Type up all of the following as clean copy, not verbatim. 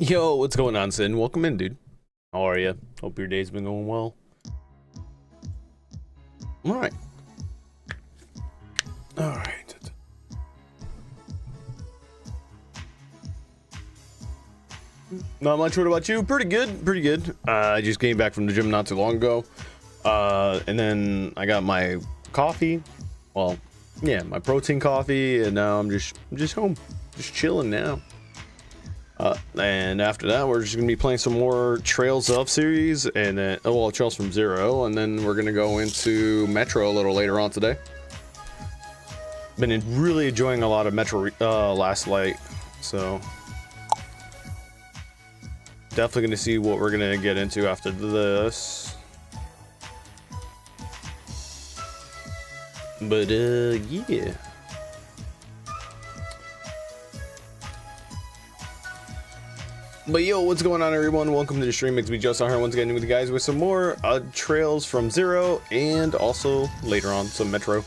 Yo, what's going on, Sin? Welcome in, dude. How are you? Hope your day's been going well. Alright. Alright. Not much. What about you? Pretty good. Pretty good. I just came back from the gym not too long ago. And then I got my coffee. Well, yeah, my protein coffee. And now I'm just home. Just chilling now. And after that, we're just gonna be playing some more Trails of series, and then Trails from Zero, and then we're gonna go into Metro a little later on today. Been really enjoying a lot of Metro Last Light, so definitely gonna see what we're gonna get into after this. But yeah. But yo, what's going on, everyone? Welcome to the stream. It's me, Just out here once again with you guys with some more Trails from Zero, and also later on some Metro.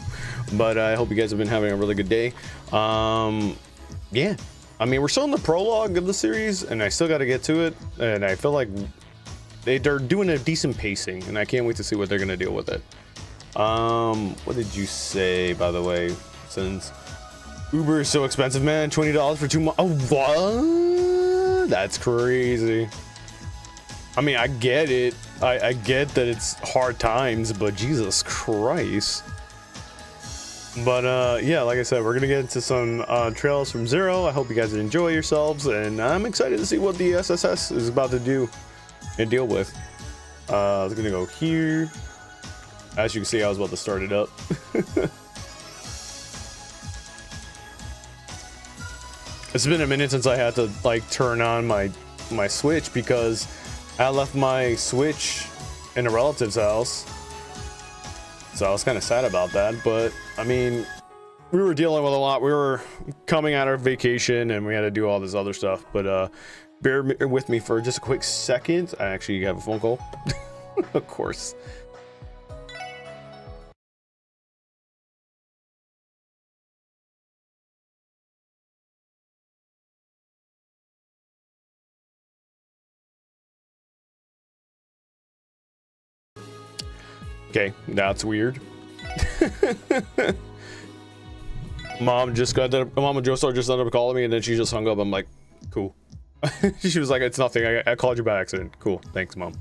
But I hope you guys have been having a really good day. Yeah, I mean, we're still in the prologue of the series, and I still got to get to it. And I feel like they're doing a decent pacing, and I can't wait to see what they're gonna deal with it. What did you say, by the way? Since Uber is so expensive, man, $20 for 2 months. Oh, what? That's crazy. I mean, I get it. I get that it's hard times, but Jesus Christ. But yeah, like I said, we're gonna get into some Trails from Zero. I hope you guys enjoy yourselves, and I'm excited to see what the SSS is about to do and deal with. I was gonna go here. As you can see, I was about to start it up. It's been a minute since I had to like turn on my Switch, because I left my Switch in a relative's house, so I was kind of sad about that. But I mean, we were dealing with a lot. We were coming out of vacation and we had to do all this other stuff. But bear with me for just a quick second. I actually have a phone call. Of course. Okay, that's weird. Mom and Joestar just ended up calling me, and then she just hung up. I'm like, cool. She was like, it's nothing. I called you by accident. Cool, thanks, Mom.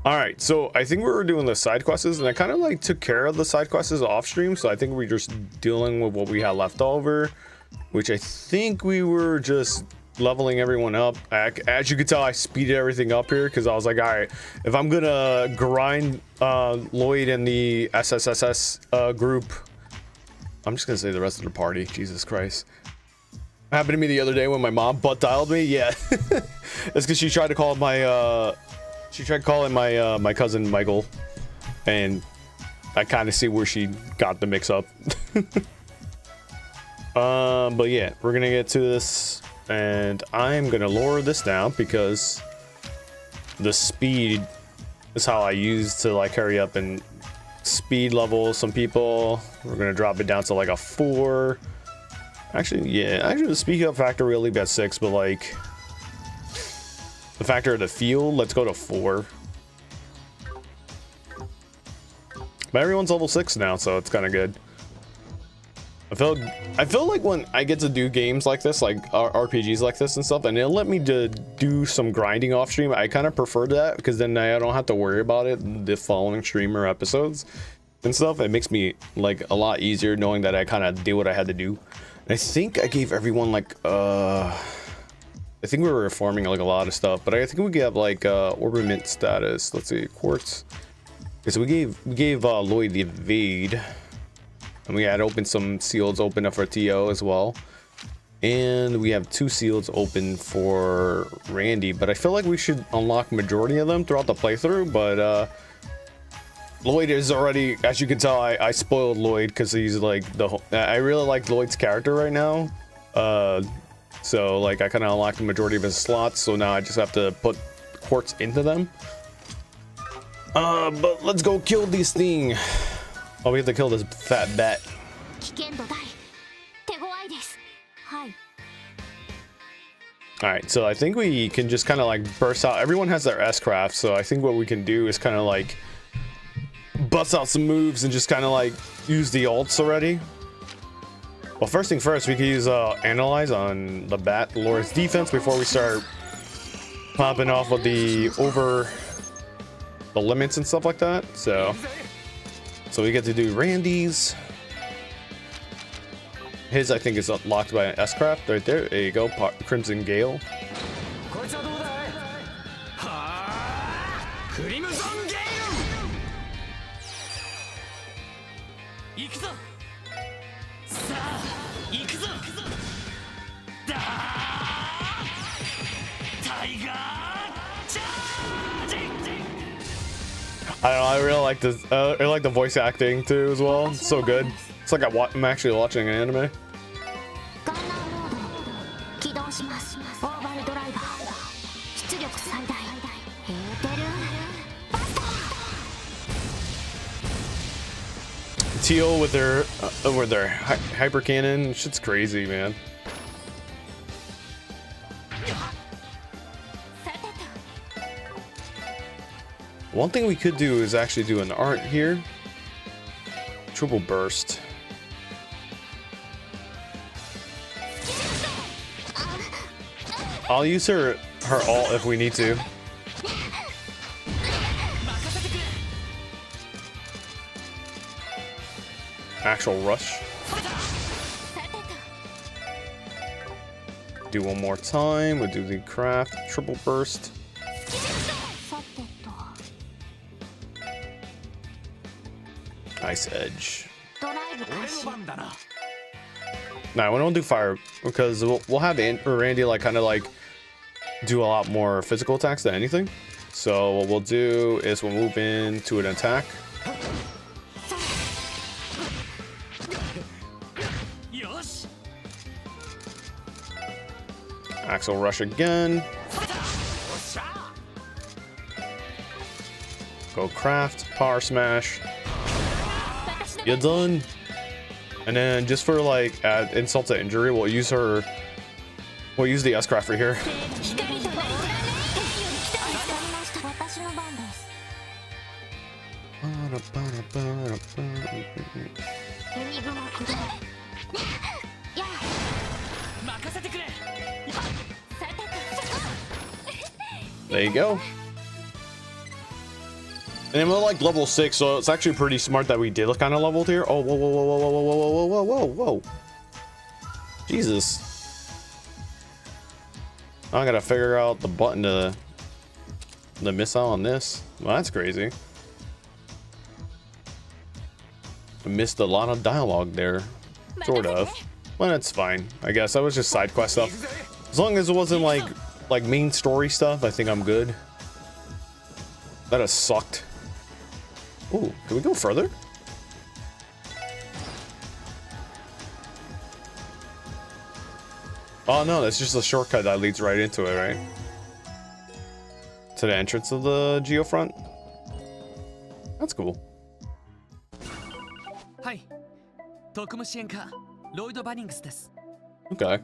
All right, so I think we were doing the side quests, and I kind of like took care of the side quests off stream. So I think we're just dealing with what we had left over, which I think we were just leveling everyone up. As you can tell, I speeded everything up here because I was like, all right, if I'm gonna grind Lloyd and the SSSS group, I'm just gonna say the rest of the party. Jesus Christ. Happened to me the other day when my mom butt dialed me. Yeah. It's because she tried to call my calling my cousin Michael, and I kind of see where she got the mix up. But yeah, we're gonna get to this. And I'm gonna lower this down because the speed is how I use to like hurry up and speed level some people. We're gonna drop it down to like a 4. Actually, yeah, the speed up factor will leave at 6, but like the factor of the field, let's go to 4. But everyone's level 6 now, so it's kind of good. I feel like when I get to do games like this, like RPGs like this and stuff, and it'll let me do some grinding off stream, I kind of prefer that, because then I don't have to worry about it the following stream or episodes and stuff. It makes me like a lot easier knowing that I kind of did what I had to do. And I think I gave everyone like I think we were reforming like a lot of stuff, but I think we gave like orbiment status. Let's see, quartz. Okay, so we gave Lloyd the evade. And we had opened some seals open up for TO as well. And we have 2 seals open for Randy. But I feel like we should unlock majority of them throughout the playthrough. But Lloyd is already, as you can tell, I spoiled Lloyd because he's like I really like Lloyd's character right now. So like I kind of unlocked the majority of his slots. So now I just have to put quartz into them. But let's go kill this thing. Oh, we have to kill this fat bat. All right, so I think we can just kind of like burst out. Everyone has their S-craft, so I think what we can do is kind of like bust out some moves and just kind of like use the ults already. Well, first thing first, we can use Analyze on the Bat Lord's defense before we start popping off with the over the limits and stuff like that. So we get to do Randy's. His, I think, is locked by an S-craft right there. There you go, Crimson Gale. I don't know, I really like this. I like the voice acting too as well. It's so good. It's like I'm actually watching an anime. Teal with their hyper cannon, shit's crazy, man. One thing we could do is actually do an art here. Triple burst. I'll use her ult if we need to. Actual rush. Do one more time. We'll do the craft triple burst. Nice edge. Nah, we don't do fire because we'll have Randy like kind of like do a lot more physical attacks than anything. So what we'll do is we'll move into an attack. Axel rush again. Go craft, power smash. You're done. And then just for like add insult to injury, we'll use the S-craft right here. There you go. And we're like level 6, so it's actually pretty smart that we did kind of leveled here. Oh, whoa, whoa, whoa, whoa, whoa, whoa, whoa, whoa, whoa, whoa. Jesus. I gotta figure out the button to miss out on this. Well, that's crazy. I missed a lot of dialogue there. Sort of. Well, that's fine. I guess that was just side quest stuff. As long as it wasn't like main story stuff, I think I'm good. That has sucked. Ooh, can we go further? Oh no, that's just a shortcut that leads right into it, right? To the entrance of the geofront? That's cool. Hi. Okay.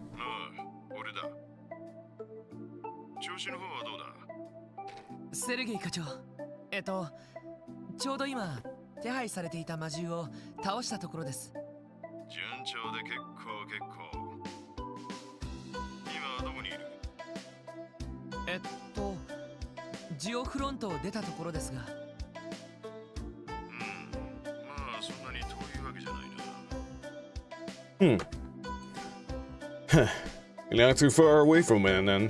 セルゲイ課長、ちょうど今手配されていた魔獣を倒したところです。順調で結構。今はどこにいる？ジオフロントを出たところですが。まあそんなに遠いわけじゃないな。You're not too far away from it then.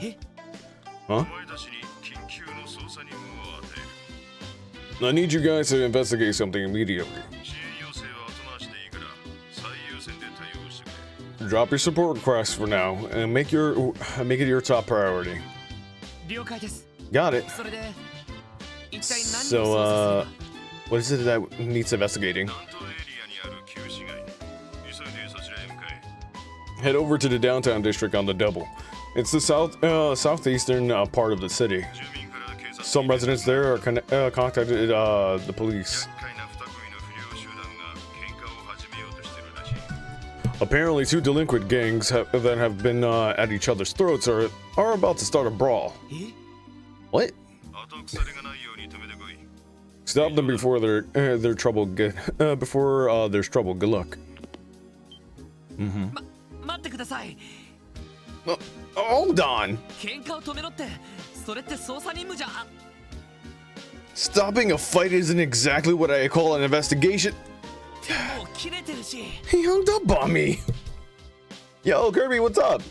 Huh? I need you guys to investigate something immediately. Drop your support requests for now and make it your top priority. Got it. So, what is it that needs investigating? Head over to the downtown district on the double. It's the southeastern part of the city. Some residents there are contacted the police. Apparently, two delinquent gangs that have been at each other's throats are about to start a brawl. What? あと鎖がないように止めてこい。 Stop them before their trouble before there's trouble. Good luck. 待ってください。 Hold on. 喧嘩を止めろって、それって捜査任務じゃ。 Stopping a fight isn't exactly what I call an investigation. もう切れてるし。 He hung up on me. Yo, Kirby, what's up?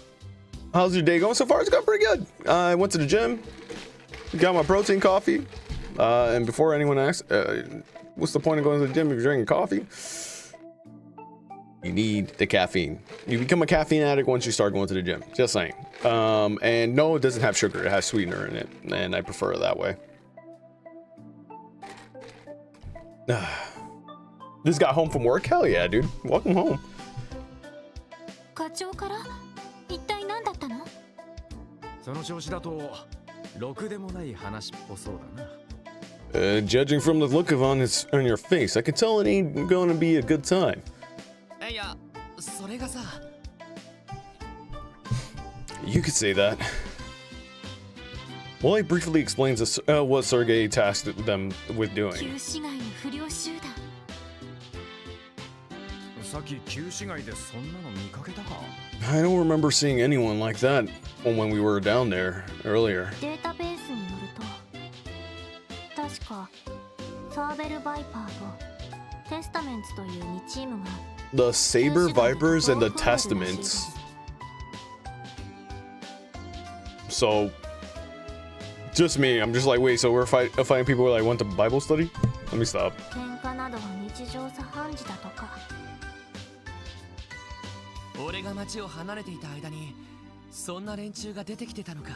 How's your day going so far? It's gone pretty good. I went to the gym, got my protein coffee, and before anyone asks, what's the point of going to the gym if you're drinking coffee? You need the caffeine. You become a caffeine addict once you start going to the gym. Just saying. And no, it doesn't have sugar. It has sweetener in it, and I prefer it that way. Just got home from work? Hell yeah, dude. Welcome home. 課長から一体何だったの？その調子だとろくでもない話っぽそうだな。Judging from the look of on your face, I can tell it ain't gonna be a good time. いや、それがさ。 You could say that. Well, he briefly explains what Sergei tasked them with doing. 旧市街の不良集団。さっき旧市街でそんなの見かけたか？ I don't remember seeing anyone like that when we were down there earlier. データベースによると、確かサーベルバイパーとテスタメンツという2チームが The Saber Vipers and the Testaments. So, just me. I'm just like, wait, so we're fighting people who like went to Bible study? Let me stop. 喧嘩などは日常茶飯事だとか。 俺が町を離れていた間に、そんな連中が出てきてたのか。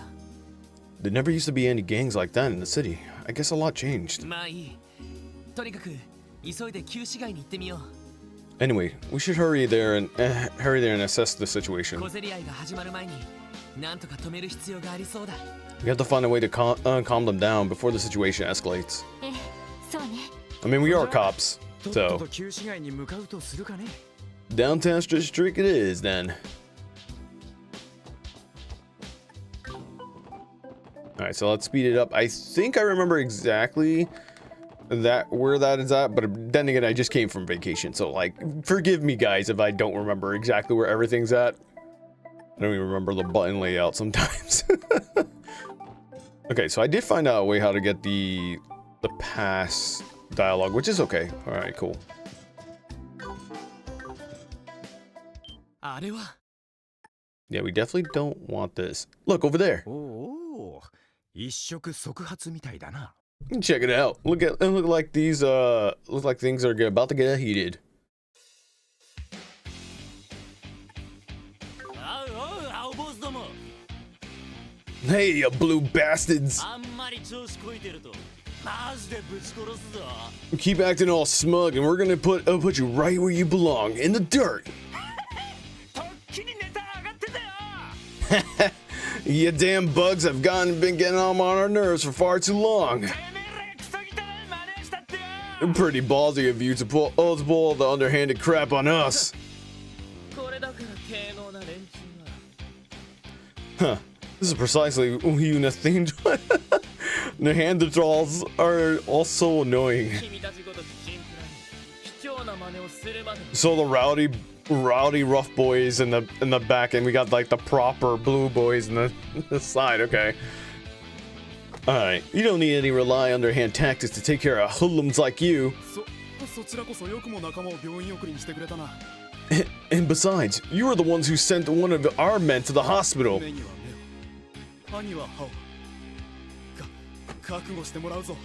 There never used to be any gangs like that in the city. I guess a lot changed. まあいい。とにかく急いで旧市街に行ってみよう。 Anyway, we should hurry there and assess the situation. 小競り合いが始まる前に、なんとか止める必要がありそうだ。 We have to find a way to calm them down before the situation escalates. ええ、そうね。 I mean, we are cops, とっと so と旧市街に向かうとするかね。 downtown district it is then. All right, so let's speed it up. I think I remember exactly where that is at, but then again, I just came from vacation, so like, forgive me guys if I don't remember exactly where everything's at. I don't even remember the button layout sometimes. Okay, so I did find out a way how to get the pass dialogue, which is okay. All right, cool. あれは Yeah, we definitely don't want this. Look over there. おお、一触即発みたいだな。 Check it out. Look like these look like things are about to get heated. おう青坊主ども。 Hey, you blue bastards! あんまり調子こいてるとマジでぶち殺すぞ。 Keep acting all smug, and we're gonna put you right where you belong, in the dirt. とっきにネタ上がってたよ。 You damn bugs have been getting on our nerves for far too long. てめえらクソ汚い真似したってよ。 Pretty ballsy of you to pull the underhanded crap on us. これだから低能な連中は。 Huh. This is precisely what you think. The Neanderthals are also annoying. 君たちごときチンプラに卑怯な真似をするまでも。 So the rowdy rough boys in the back, and we got like the proper blue boys in the side. Okay. All right. You don't need any underhand tactics to take care of hoodlums like you. そちらこそよくも仲間を病院送りにしてくれたな。 And besides, you were the ones who sent one of our men to the hospital. 目には目を、歯には歯を。覚悟してもらうぞ。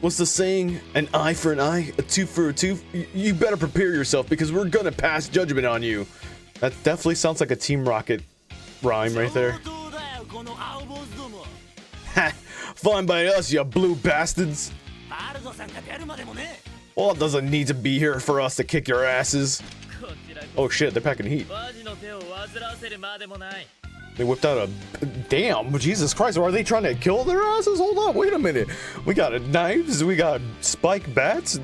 What's the saying? An eye for an eye, a tooth for a tooth? You better prepare yourself because we're gonna pass judgment on you. That definitely sounds like a Team Rocket rhyme right there. 相当だよこの青坊主ども。 Ha! Fine by us, you blue bastards. バルドさんが出るまでもね。 Well, it doesn't need to be here for us to kick your asses. こちらこ Oh shit, they're packing heat. そマジの手を煩わせるまでもない。 They whipped out a... Damn, Jesus Christ, are they trying to kill their asses? Hold on, wait a minute. We got knives, we got spike bats.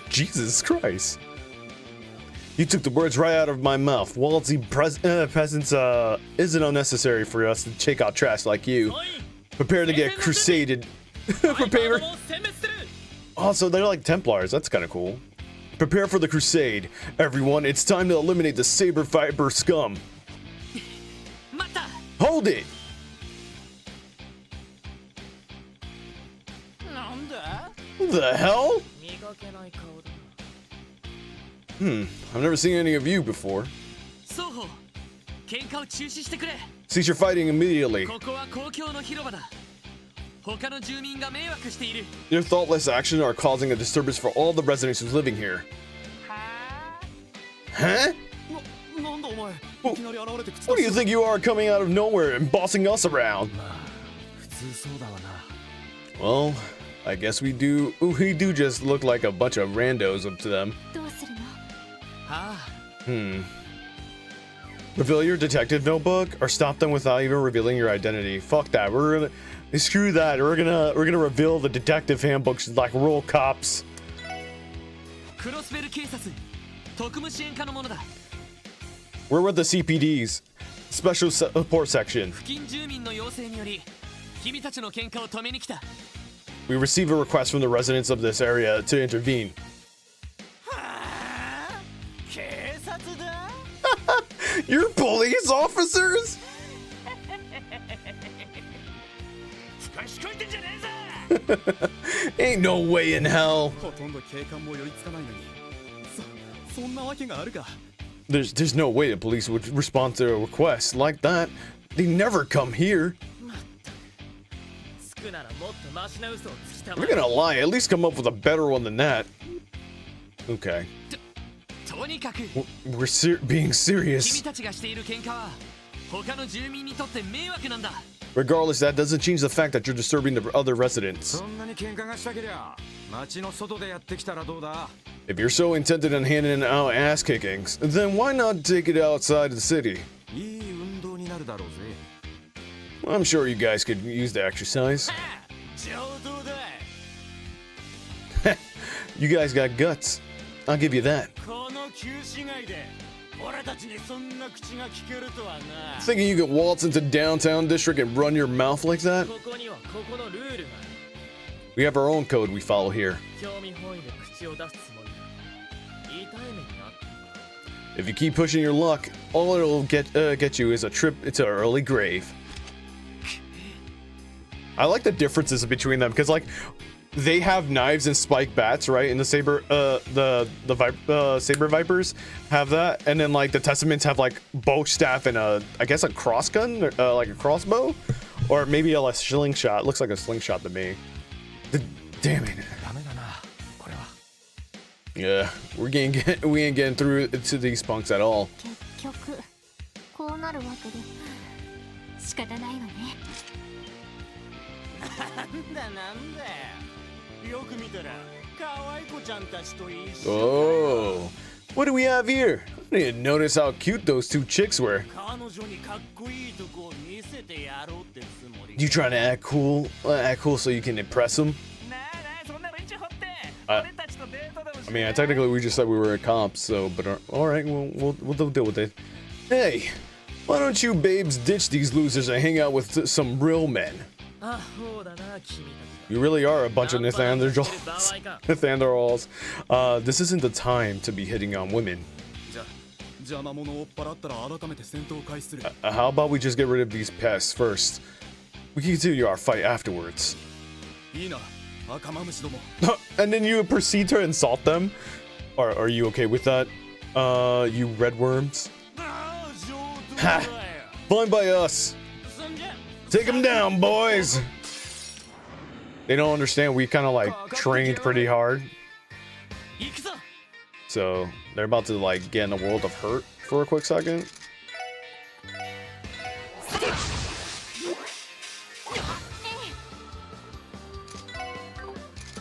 Jesus Christ. You took the words right out of my mouth. Waltzy presence isn't unnecessary for us to check out trash like you. Prepare to get crusaded. Prepare. Also, they're like Templars. That's kind of cool. Prepare for the crusade. Everyone, it's time to eliminate the saber viper scum. Hold it! What the hell? I've never seen any of you before. Cease your fighting immediately. Your thoughtless actions are causing a disturbance for all the residents who's living here. Huh? What do you think you are coming out of nowhere and bossing us around? Well, I guess we do just look like a bunch of randos up to them. Reveal your detective notebook or stop them without even revealing your identity. Fuck that. Screw that. We're gonna reveal the detective handbooks like real cops. We're with the CPDs, Special Support Section. We receive a request from the residents of this area to intervene. You're police officers? Ain't no way in hell. There's no way the police would respond to a request like that. They never come here. If you're gonna lie, at least come up with a better one than that. Okay. We're being serious. Regardless, that doesn't change the fact that you're disturbing the other residents. If you're so intended on handing out ass kickings, then why not take it outside the city? I'm sure you guys could use the exercise. You guys got guts. I'll give you that. Thinking you could waltz into downtown district and run your mouth like that? We have our own code we follow here. If you keep pushing your luck, all it'll get you is a trip into an early grave. I like the differences between them because, like, they have knives and spike bats, right? And the saber, saber vipers have that, and then like the testaments have like bow staff and I guess a cross gun, like a crossbow, or maybe a slingshot. Looks like a slingshot to me. Damn it. Yeah, we ain't getting through to these punks at all. Oh, what do we have here? I didn't notice how cute those two chicks were. You trying to act cool so you can impress them? I mean, technically we just said we were cops, so, but all right, we'll deal with it. Hey, why don't you babes ditch these losers and hang out with some real men? You really are a bunch of Neanderthals. This isn't the time to be hitting on women. How about we just get rid of these pests first? We can continue our fight afterwards. And then you proceed to insult them? Are you okay with that? You red worms? Ha! Fine by us! Take them down, boys! They don't understand we kind of like trained pretty hard. So they're about to like get in the world of hurt for a quick second.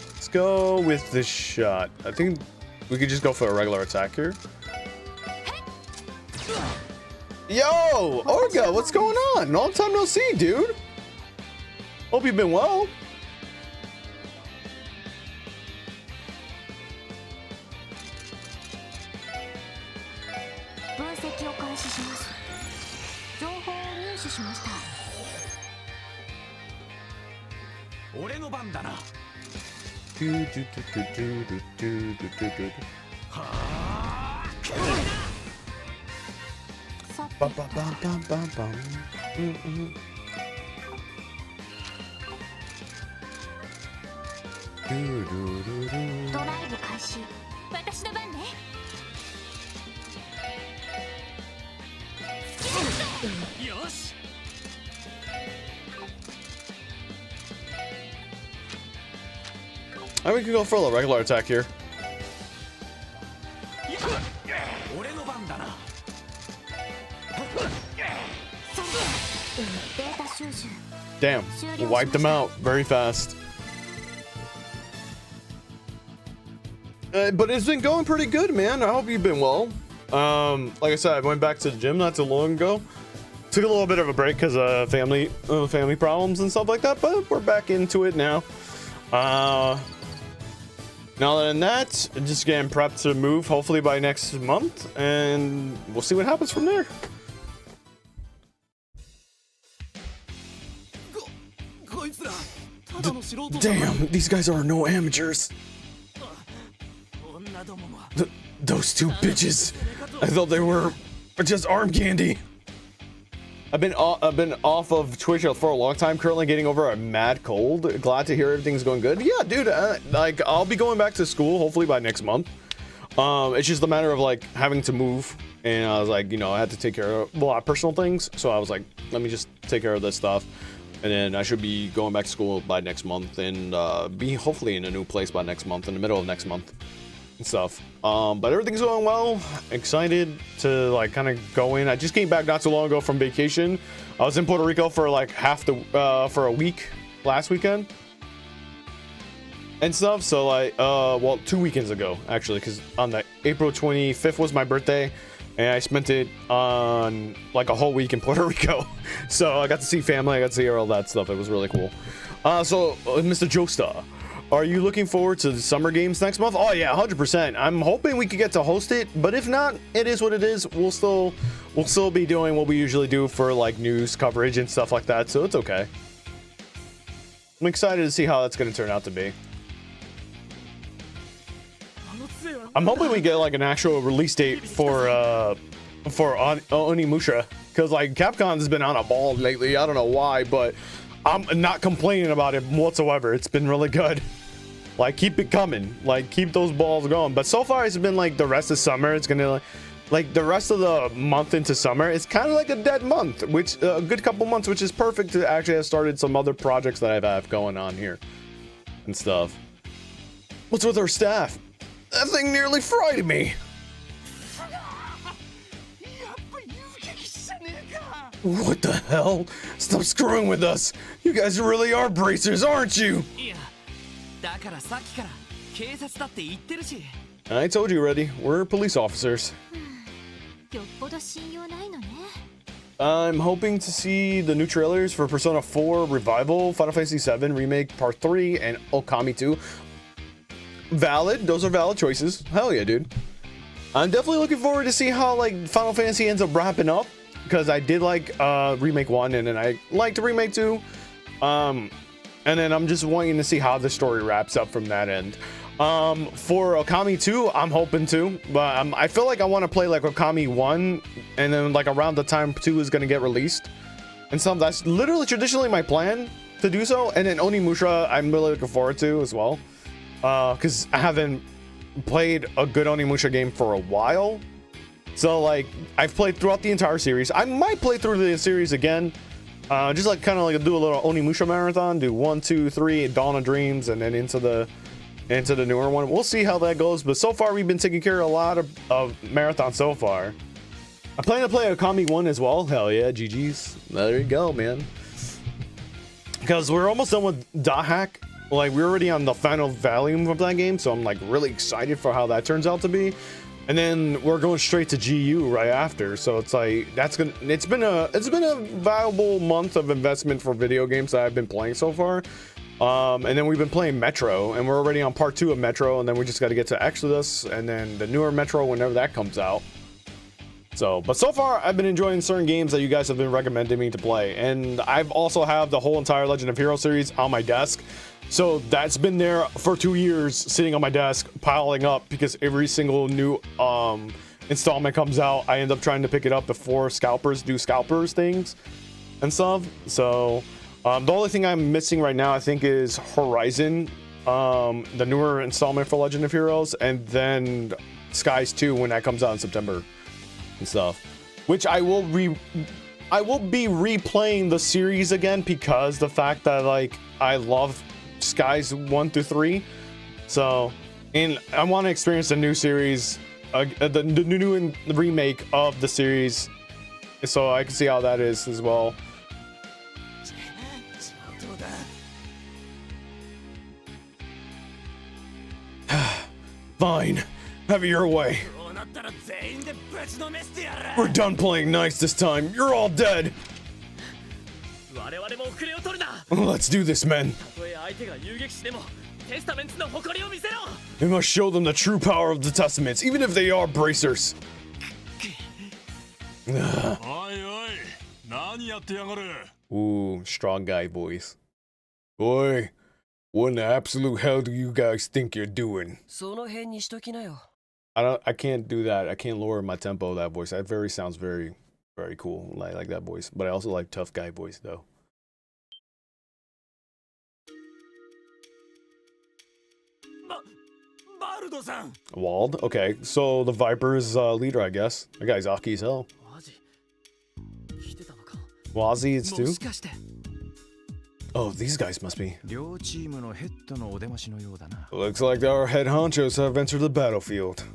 Let's go with this shot. I think we could just go for a regular attack here. Yo, Orga, what's going on? Long time no see, dude. Hope you've been well. 手しました。俺の番だな。さてバンバンバンバンバンバン。ドライブ開始。私の番ね。よし。We could go for a regular attack here. 俺の番だな。データ収集。 Damn, wiped them out very fast. But it's been going pretty good, man. I hope you've been well. Like I said, I went back to the gym not too long ago. Took a little bit of a break because of family problems and stuff like that, but we're back into it now. Other than that, just getting prepped to move hopefully by next month, and we'll see what happens from there. Damn, these guys are no amateurs. Those two bitches. I thought they were just arm candy. I've been off of Twitch for a long time, currently getting over a mad cold. Glad to hear everything's going good. Yeah, dude, like I'll be going back to school hopefully by next month. It's just a matter of like having to move, and I was like, you know, I had to take care of a lot of personal things, so I was like, let me just take care of this stuff, and then I should be going back to school by next month, and be hopefully in a new place by next month, in the middle of next month and stuff. But everything's going well. Excited to like kind of go in. I just came back not too long ago from vacation. I was in Puerto Rico for like for a week last weekend and stuff. So like well, 2 weekends ago actually, because on the April 25th was my birthday, and I spent it on like a whole week in Puerto Rico. So I got to see family, I got to see all that stuff. It was really cool. So Mr. Joestar, are you looking forward to the summer games next month? Oh yeah, 100%. I'm hoping we could get to host it, but if not, it is what it is. We'll still be doing what we usually do for like news coverage and stuff like that, so it's okay. I'm excited to see how that's going to turn out to be. I'm hoping we get like an actual release date for Onimusha, because like Capcom's been on a ball lately. I don't know why, but I'm not complaining about it whatsoever. It's been really good. Like, keep it coming. Like, keep those balls going. But so far, it's been like the rest of summer. It's gonna like the rest of the month into summer. It's kind of like a dead month, which a good couple months, which is perfect to actually have started some other projects that I have going on here and stuff. What's with our staff? That thing nearly frightened me. What the hell? Stop screwing with us. You guys really are bracers, aren't you? I told you already. We're police officers. I'm hoping to see the new trailers for Persona 4 Revival, Final Fantasy 7 Remake Part 3, and Okami 2. Valid. Those are valid choices. Hell yeah, dude. I'm definitely looking forward to see how like Final Fantasy ends up wrapping up, because I did like Remake 1, and then I liked Remake 2. And then I'm just wanting to see how the story wraps up from that end. For Okami 2, I'm hoping to, but I feel like I want to play like Okami 1, and then like around the time 2 is going to get released. And so that's literally traditionally my plan to do so. And then Onimusha, I'm really looking forward to as well. Because I haven't played a good Onimusha game for a while. So like I've played throughout the entire series. I might play through the series again. Just like kind of like do a little Onimusha marathon, do 1, 2, 3, Dawn of Dreams, and then into the newer one. We'll see how that goes. But so far we've been taking care of a lot of marathons so far. I plan to play Okami 1 as well. Hell yeah, GG's. There you go, man. Because we're almost done with Dot Hack. Like we're already on the final volume of that game, so I'm like really excited for how that turns out to be. And then we're going straight to GU right after, so it's like it's been a valuable month of investment for video games that I've been playing so far. And then we've been playing Metro, and we're already on part 2 of Metro, and then we just got to get to Exodus, and then the newer Metro whenever that comes out. So, but so far I've been enjoying certain games that you guys have been recommending me to play, and I've also have the whole entire Legend of Heroes series on my desk. So that's been there for 2 years, sitting on my desk, piling up, because every single new installment comes out, I end up trying to pick it up before scalpers do scalpers things and stuff. So the only thing I'm missing right now, I think, is Horizon, the newer installment for Legend of Heroes, and then Skies 2 when that comes out in September and stuff, which I will be replaying the series again, because the fact that, like, I love Skies 1 through 3. So, and I want to experience the new series, the new remake of the series, so I can see how that is as well. Fine, have it your way. We're done playing nice this time. You're all dead. Let's do this, men. We must show them the true power of the Testaments, even if they are bracers. Ooh, strong guy voice. Boy, what in the absolute hell do you guys think you're doing? I can't do that. I can't lower my tempo of that voice. That sounds very, very cool. I like that voice, but I also like tough guy voice though. Wald? Okay, so the Viper is leader, I guess. That guy's Aki as hell. Wazi is too? Oh, these guys must be. Looks like our head honchos have entered the battlefield.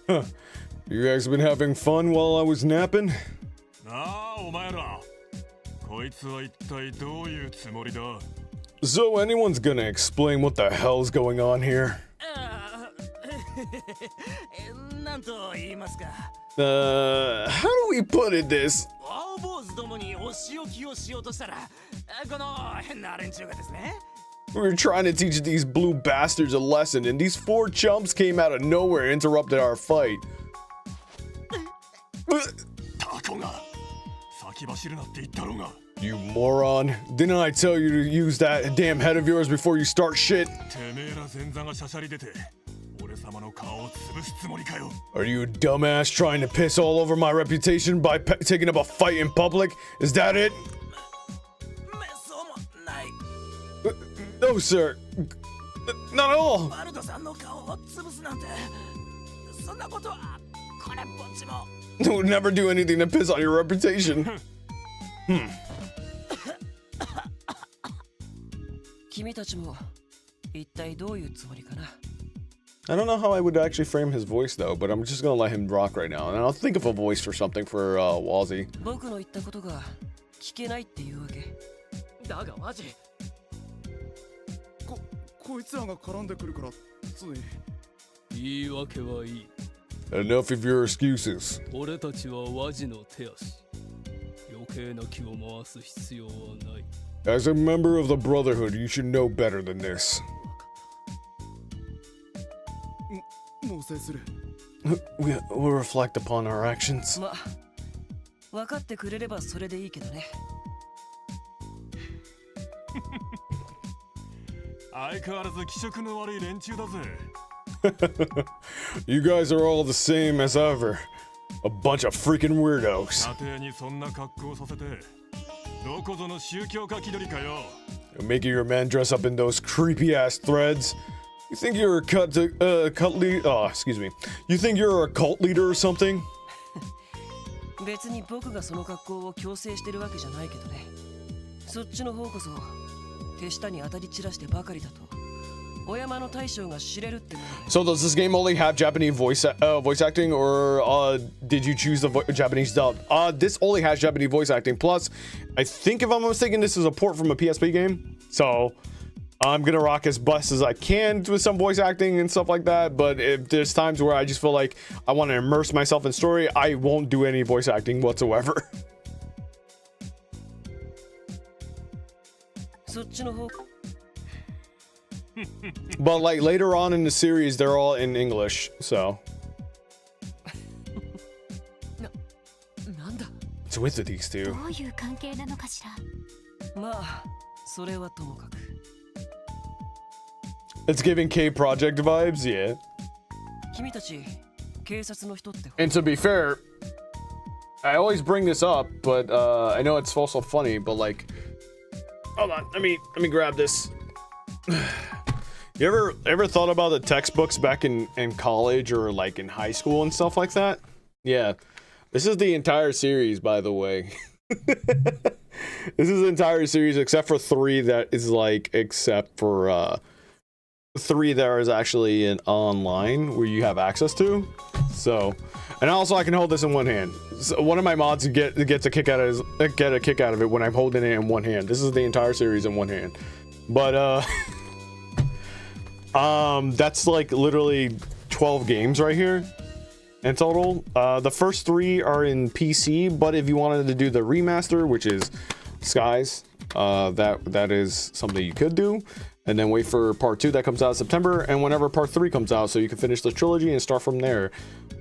Huh. You guys been having fun while I was napping? So anyone's gonna explain what the hell's going on here? How do we put it this? We were trying to teach these blue bastards a lesson, and these 4 chumps came out of nowhere and interrupted our fight. You moron. Didn't I tell you to use that damn head of yours before you start shit? Are you a dumbass trying to piss all over my reputation by taking up a fight in public? Is that it? No, sir. Not at all. Would never do anything to piss on your reputation. I don't know how I would actually frame his voice though, but I'm just gonna let him rock right now, and I'll think of a voice for something for Wazzy. Enough of your excuses. As a member of the Brotherhood, you should know better than this. We'll reflect upon our actions. You guys are all the same as ever. A bunch of freaking weirdos. You're making your man dress up in those creepy ass threads. You think you're a cult leader? Oh, excuse me. You think you're a cult leader or something? So does this game only have Japanese voice acting, or did you choose the Japanese dub? This only has Japanese voice acting. Plus, I think if I'm not mistaken, this is a port from a PSP game. So I'm gonna rock as best as I can with some voice acting and stuff like that. But if there's times where I just feel like I want to immerse myself in story, I won't do any voice acting whatsoever. そっちの方 But like later on in the series, they're all in English. So なんだ it's with these ど two. ういう関係なのかしら。まあそれはともかく It's giving K Project vibes, yeah. 君たち警察の人って And to be fair, I always bring this up, but I know it's also funny. But like, hold on, let me grab this. You ever thought about the textbooks back in college or like in high school and stuff like that? Yeah, this is the entire series, by the way. This is the entire series except for 3 that is like, except for 3 that is actually in online where you have access to. So, and also I can hold this in one hand. So one of my mods gets a kick out of it when I'm holding it in one hand. This is the entire series in one hand. But that's like literally 12 games right here in total. The first 3 are in PC, but if you wanted to do the remaster, which is Skies, that is something you could do. And then wait for part 2 that comes out in September, and whenever part 3 comes out, so you can finish the trilogy and start from there.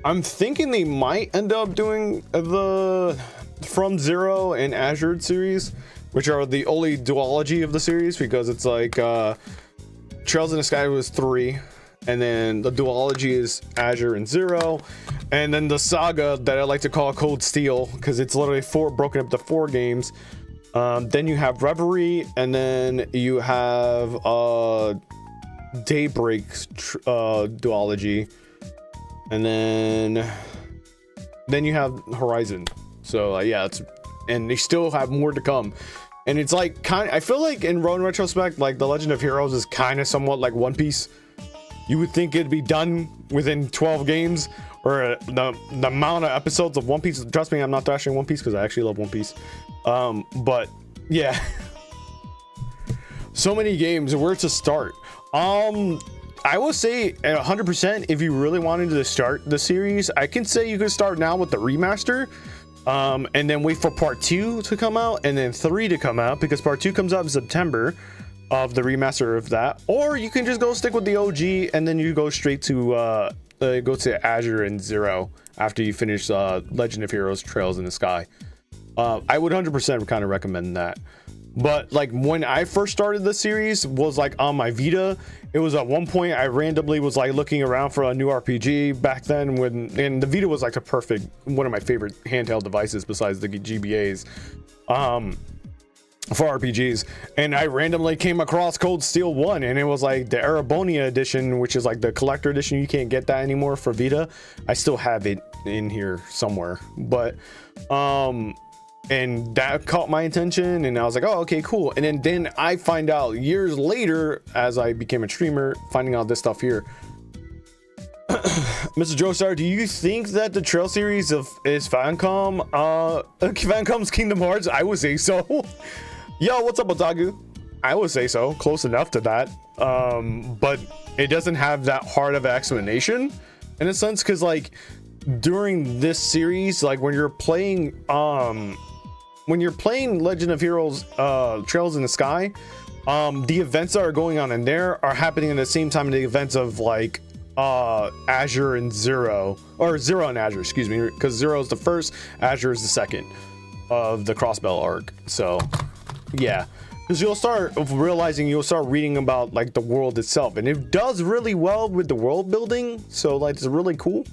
I'm thinking they might end up doing the From Zero and Azure series, which are the only duology of the series, because it's like Trails in the Sky was 3, and then the duology is Azure and Zero, and then the saga that I like to call Cold Steel, because it's literally broken up to 4 games. Then you have Reverie, and then you have Daybreak's duology, and then you have Horizon. So yeah, and they still have more to come. And it's like I feel like in retrospect, like The Legend of Heroes is kind of somewhat like One Piece. You would think it'd be done within 12 games, or the amount of episodes of One Piece. Trust me, I'm not trashing One Piece because I actually love One Piece. But yeah, so many games. Where to start? I will say 100%. If you really wanted to start the series, I can say you could start now with the remaster, and then wait for part 2 to come out, and then 3 to come out, because part 2 comes out in September of the remaster of that. Or you can just go stick with the OG, and then you go straight to go to Azure and Zero after you finish Legend of Heroes Trails in the Sky. I would 100% kind of recommend that. But like when I first started the series was like on my Vita. It was at one point I randomly was like looking around for a new RPG back then, and the Vita was like one of my favorite handheld devices besides the GBAs for RPGs. And I randomly came across Cold Steel 1, and it was like the Arabonia edition, which is like the collector edition. You can't get that anymore for Vita. I still have it in here somewhere, but and that caught my attention, and I was like, oh, okay, cool. And then I find out years later, as I became a streamer, finding out this stuff here. Mr. Joestar, do you think that the Trail series is Famicom's Kingdom Hearts? I would say so. Yo, what's up, Otaku? I would say so, close enough to that. But it doesn't have that hard of an explanation in a sense, because like during this series, like when you're playing Legend of Heroes Trails in the Sky, the events that are going on in there are happening at the same time as the events of like Azure and Zero, or Zero and Azure, excuse me, because Zero is the first, Azure is the second of the Crossbell arc. So yeah, because you'll start reading about like the world itself, and it does really well with the world building. So like it's really cool.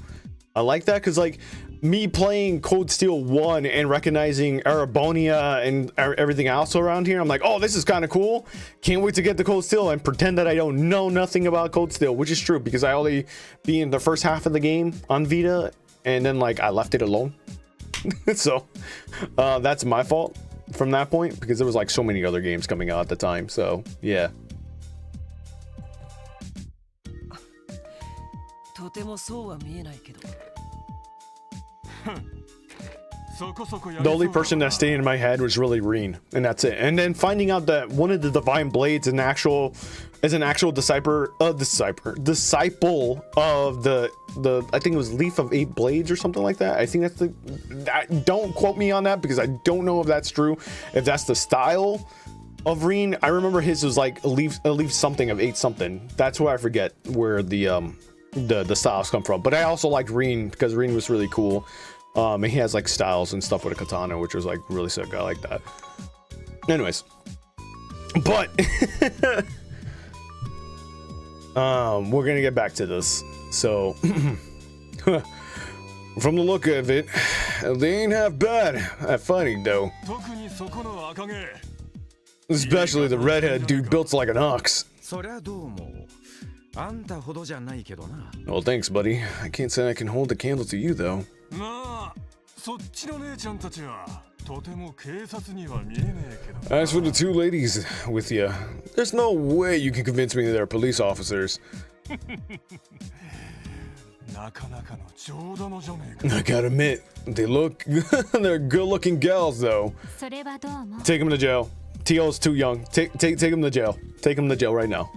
I like that, because like me playing Cold Steel 1 and recognizing Arabonia and everything else around here, I'm like, oh, this is kind of cool. Can't wait to get the Cold Steel and pretend that I don't know nothing about Cold Steel, which is true, because I only be in the first half of the game on Vita, and then like I left it alone. So that's my fault from that point, because there was like so many other games coming out at the time. So yeah. とてもそうは見えないけど The only person that stayed in my head was really Reen, and that's it. And then finding out that one of the divine blades is an actual disciple of the I think it was Leaf of 8 Blades or something like that. I think that's don't quote me on that, because I don't know if that's true, if that's the style Of Reen, I remember his was like leave something of 8 something. That's where I forget where the styles come from. But I also liked Reen because Reen was really cool. And he has like styles and stuff with a katana, which was like really sick. I like that. Anyways, but we're gonna get back to this. So from the look of it, they ain't half bad at fighting though. Especially the redhead dude built like an ox. Well, thanks, buddy. I can't say I can hold the candle to you though. As for the 2 ladies with you, there's no way you can convince me they're police officers. I gotta admit, they're good-looking gals though. Take them to jail. T.O.'s too young. Take him to jail. Take him to jail right now.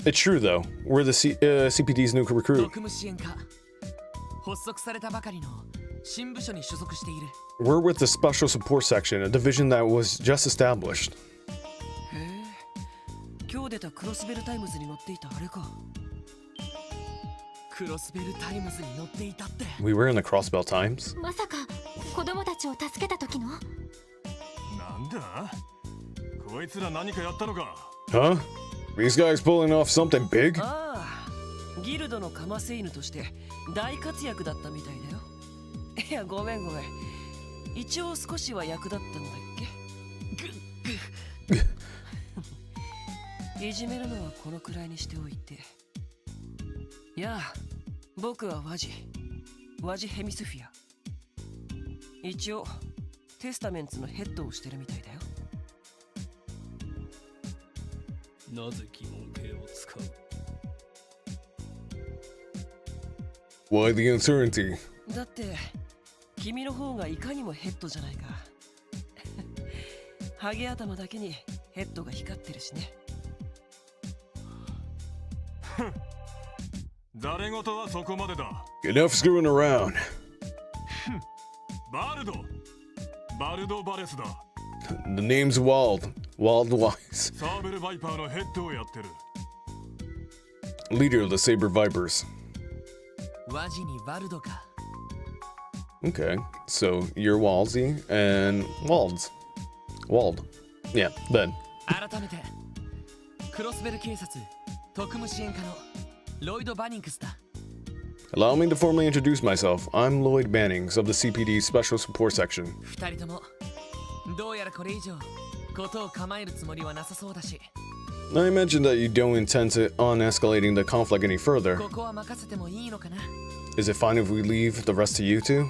It's true though. We're the CPD's new recruit. We're with the Special Support Section, a division that was just established. We were in the Crossbell Times? Huh? These guys pulling off something big? Why the uncertainty? Enough screwing around. The name's Wald. Wald Wise. Leader of the Saber Vipers. Okay, so you're Walsy and Wald. Yeah, Ben. Allow me to formally introduce myself. I'm Lloyd Bannings of the CPD Special Support Section. I mentioned that you don't intend on escalating the conflict any further. Is it fine if we leave the rest to you two?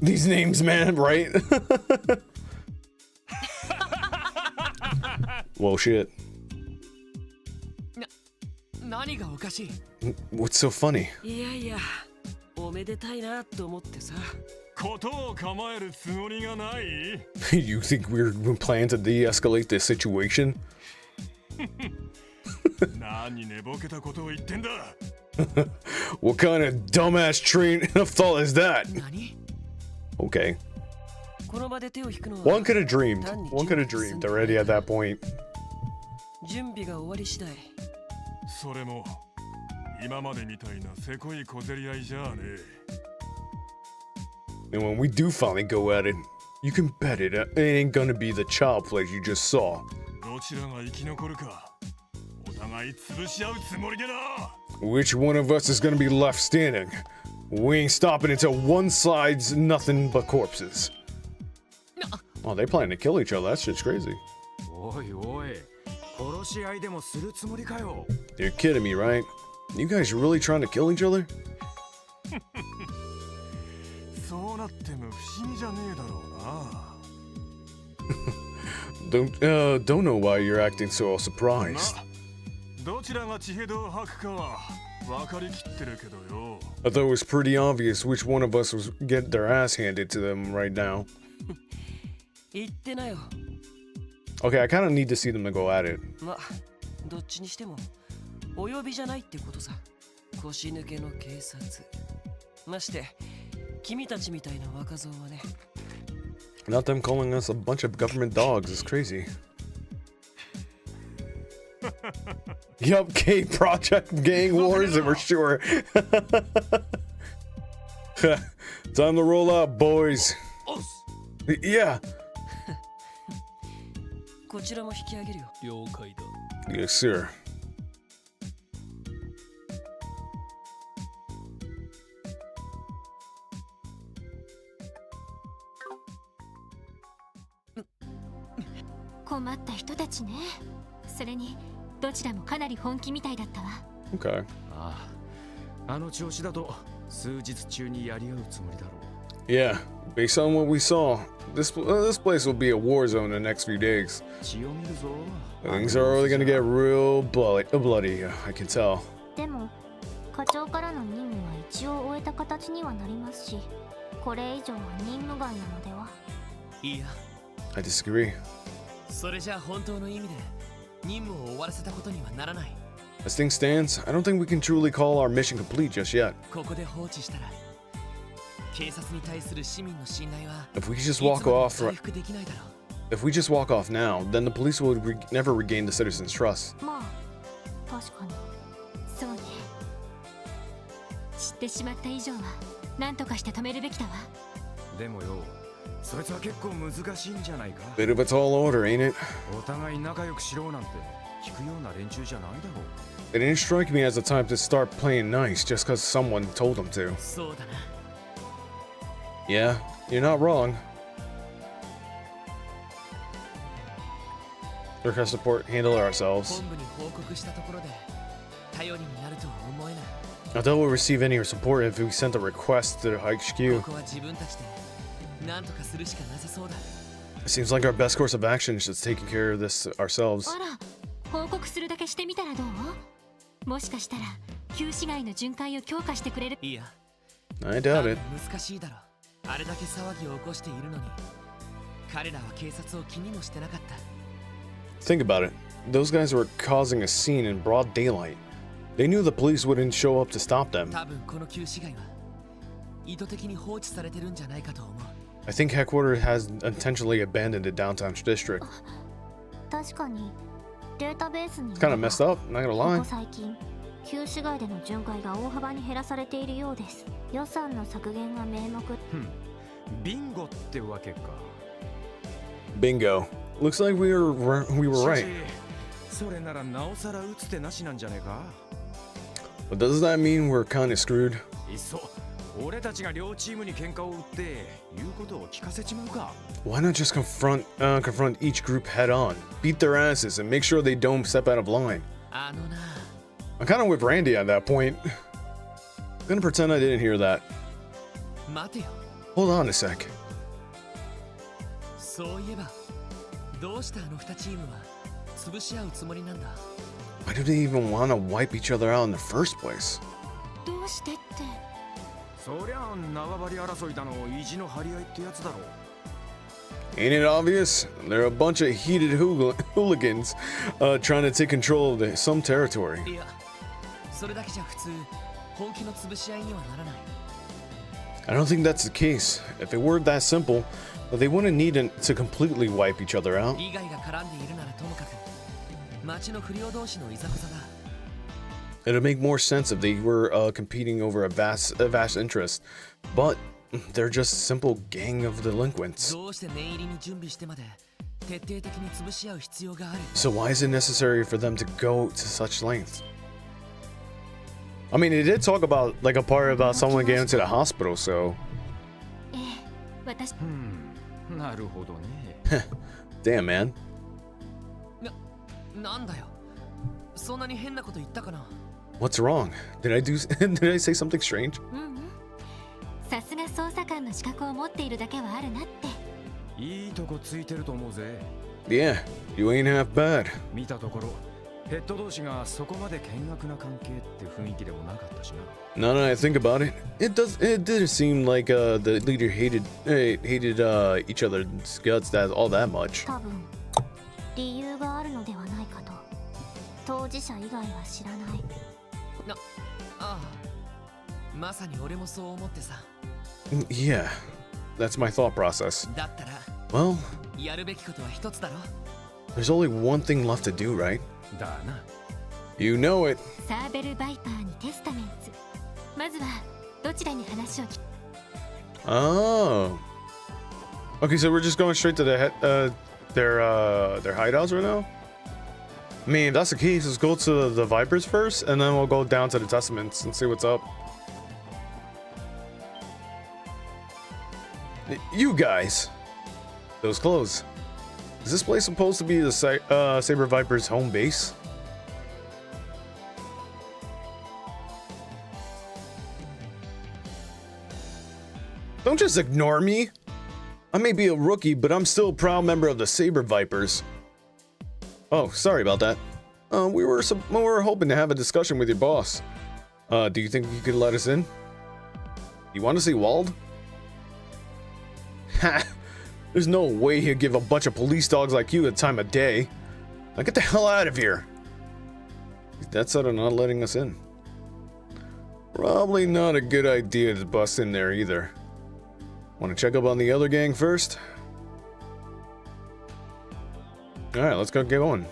These names, man, right? Well, shit. What's so funny? You think we're planning to de-escalate this situation? What kind of dumbass train of thought is that? Okay. One could have dreamed. One could have dreamed already at that point. And when we do finally go at it, you can bet it ain't gonna be the child play you just saw. Which one of us is gonna be left standing? We ain't stopping until one side's nothing but corpses. Oh, they plan to kill each other. That's just crazy. You're kidding me, right? You guys really trying to kill each other? Don't know why you're acting so surprised. I thought it was pretty obvious which one of us was getting their ass handed to them right now. Okay, I kind of need to see them to go at it. どっちにしてもお呼びじゃないってことさ。腰抜けの警察。まして君たちみたいな若造はね。 Not them calling us a bunch of government dogs is crazy. Yup, K Project Gang Wars, and we're sure. Time to roll out, boys. Yeah. こちらも引き上げるよ。了解だ。 Yes, sir. Okay. ああ、あの調子だと数日中にやり合うつもりだろう。 Yeah, based on what we saw, this place will be a war zone in the next few days. 血を見るぞ。 Things are really gonna get real bloody, I can tell. でも課長からの任務は一応終えた形にはなりますし、これ以上は任務外なのでは。いや、 I disagree. それじゃあ本当の意味で任務を終わらせたことにはならない。 As things stands, I don't think we can truly call our mission complete just yet. ここで放置したら警察に対する市民の信頼は If we just walk off, 回復できないだろう。 if we just walk off now, then the police will never regain the citizens' trust. まあ確かにそうね。知ってしまった以上は何とかして止めるべきだわ。でもよ、そいつは結構難しいんじゃないか。 Bit of a tall order, ain't it? お互い仲良くしろなんて聞くような連中じゃないだろう。 It didn't strike me as the type to start playing nice just because someone told them to. そうだな。 Yeah, you're not wrong. Request support, handle it ourselves. 本部に報告したところで頼りになるとは思えない。 I doubt we'll receive any support if we sent a request to the こ HQ. こは自分たちで何とかするしかなさそうだ。 It seems like our best course of action is just taking care of this ourselves. あら、報告するだけしてみたらどう？もしかしたら旧市街の巡回を強化してくれる。いや、 I doubt it. 難しいだろ。あれだけ騒ぎを起こしているのに彼らは警察を気にもしてなかった。 Think about it. Those guys were causing a scene in broad daylight. They knew the police wouldn't show up to stop them. 多分この旧市街は意図的に放置されてるんじゃないかと思う。 I think headquarters has intentionally abandoned the downtown district. 確かにデータベースに It's kind of messed up, not gonna こ lie. こ最近旧市街での巡回が大幅に減らされているようです。予算の削減が名目。ビンゴってわけか。 Bingo. Looks like we were right. それならなおさら打つ手なしなんじゃねえか。 But does that mean we're kind of screwed? いっそ俺たちが両チームに喧嘩を売って言うことを聞かせちまうか。 Why not just confront each group head on, beat their asses, and make sure they don't step out of line? あのな。 I'm kind of with Randy at that point. I'm gonna pretend I didn't hear that. 待てよ。 Hold on a sec. そういえばどうしてあの2チームは潰し合うつもりなんだ。 Why do they even want to wipe each other out in the first place? どうしてって。そりゃ縄張り争いだの意地の張り合いってやつだろう。 Ain't it obvious? They're a bunch of heated hooligans trying to take control of some territory. いや、それだけじゃ普通本気の潰し合いにはならない。 I don't think that's the case. If it were that simple, they wouldn't need to completely wipe each other out. 利害が絡んでいるならともかく町の不良同士のいざこざだ。 It'd make more sense if they were competing over a vast interest, but they're just a simple gang of delinquents. どうして念入りに準備してまで徹底的に潰し合う必要がある。 So why is it necessary for them to go to such lengths? I mean, they did talk about like a part about someone getting to the hospital, so ええ、私。なるほどね。 damn, man. なんだよ。そんなに変なこと言ったかな。 What's wrong? Did I say something strange? さすが捜査官の資格を持っているだけはあるなって。いいとこついてると思うぜ。 Yeah, you ain't half bad. 見たところヘッド同士がそこまで険悪な関係って雰囲気でもなかったしな。 Now that I think about it, it did seem like the leader hated each other's guts all that much. 多分理由があるのではないかと。当事者以外は知らない。ああ、まさに俺もそう思ってさ。Yeah, that's my thought process. だったら Well, やるべきことは一つだろ。 there's only one thing left to do, right? だな。 You know it. サーベルバイパーにテスタメンツ。まずはどちらに話を聞く？ Oh. Okay, so we're just going straight to their hideouts right now? I mean, if that's the case, let's go to the Vipers first, and then we'll go down to the Testaments and see what's up. You guys! Those clothes. Is this place supposed to be the Saber Vipers' home base? Don't just ignore me! I may be a rookie, but I'm still a proud member of the Saber Vipers. Oh, sorry about that. We were hoping to have a discussion with your boss. Do you think you could let us in? You want to see Wald? Ha! There's no way he'd give a bunch of police dogs like you the time of day. Now get the hell out of here! That's out of not letting us in. Probably not a good idea to bust in there either. Want to check up on the other gang first? Alright, let's go get going.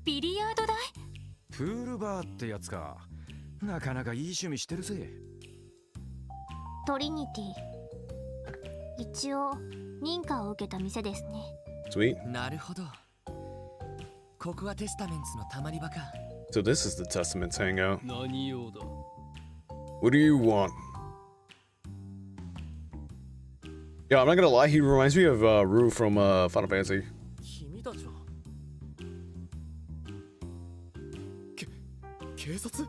Billiard 台？プールバーってやつか。なかなかいい趣味してるぜ。トリニティ。一応認可を受けた店ですね。Sweet. なるほど。ここはテスタメンツのたまり場か。So this is the Testaments hangout. 何用だ？ What do you want? Yeah, I'm not gonna lie, he reminds me of Rue from Final Fantasy. 君たちは警察？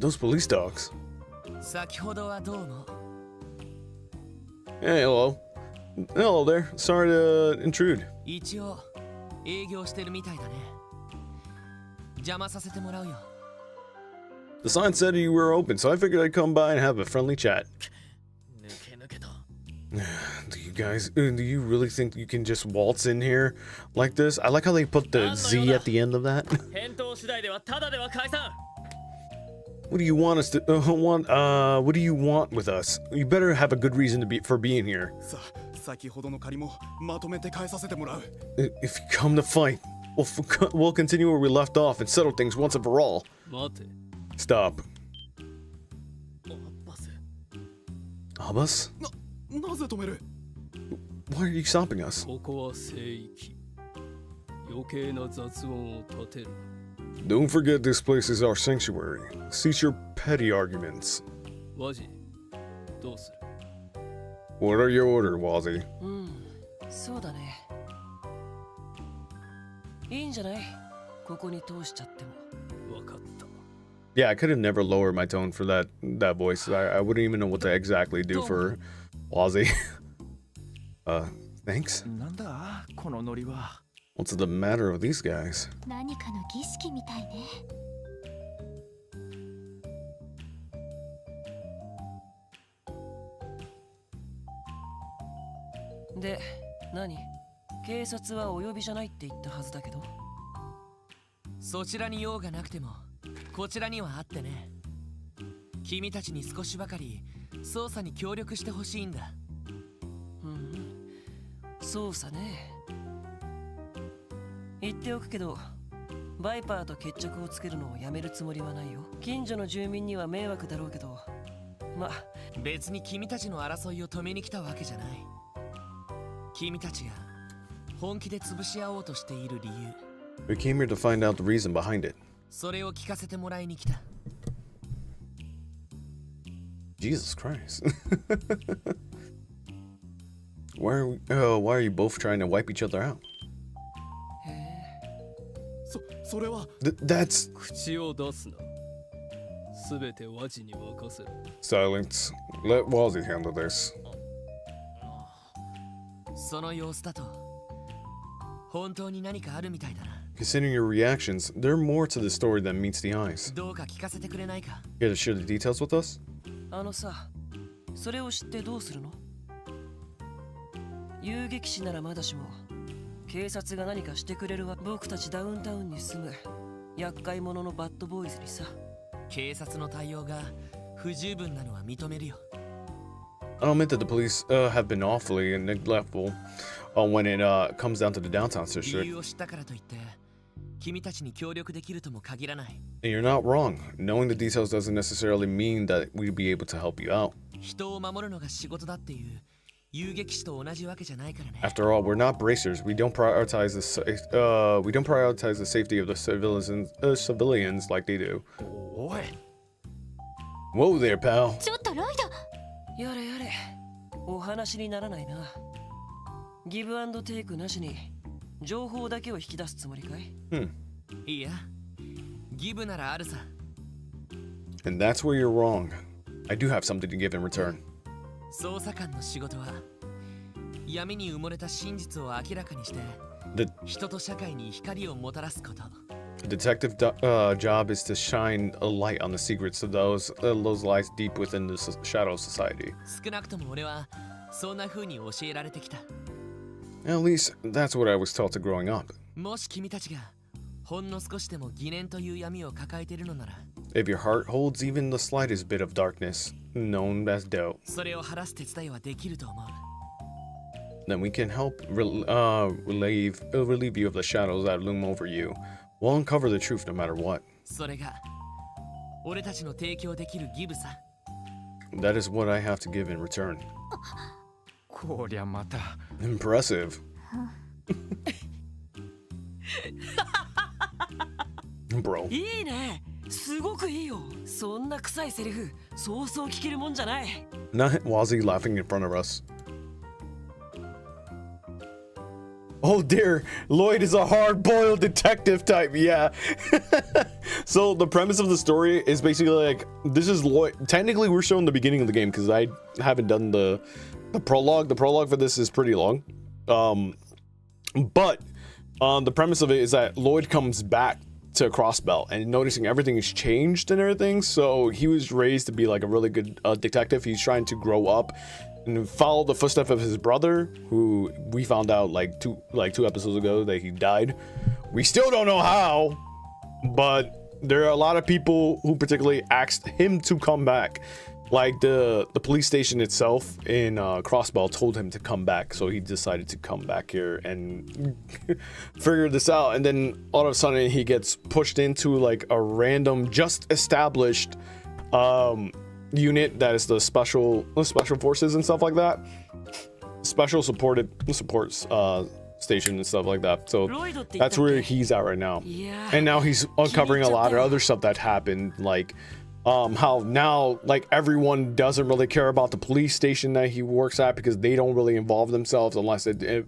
Those police dogs. 先ほどはどうも。 Hey, hello. Hello there. Sorry to intrude. 一応営業してるみたいだね。邪魔させてもらうよ。 The sign said you were open, so I figured I'd come by and have a friendly chat. 抜け抜けと。 Do you really think you can just waltz in here like this? I like how they put the Z at the end of that. 返答次第ではただでは解散。 What do you want us to what do you want with us? You better have a good reason for being here. さあ、先ほどの借りもまとめて返させてもらう。 If you come to fight, we'll continue where we left off and settle things once and for all. 待て。 Stop. バス。 Abbas? なぜ止める？ Why are you stopping us? ここは聖域。余計な雑音を立てる。 Don't forget this place is our sanctuary. Cease your petty arguments. ワジ、どうする？ What are your orders, Wazzy? そうだね。いいんじゃない？ここに通しちゃっても。わかった。 Yeah, I could have never lowered my tone for that voice. I wouldn't even know what to exactly do for Wazzy. Thanks. なんだこのノリは。 What's the matter with these guys? 何かの儀式みたいね。で、何？警察はお呼びじゃないって言ったはずだけど。そちらに用がなくても、こちらにはあってね。君たちに少しばかり捜査に協力してほしいんだ。捜査ね。言っておくけど、バイパーと決着をつけるのをやめるつもりはないよ。近所の住民には迷惑だろうけど、ま、別に君たちの争いを止めに来たわけじゃない。君たちが本気で潰し合おうとしている理由。We came here to find out the reason behind it. それを聞かせてもらいに来た。Jesus Christ. Why are you both trying to wipe each other out? それは。That's 口を出すな。すべてワジに任せる。 silence. Let Wazzy handle this. その様子だと、本当に何かあるみたいだな。 Considering your reactions, there are more to the story than meets the eyes. どうか聞かせてくれないか。 Here to share the details with us? あのさ、それを知ってどうするの？遊撃士ならまだしも警察が何かしてくれるわ。僕たちダウンタウンに住む厄介者のバッドボーイズにさ。警察の対応が不十分なのは認めるよ。I'll admit that the police have been awfully neglectful when it comes down to the downtown 理 district. 由を知ったからといって君たちに協力できるとも限らない。 And you're not wrong. Knowing the details doesn't necessarily mean that we'd be able to help you out. 人を守るのが仕事だっていう遊撃士と同じわけじゃないからね。 After all, we're not bracers. We don't prioritize the safety of the civilians like they do. おい Whoa there, pal. ちょっとロイド。やれやれ、お話にならないな。ギブアンドテイクなしに情報だけを引き出すつもりかい？いや、ギブならあるさ。 And that's where you're wrong. I do have something to give in return. 捜査官の仕事は闇に埋もれた真実を明らかにして The 人と社会に光をもたらすこと。 detective job is to shine a light on the secrets of those lies deep within the shadow society. 少なくとも俺はそんな風に教えられてきた。 At least that's what I was taught to growing up. もし君たちがほんの少しでも疑念という闇を抱えているのなら、 If your heart holds even the slightest bit of darkness, known as doubt, それを晴らす手伝いはできると思う。 then we can help relieve you of the shadows that loom over you. We'll uncover the truth no matter what. それが俺たちの提供できるギブさ。 That is what I have to give in return. こりゃまた Impressive. Bro. いいね、すごくいいよ。そんな臭いセリフそうそう聞けるもんじゃない。 Not Wazzy laughing in front of us. Oh dear, Lloyd is a hard-boiled detective type, yeah. So the premise of the story is basically like, this is Lloyd. Technically, we're showing the beginning of the game because I haven't done the prologue. The prologue for this is pretty long. But the premise of it is that Lloyd comes back to Crossbelt and noticing everything has changed and everything. So he was raised to be like a really good detective. He's trying to grow up and follow the footsteps of his brother, who we found out like two episodes ago that he died. We still don't know how, but there are a lot of people who particularly asked him to come back. Like the police station itself in Crossbell told him to come back, so he decided to come back here and figure this out. And then all of a sudden he gets pushed into like a random, just established unit that is the special forces and stuff like that. Special supports station and stuff like that. So that's where he's at right now. Yeah. And now he's uncovering a lot of other stuff that happened, like how now like everyone doesn't really care about the police station that he works at because they don't really involve themselves unless it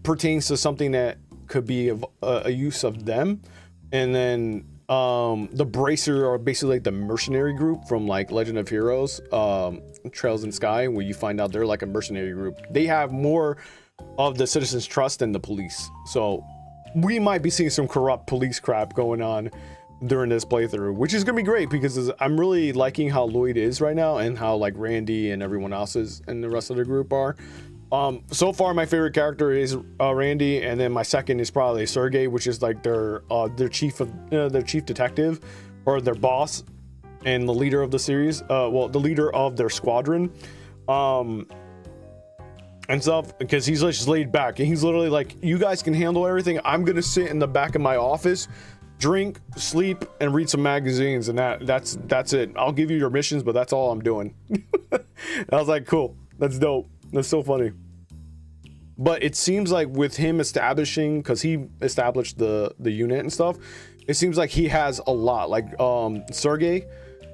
pertains to something that could be a use of them. And then the Bracer are basically like the mercenary group from like Legend of Heroes, Trails in Sky, where you find out they're like a mercenary group. They have more of the citizens' trust than the police, so we might be seeing some corrupt police crap going on during this playthrough, which is gonna be great because I'm really liking how Lloyd is right now and how like Randy and everyone else is and the rest of the group are. So far my favorite character is Randy, and then my second is probably Sergey, which is like their chief detective or their boss and the leader of the series, well, the leader of their squadron and stuff, because he's just laid back and he's literally like, you guys can handle everything, I'm gonna sit in the back of my office, drink, sleep, and read some magazines, and that's it. I'll give you your missions, but that's all I'm doing. I was like, cool, that's dope, that's so funny. But it seems like with him establishing, because he established the unit and stuff, it seems like he has a lot, like Sergey,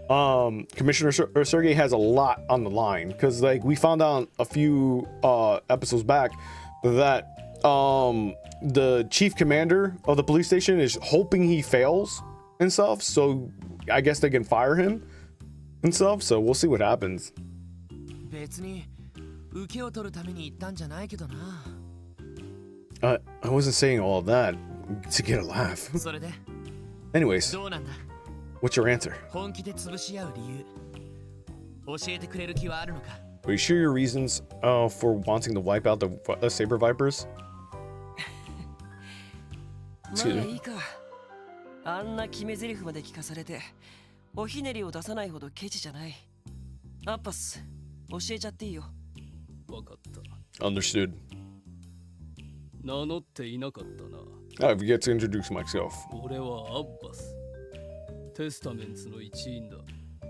Commissioner Sergey has a lot on the line, because like we found out a few episodes back that the chief commander of the police station is hoping he fails and stuff, so I guess they can fire him and stuff, so we'll see what happens. 別に受けを取るために行ったんじゃないけどな。I wasn't saying all of that to get a laugh. それで Anyways, どうなんだ。 what's your answer? 本気で潰し合う理由。教えてくれる気はあるのか？ Are you sure your reasons for wanting to wipe out the saber vipers? まあいいか。あんな決め台詞まで聞かされておひねりを出さないほどケチじゃない。アッパス、教えちゃっていいよ。わかった。 Understood. 名乗っていなかったな。I've yet to introduce myself. 俺はアッバス。テスタメンツの一員だ。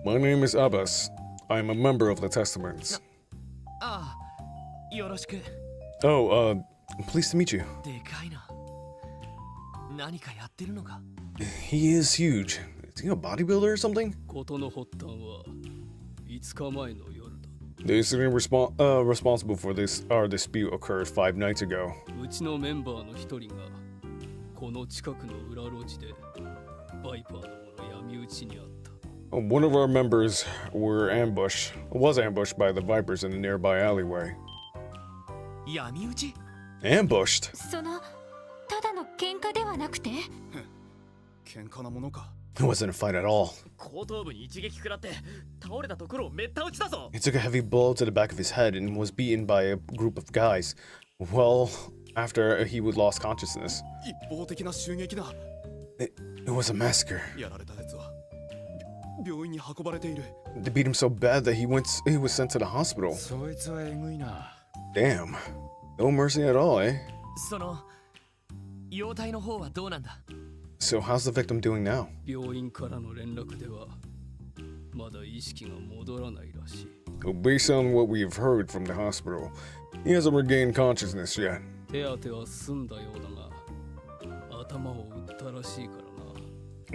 My name is Abbas. I am a member of the Testaments. ああ、よろしく。Oh, pleased to meet you. でかいな。何かやってるのか？ He is huge. Is he a bodybuilder or something? 事の発端は5日前の夜だ。 The incident responsible for our dispute occurred 5 nights ago. うちのメンバーの一人がこの近くの裏路地でバイパーの者闇討ちにあった。 One of our members was ambushed by the Vipers in a nearby alleyway. 闇討ち？ Ambushed? そのただの喧嘩ではなくて、喧嘩なものか。 It wasn't a fight at all. 後頭部に一撃食らって倒れたところをめった打ちだぞ。 He took a heavy blow to the back of his head and was beaten by a group of guys. Well, after he would lost consciousness. 一方的な襲撃だ。It was a massacre. やられたやつは病院に運ばれている。 They beat him so bad that he was sent to the hospital. そいつはえぐいな。 Damn. No mercy at all, eh? その容体の方はどうなんだ？ So how's the victim doing now? 病院からの連絡ではまだ意識が戻らないらしい。 Well, based on what we've heard from the hospital, he hasn't regained consciousness yet. 手当ては済んだようだが頭を打ったらしいから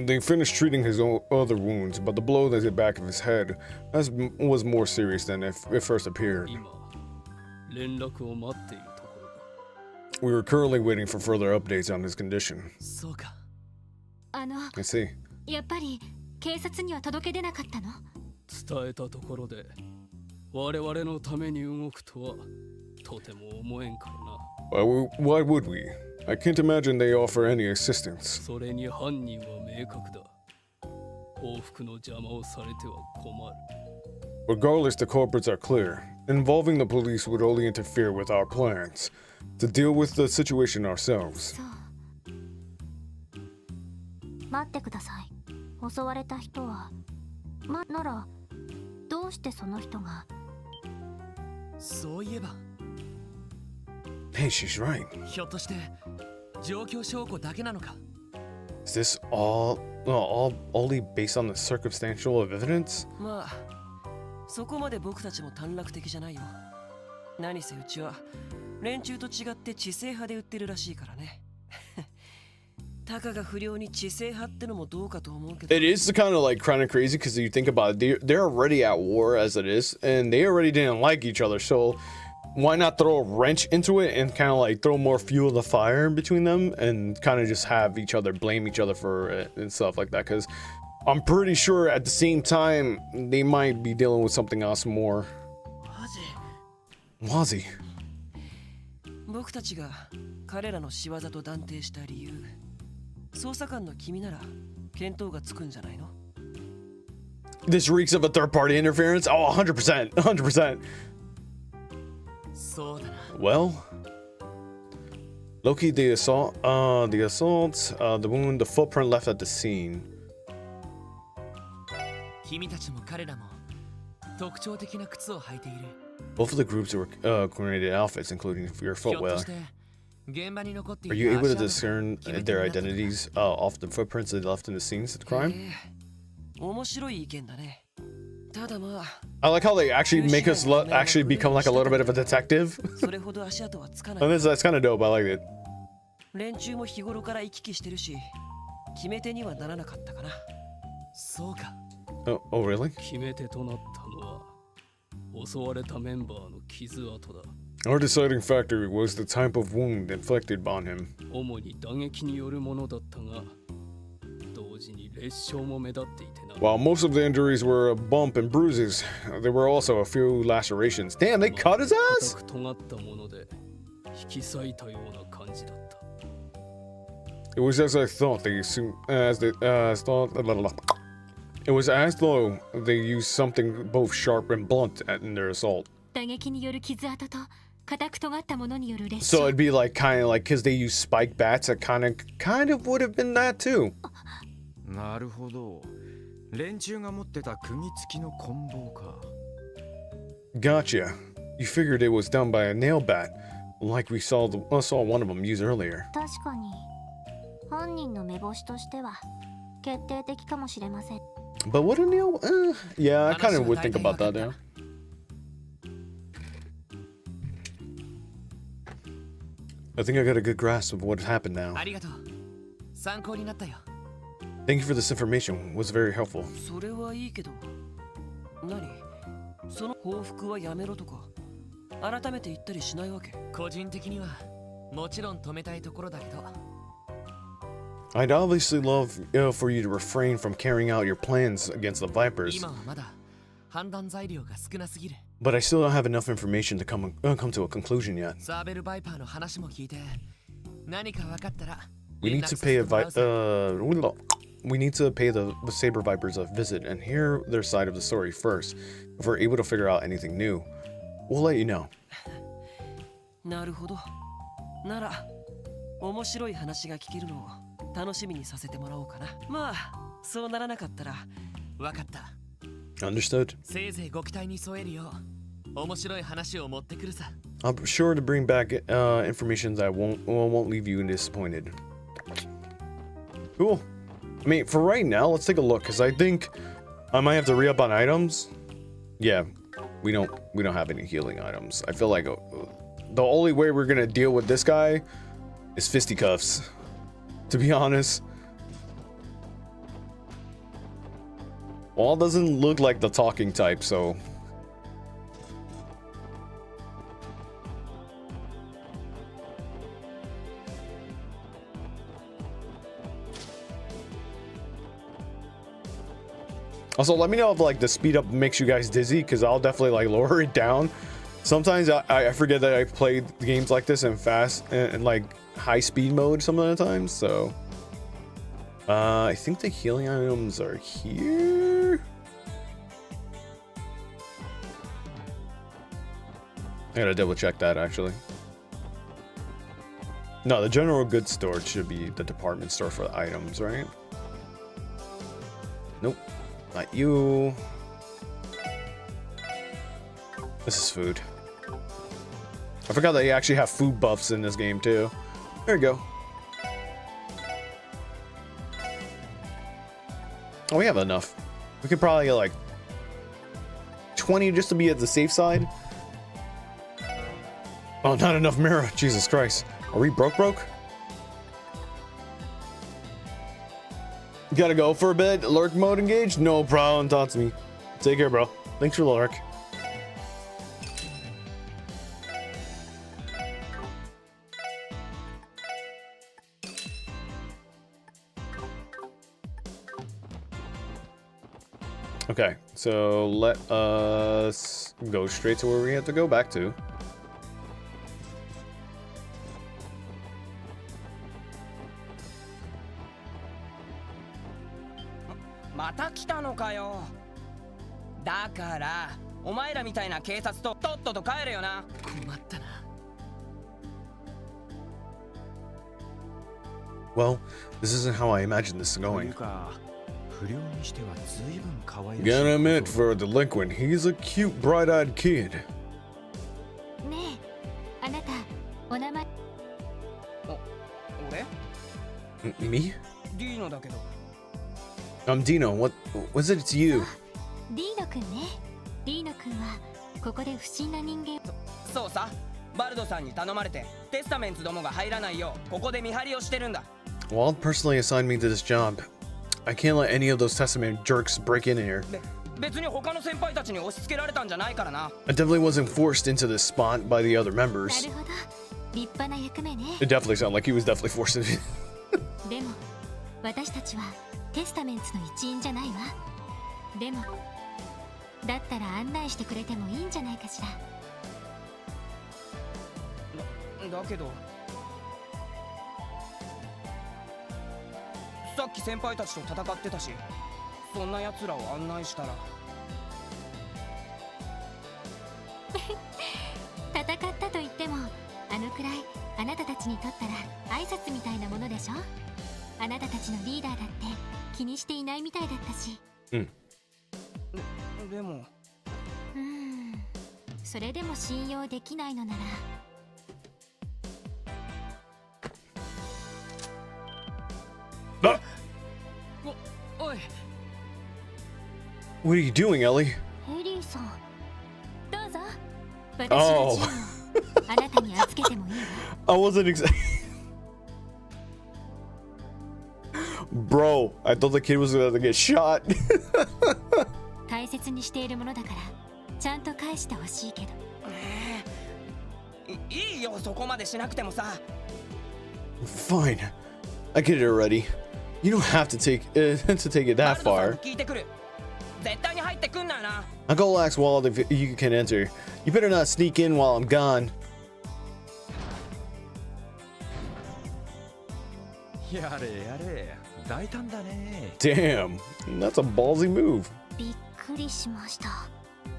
な。 They finished treating his other wounds, but the blow to the back of his head was more serious than it first appeared. 今連絡を待っているところだ。 We were currently waiting for further updates on his condition. そうか。I see. やっぱり警察には届け出なかったの？伝えたところで我々のために動くとはとても思えんからな。 Why would we? I can't imagine they offer any assistance. それに犯人は明確だ。報復の邪魔をされては困る。 Regardless, the culprits are clear. Involving the police would only interfere with our plans to deal with the situation ourselves. そう。待ってください。襲われた人はならどうしてその人が？そういえば。 Hey, she's right. ひょっとして状況証拠だけなのか？ Is this only based on the circumstantial evidence? まあそこまで僕たちも短絡的じゃないよ。何せうちは連中と違って知性派で売ってるらしいからね。たかが不良に知性派ってのもどうかと思うけど。 It is kind of crazy because you think about it, they're already at war as it is, and they already didn't like each other. So why not throw a wrench into it and kind of throw more fuel to the fire between them and kind of just have each other blame each other for it and stuff like that? Because I'm pretty sure at the same time they might be dealing with something else more. マジ？ Wazi. 僕たちが彼らの仕業と断定した理由、捜査官の君なら見当がつくんじゃないの？ This reeks of a third-party interference? Oh, 100%, 100%. そうだな。 Well, Loki, the assault, the wound, the footprint left at the scene. 君たちも彼らも特徴的な靴を履いている。 Both of the groups were coordinated outfits, including your ひょっと footwear. して現場に残ってい Are た you able to 足跡が discern 決め手に their なったのか？ identities off the footprints they left in the scenes of the crime? 面白い意見だね。ただまあ、 I like how they actually make us actually become like a little bit of a detective. それほど足跡はつかな And い。 that's kind of dope. I like it. 連中も日頃から行き来してるし、決め手にはならなかったかな。そうか。 Oh, really? 決め手となったのは襲われたメンバーの傷跡だ。 Our deciding factor was the type of wound inflicted on him. 主に打撃によるものだったが、同時に裂傷も目立っていてな。 While most of the injuries were a bump and bruises, there were also a few lacerations. Damn, they cut his ass? 硬く尖ったもので引き裂いたような感じだった。 It was as I thought. It was as though they used something both sharp and blunt in their assault. 打撃による傷跡と硬く尖ったものによる裂 So 傷 it'd be like kind of like because they use spike bats, it kind of would have been that too. なるほど。連中が持ってた釘付きの棍棒か。Gotcha. You figured it was done by a nail bat, like we saw one of them use earlier. 確かに犯人の目星としては決定的かもしれません But what a nail? Yeah, I kind of would think about that now. I think I got a good grasp of what happened now. ありがとう。参考になったよ。 Thank you for this information. It was very helpful. それはいいけど。何？その報復はやめろとか。改めて言ったりしないわけ。個人的にはもちろん止めたいところだけど。I'd obviously love for you to refrain from carrying out your plans against the Vipers, 今はまだ判断材料が少なすぎる。 but I still don't have enough information to come to a conclusion yet. サーベルバイパーの話も聞いて、何か分かったら。We need to pay we need to pay the Saber Vipers a visit and hear their side of the story first. If we're able to figure out anything new, we'll let you know. なるほど。なら、面白い話が聞けるのを楽しみにさせてもらおうかな。まあ、そうならなかったら、分かった。 Understood? せいぜいご期待に添えるよう、面白い話を持ってくるさ。 I'm sure to bring back information that won't leave you disappointed. Cool. I mean, for right now, let's take a look because I think I might have to re-up on items. Yeah, we don't have any healing items. I feel like the only way we're gonna deal with this guy is fisticuffs. To be honest. Wall doesn't look like the talking type, so. Also, let me know if like the speed up makes you guys dizzy, because I'll definitely like lower it down. Sometimes I forget that I played games like this in fast and like high speed mode some of the times, so. I think the healing items are here. I gotta double check that actually. No, the general goods store should be the department store for the items, right? Nope, not you. This is food. I forgot that you actually have food buffs in this game too. There you go. Oh, we have enough. We could probably get like 20 just to be at the safe side. Oh, not enough mirror. Jesus Christ. Are we broke? Gotta go for a bit. Lurk mode engaged? No problem. Talk to me. Take care, bro. Thanks for the lurk. Okay, so let us go straight to where we have to go back to. Mata kita no ka yo. だからお前らみたいな警察ととっとと帰れよな。困ったな。 Well, this isn't how I imagined this going. 不良にしては随分可愛い。 Gotta admit, for a delinquent, he's a cute, bright-eyed kid. ねえあなたお名前俺 Me? ディーノだけど。 I'm Dino. What was it? It's you. ディーノくんねディーノくんはここで不審な人間そうさ。バルドさんに頼まれてテスタメンツどもが入らないようここで見張りをしてるんだ。 Wald personally assigned me to this job. I can't let any of those Testament jerks break in here. 別に他の先輩たちに押し付けられたんじゃないからな。 I definitely wasn't forced into this spot by the other な members. るほど立派な役目ね It definitely sounded like he was definitely forced into it. でも私たちはテスタメンツの一員じゃないわでもだったら案内してくれてもいいんじゃないかしらだけどさっき先輩たちと戦ってたしそんな奴らを案内したら。戦ったと言ってもあのくらいあなたたちにとったら挨拶みたいなものでしょ。あなたたちのリーダーだって気にしていないみたいだったし。でもそれでも信用できないのなら。Ah! おい What are you doing, Ellie? エリーさん、どうぞ。 Oh. 私の銃をあなたに預けてもいいわ。 I wasn't Bro, I thought the kid was gonna get shot. 大切にしているものだからちゃんと返してほしいけど。いいよ、そこまでしなくてもさ。 Fine, I get it already. You don't have to take it that バルドさん far. に聞いてくる。絶対に入ってくんなよな。 I'll go ask Wald if you can enter. You better not sneak in while I'm gone. やれやれ、大胆だね。 Damn, that's a ballsy move. びっくりしました。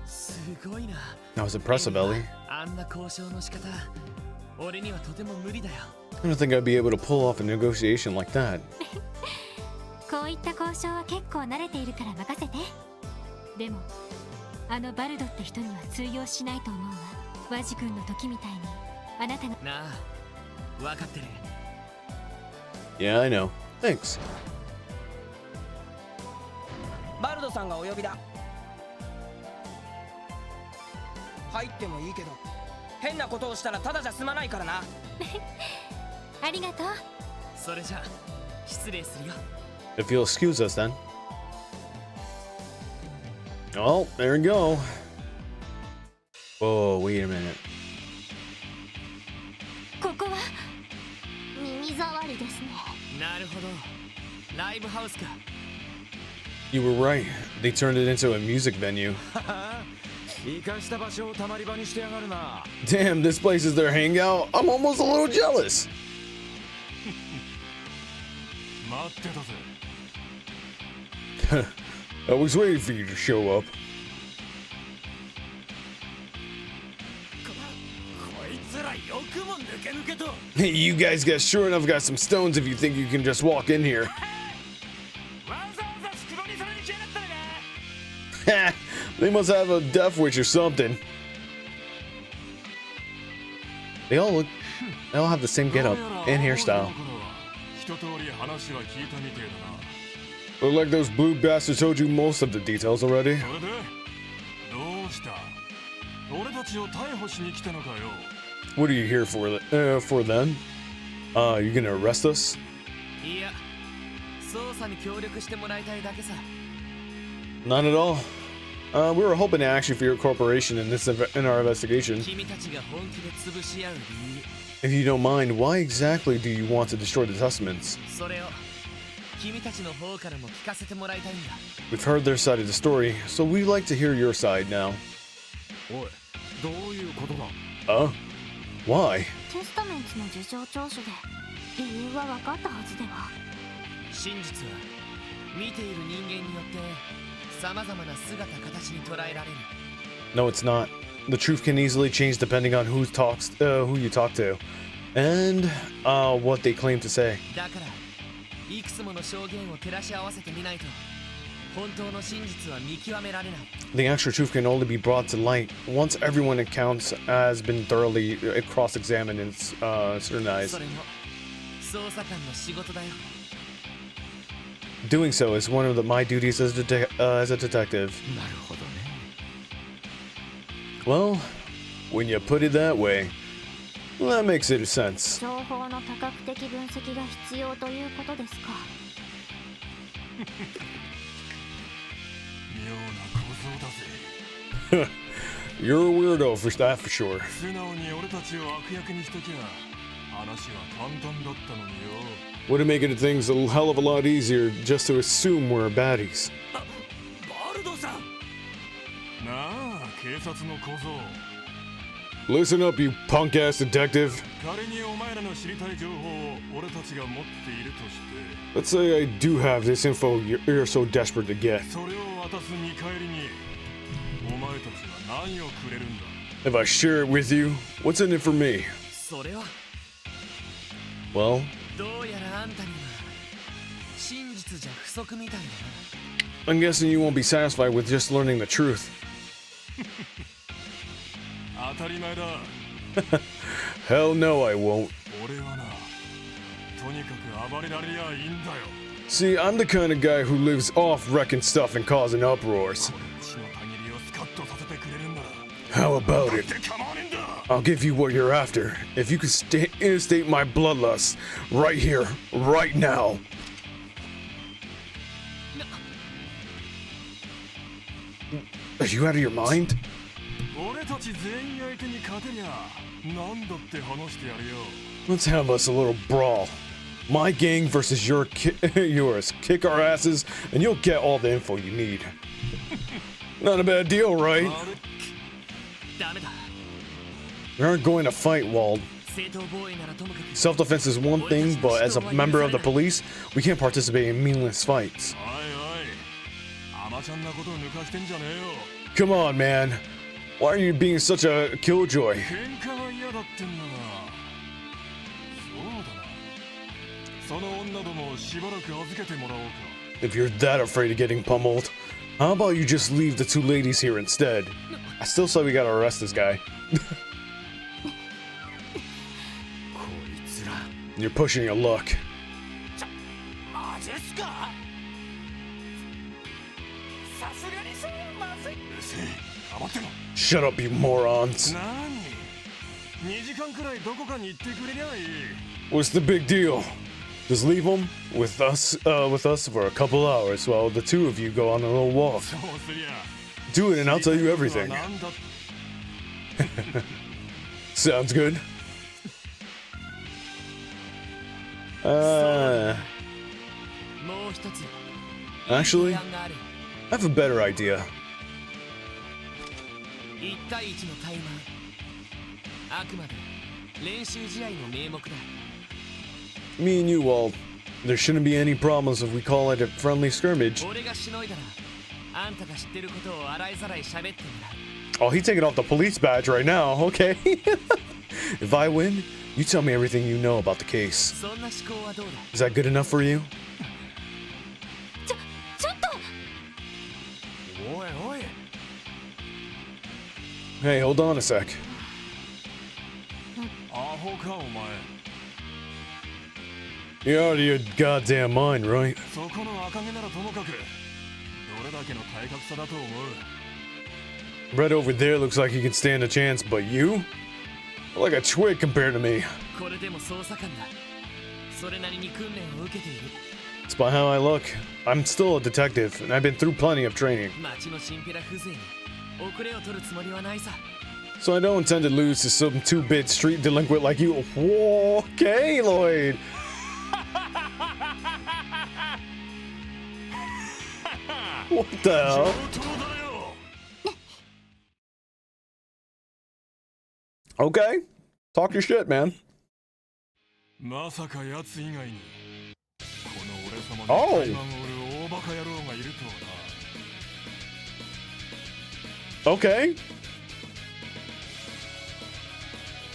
すごいな。 That was impressive, Ellie. あんな交渉の仕方、俺にはとても無理だよ。 I don't think I'd be able to pull off a negotiation like that. こういった交渉は結構慣れているから任せて。でもあのバルドって人には通用しないと思うわ。ワジ君の時みたいにあなたの。なあ、分かってる。 Yeah, I know. Thanks. バルドさんがお呼びだ。入ってもいいけど変なことをしたらただじゃ済まないからな。ありがとう。それじゃ失礼するよ。 If you'll excuse us then. Oh, there we go. Whoa, wait a minute. ここは耳障りですね。なるほど。ライブハウスか。 You were right. They turned it into a music venue. 生かした場所をたまり場にしてやがるな。 Damn, this place is their hangout. I'm almost a little jealous. 待ってたぜ。 I was waiting for you to show up. こいつらよくも抜け抜けと。 Hey, you guys got sure enough got some stones if you think you can just walk in here. わざわざ袋にされに来やがったのか。 They must have a death wish or something. They all have the same getup and hairstyle. 一通り話は聞いたみてえだな。 Look like those blue bastards told you most of the details already. それでどうした？俺たちを逮捕しに来たのかよ。 What are you here for? For them? You gonna arrest us? いや、捜査に協力してもらいたいだけさ。 Not at all. We were hoping to ask you for your cooperation in our investigation. 君たちが本気で潰し合う理由。 If you don't mind, why exactly do you want to destroy the testaments? それを君たちの方からも聞かせてもらいたいんだ。 We've heard their side of the story, so we'd like to hear your side now. おい、どういうことだ？ Why? テスタメンツの事情聴取で理由は分かったはずでは。真実は見ている人間によって様々な姿形に捉えられる。 No, it's not. The truth can easily change depending on who you talk to, and what they claim to say. だからいくつもの証言を照らし合わせてみないと本当の真実は見極められない。 The actual truth can only be brought to light once everyone accounts has been thoroughly cross-examined and scrutinized. それも捜査官の仕事だよ。 Doing so is one of my duties as a detective. なるほどね。 Well, when you put it that way, that makes it sense. 情報の多角的分析が必要ということですか。妙な小僧だぜ。 You're a weirdo for that for sure. 素直に俺たちを悪役にしときゃ話は簡単だったのによ。 Would it make it things a hell of a lot easier just to assume we're baddies? バルドさん。なあ、警察の小僧。Listen up, you punk-ass detective. 仮にお前らの知りたい情報を俺たちが持っているとして Let's say I do have this info you're so desperate to get. それを渡す見返りにお前たちは何をくれるんだ If I share it with you, what's in it for me? それは Well, どうやらあんたには真実じゃ不足みたいだ I'm guessing you won't be satisfied with just learning the truth. 当たり前だ Hell no, I won't. 俺はなとにかく暴れられりゃいいんだよ See, I'm the kind of guy who lives off wrecking stuff and causing uproars. これ血の限りをスカッとさせてくれるんなら How about で it? 構わねえんだ I'll give you what you're after. If you could instate my bloodlust right here, right now. Are you out of your mind? 俺たち全員相手に勝てりゃ何だって話してやるよ Let's have us a little brawl. My gang versus yours. Kick our asses, and you'll get all the info you need. Not a bad deal, right? ダメだ We aren't going to fight, Wald. 正当防衛ならともかく Self-defense is one thing, but as a member of the police, we can't participate in meaningless fights. おいおい甘ちゃんなことを抜かしてんじゃねえよ Come on, man. Why are you being such a killjoy? 喧嘩が嫌だってんだがそうだなその女どもをしばらく預けてもらおうか If you're that afraid of getting pummeled, how about you just leave the two ladies here instead? I still say we gotta arrest this guy. You're pushing your luck. マジっすかさすがにそうまずいうるせえ黙ってろ Shut up, you morons. 何2時間くらいどこかに行ってくれりゃいい What's the big deal? Just leave them with us for a couple hours while the two of you go on a little walk. そうすりゃ Do it and I'll tell you everything. なんだ Sounds good. もう一つ Actually, 提案がある I have a better idea. 1対1のタイマーあくまで練習試合の名目だ Me and you, Wald. There shouldn't be any problems if we call it a friendly scrimmage. 俺がしのいだらあんたが知ってることを洗いざらい喋ってもらう Oh, he's taking off the police badge right now. Okay. If I win, you tell me everything you know about the case. そんな思考はどうだ Is that good enough for you? ちょっとおいおい Hey, hold on a sec. アホかお前 You're out of your goddamn mind, right? そこの赤毛ならともかくどれだけの体格差だと思う Red over there looks like he can stand a chance, but you? Like a twig compared to me. これでも捜査官だそれなりに訓練を受けている It's by how I look. I'm still a detective, and I've been through plenty of training. 町のチンピラ風情に遅れを取るつもりはないさ So I don't intend to lose to some two-bit street delinquent like you. Whoa, okay, Lloyd. What the hell? 上等だよ Okay, talk your shit, man. まさか奴以外にこの俺様 Oh. の台湾を売る大バカ野郎がいるとはな Okay.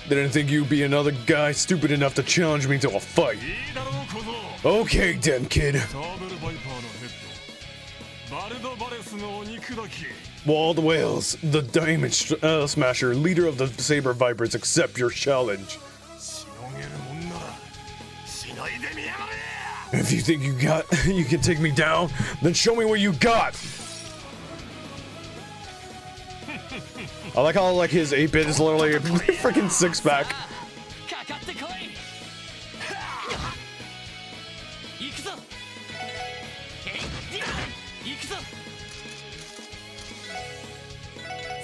Didn't think you'd be another guy stupid enough to challenge me to a fight. いいだろう小僧 Okay, then, kid. サーベルバイパーのヘッドバルドバレスのお肉だき Wald Wales, the Diamond Smasher, leader of the Saber Vipers, accept your challenge. しのげるもんならしのいでみやがれ If you think you can take me down, then show me what you got. I like how his 8-bit is literally a freaking six-pack. かかってこい行くぞ行くぞ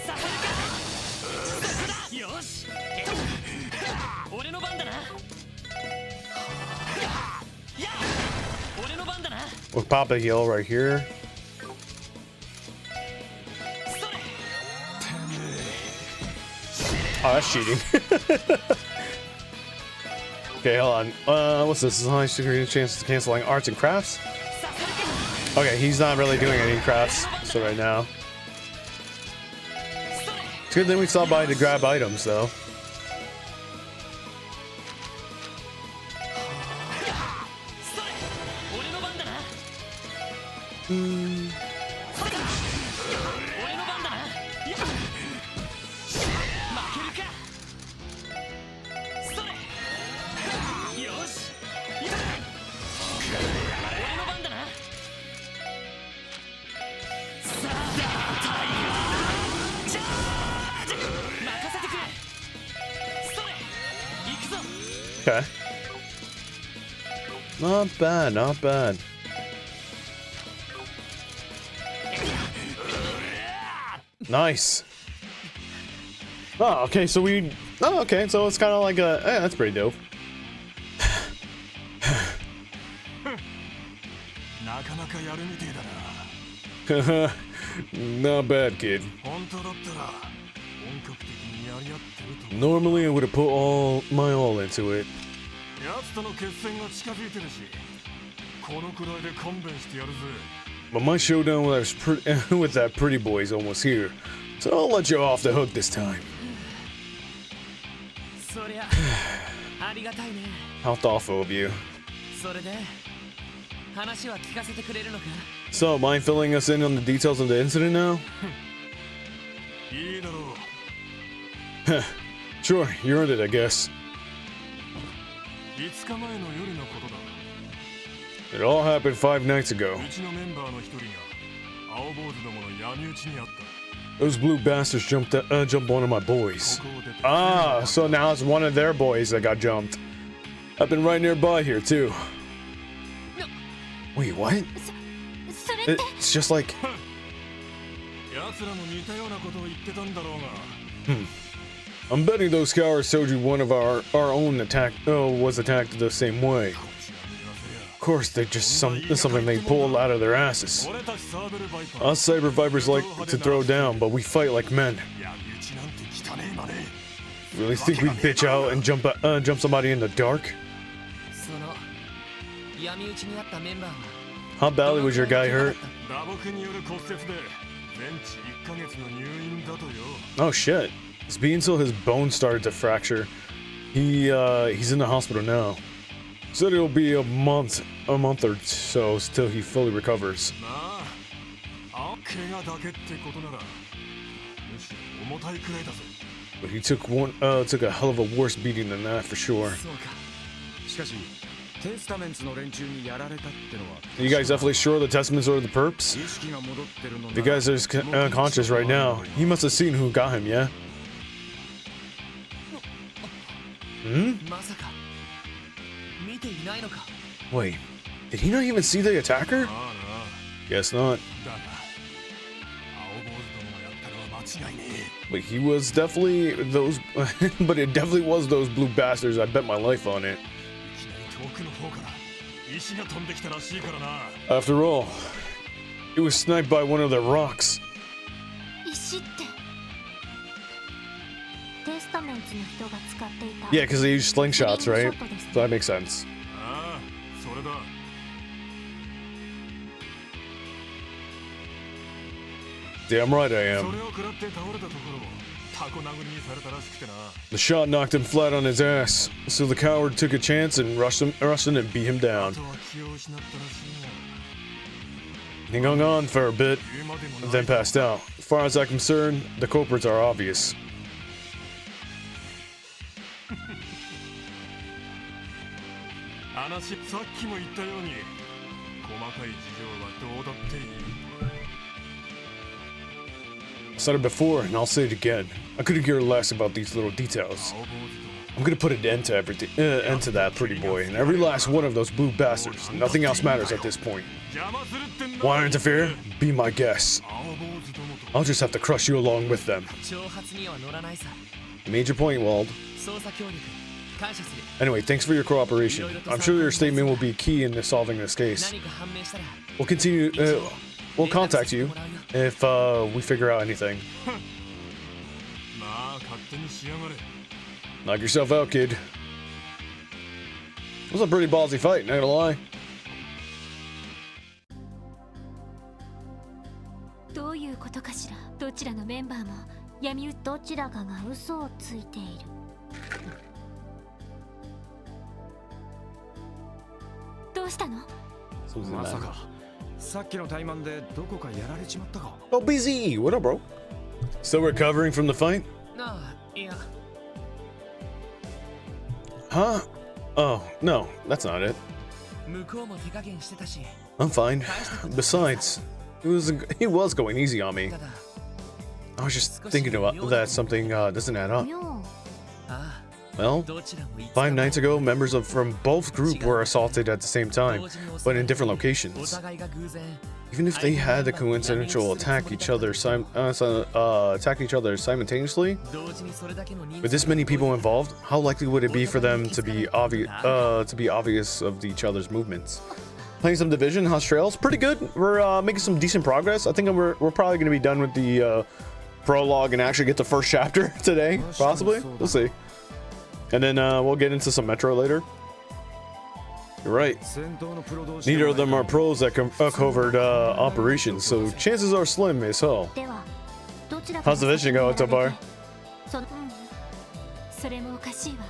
させるかそこだよし俺の番だな俺の番だな We'll pop a heal right here. それ Oh, that's cheating. Okay, hold on. What's this? Is the highest degree of chance of canceling arts and crafts? Okay, he's not really doing any crafts, so right now. It's good that we stopped by to grab items, though. Okay. Not bad, not bad. Nice. Oh, okay, so we... Oh, okay, so it's kind of like a... Eh, that's pretty dope. Not bad, kid. Normally I would have put my all into it. But my showdown with that pretty boy is almost here. So I'll let you off the hook this time. How thoughtful of you. So, mind filling us in on the details of the incident now? Sure, you earned it, I guess. It all happened 5 nights ago. Those blue bastards jumped one of my boys. Ah, so now it's one of their boys that got jumped. I've been right nearby here, too. Wait, what? It's just like... I'm betting those cowards told you one of our own was attacked the same way. Of course, they're just something they pulled out of their asses. Us Cyber Vipers like to throw down, but we fight like men. Really think we bitch out and jump somebody in the dark? How badly was your guy hurt? Oh shit. It's been until his bones started to fracture. He's in the hospital now. Said it'll be a month or so till he fully recovers. But he took a hell of a worse beating than that for sure. You guys definitely sure the Testaments are the perps? The guys are unconscious right now. He must have seen who got him, yeah? Hmm? Wait, did he not even see the attacker? Guess not. But he was definitely those... but it definitely was those blue bastards. I bet my life on it. After all, it was sniped by one of the rocks. Yeah, because they use slingshots, right? So that makes sense. Damn right I am. The shot knocked him flat on his ass, so the coward took a chance and rushed in and beat him down. He hung on for a bit, and then passed out. As far as I'm concerned, the culprits are obvious. I said it before, and I'll say it again. I couldn't care less about these little details. I'm gonna put an end to everything, end to that pretty boy, and every last one of those blue bastards. Nothing else matters at this point. Want to interfere? Be my guest. I'll just have to crush you along with them. You made your point, Wald. Anyway, thanks for your cooperation. I'm sure your statement will be key in solving this case. We'll contact you if we figure out anything. 手にしやがれ。 Knock yourself out, kid. It was a pretty ballsy fight, not gonna lie. どういうことかしら。どちらのメンバーも闇どちらかが嘘をついている。どうしたの？ Something's ま the さ matter. かさっきの怠慢でどこかやられちまったか。 Oh, BZ, what up, bro? Still recovering from the fight? ああ、いや、 Huh? Oh, no, that's not it. 向こうも手加減してたし、 I'm fine. Besides, he was going easy on me. ただ、 I was just thinking about that something doesn't add up. 妙。あ Well, あ、どちらもいつ 5 nights ago, members from both group were assaulted at the same time, but in different お locations. 互いが偶然、 Even if they had the coincidental attack each other simultaneously, 同時にそれだけの人 with this many people involved, how likely would it be for them to be obvious of each other's movements? Playing some Division, how's Trails? Pretty good. We're making some decent progress. I think we're probably going to be done with the prologue and actually get the first chapter today, possibly. We'll see. And then we'll get into some Metro later. You're right. Neither of them are pros that covered operations, so chances are slim as hell. ではどちらか How's the vision going so far? それもおかしいわ。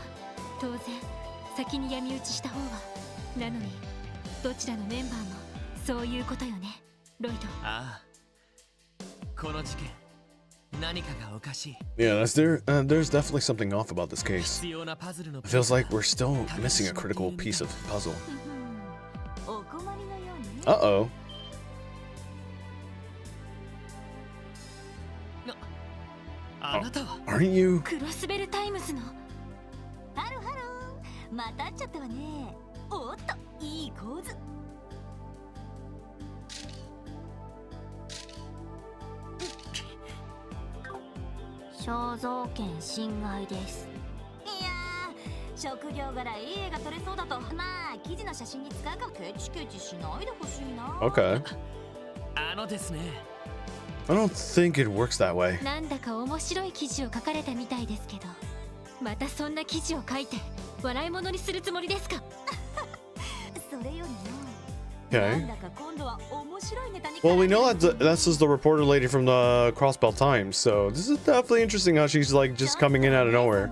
当然先に闇討ちした方は。なのにどちらのメンバーもそういうことよね、ロイド。ああ、この事件、何かがおかしい。 Yeah, there's definitely something off about this case. 必要なパズルの It feels like we're still missing a critical piece of the puzzle. お困りのように。 Uh-oh. あなたは Aren't you? クロスベルタイムズの。ハロハロー。また会っちゃったわね。おっと、いい構図。肖像権侵害です。いやー、職業柄いい絵が撮れそうだと。まあ記事の写真に使うか。ケチケチしないでほしいな。 Okay. あのですね。 I don't think it works that way. なんだか面白い記事を書かれたみたいですけど、またそんな記事を書いて笑い物にするつもりですか？それよりも。 Okay. Well, we know that this is the reporter lady from the Crossbell Times, so this is definitely interesting how she's like just coming in out of nowhere.